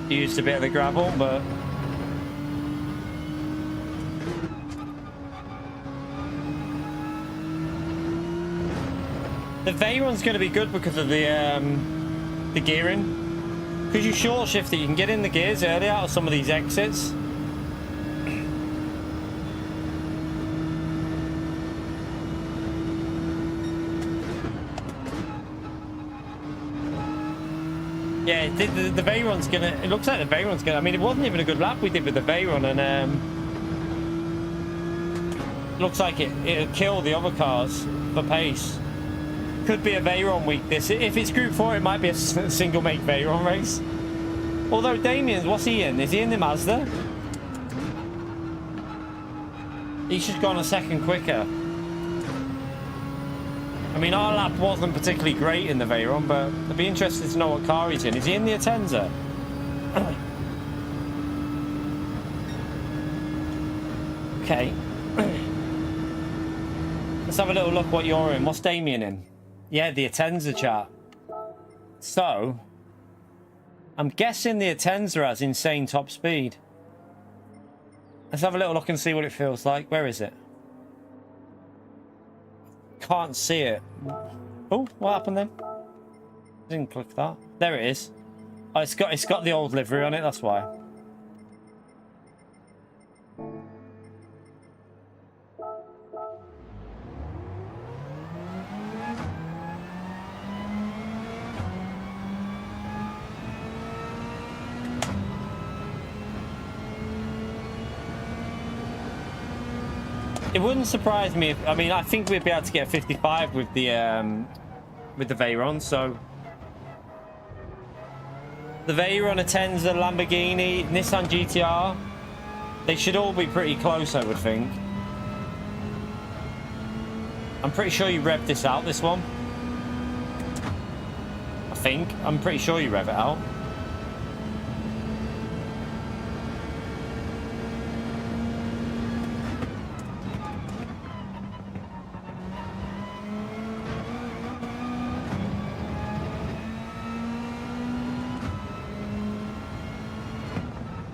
Used a bit of the gravel, but the Veyron's going to be good because of the gearing. Because you short shift it, you can get in the gears early out of some of these exits. Yeah, the Veyron's gonna. It looks like the Veyron's gonna. I mean, it wasn't even a good lap we did with the Veyron, and looks like it'll kill the other cars for pace. Could be a Veyron week. This, if it's Group 4, it might be a single make Veyron race. Although Damien's, what's he in? Is he in the Mazda? He should have gone a second quicker. I mean, our lap wasn't particularly great in the Veyron, but I'd be interested to know what car he's in. Is he in the Atenza? Okay. Let's have a little look what you're in. What's Damien in? Yeah, the Atenza, chat. So, I'm guessing the Atenza has insane top speed. Let's have a little look and see what it feels like. Where is it? Can't see it. Oh, what happened then? Didn't click that. There it is. Oh, it's got the old livery on it. That's why. It wouldn't surprise me if, I mean, I think we'd be able to get a 55 with the Veyron, so the Veyron, a Tenza, Lamborghini, Nissan GTR, they should all be pretty close, I would think. I'm pretty sure you rev this out, this one. I think. I'm pretty sure you rev it out.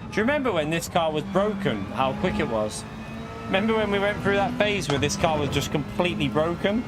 Do you remember when this car was broken, how quick it was? Remember when we went through that phase where this car was just completely broken?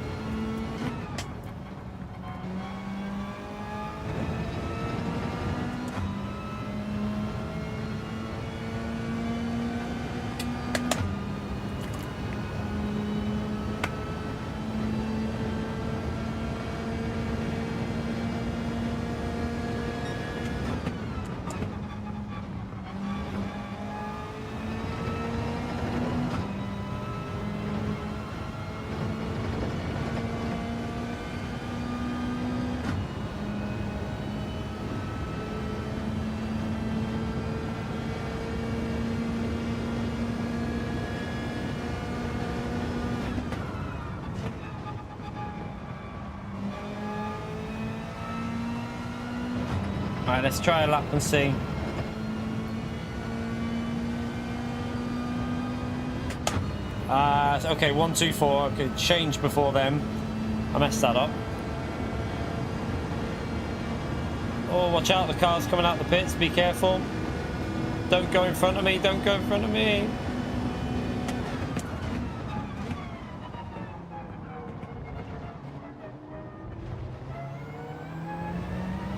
Alright, let's try a lap and see. Okay, 1, 2, 4. Okay, change before them. I messed that up. Oh, watch out, the car's coming out the pits. Be careful. Don't go in front of me. Don't go in front of me.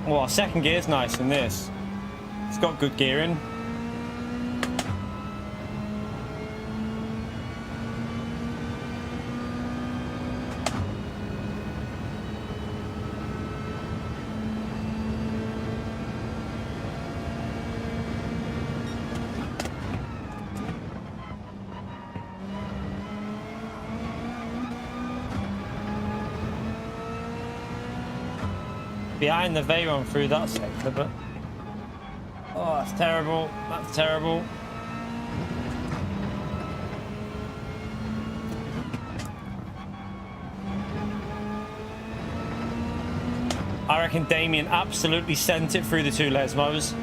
Oh, second gear's nice in this. It's got good gearing. Behind the Veyron through that sector, but oh, that's terrible. That's terrible. I reckon Damien absolutely sent it through the two Lesmos.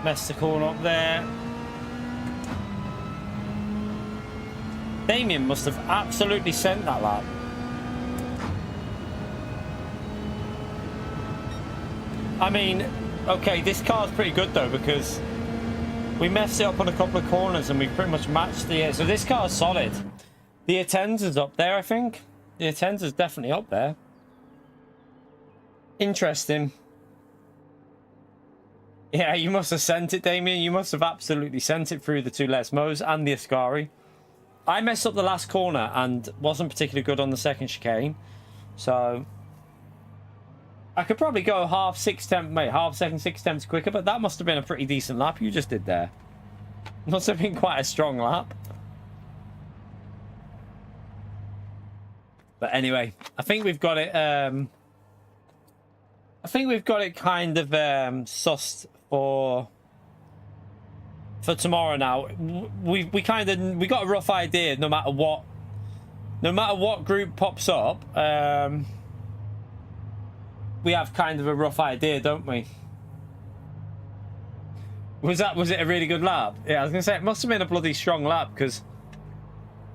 Messed the corner up there. Damien must have absolutely sent that lap. I mean, okay, this car's pretty good though, because we messed it up on a couple of corners and we pretty much matched the... So this car's solid. The Atenza's up there, I think. The Atenza's definitely up there. Interesting. Yeah, you must have sent it, Damien. You must have absolutely sent it through the two Lesmos and the Ascari. I messed up the last corner and wasn't particularly good on the second chicane. So I could probably go half second, 6 tenths quicker, but that must have been a pretty decent lap you just did there. Must have been quite a strong lap. But anyway, I think we've got it kind of sussed for tomorrow now. We got a rough idea. No matter what group pops up, we have kind of a rough idea, don't we? Was it a really good lap? Yeah, I was gonna say it must have been a bloody strong lap, because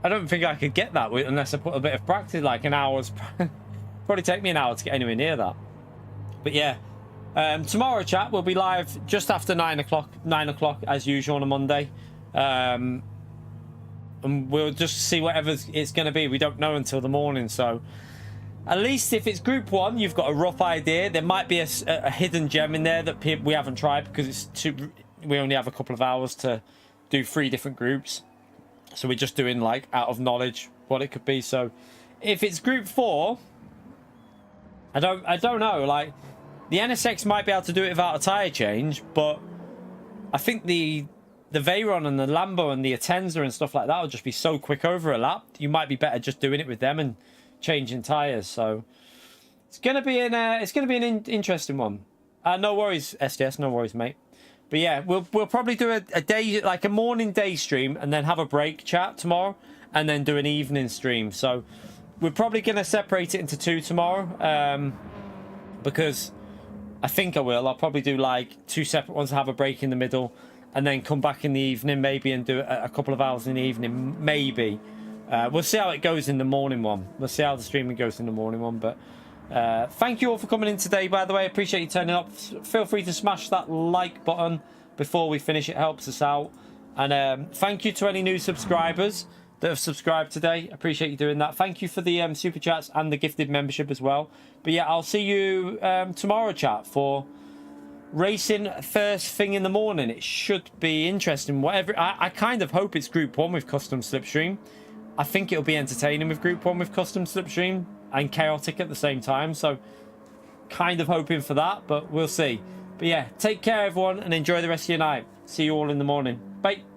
I don't think I could get that unless I put a bit of practice, like an hour's. Probably take me an hour to get anywhere near that. But yeah, Tomorrow, chat, we'll be live just after 9 o'clock. 9 o'clock as usual on a Monday. And we'll just see whatever it's going to be. We don't know until the morning, so at least if it's group 1, you've got a rough idea. There might be a hidden gem in there that we haven't tried because we only have a couple of hours to do 3 different groups, so we're just doing like out of knowledge what it could be. So if it's group 4, I don't know, like the NSX might be able to do it without a tire change, but I think the Veyron and the Lambo and the Atenza and stuff like that will just be so quick over a lap. You might be better just doing it with them and changing tires. So it's gonna be an interesting one. No worries, SDS, no worries, mate. But yeah, we'll probably do a day, like a morning day stream, and then have a break chat tomorrow, and then do an evening stream. So we're probably gonna separate it into 2 tomorrow, because I think I'll probably do like 2 separate ones, have a break in the middle, and then come back in the evening maybe and do a couple of hours in the evening, maybe. We'll see how it goes in the morning one. We'll see how the streaming goes in the morning one. But thank you all for coming in today, by the way. I appreciate you turning up. Feel free to smash that like button before we finish. It helps us out. And thank you to any new subscribers that have subscribed today. I appreciate you doing that. Thank you for the super chats and the gifted membership as well. But yeah, I'll see you tomorrow, chat, for racing first thing in the morning. It should be interesting. Whatever, I kind of hope it's group 1 with custom slipstream. I think it'll be entertaining with group 1 with custom slipstream and chaotic at the same time. So kind of hoping for that, but we'll see. But yeah, take care everyone and enjoy the rest of your night. See you all in the morning. Bye.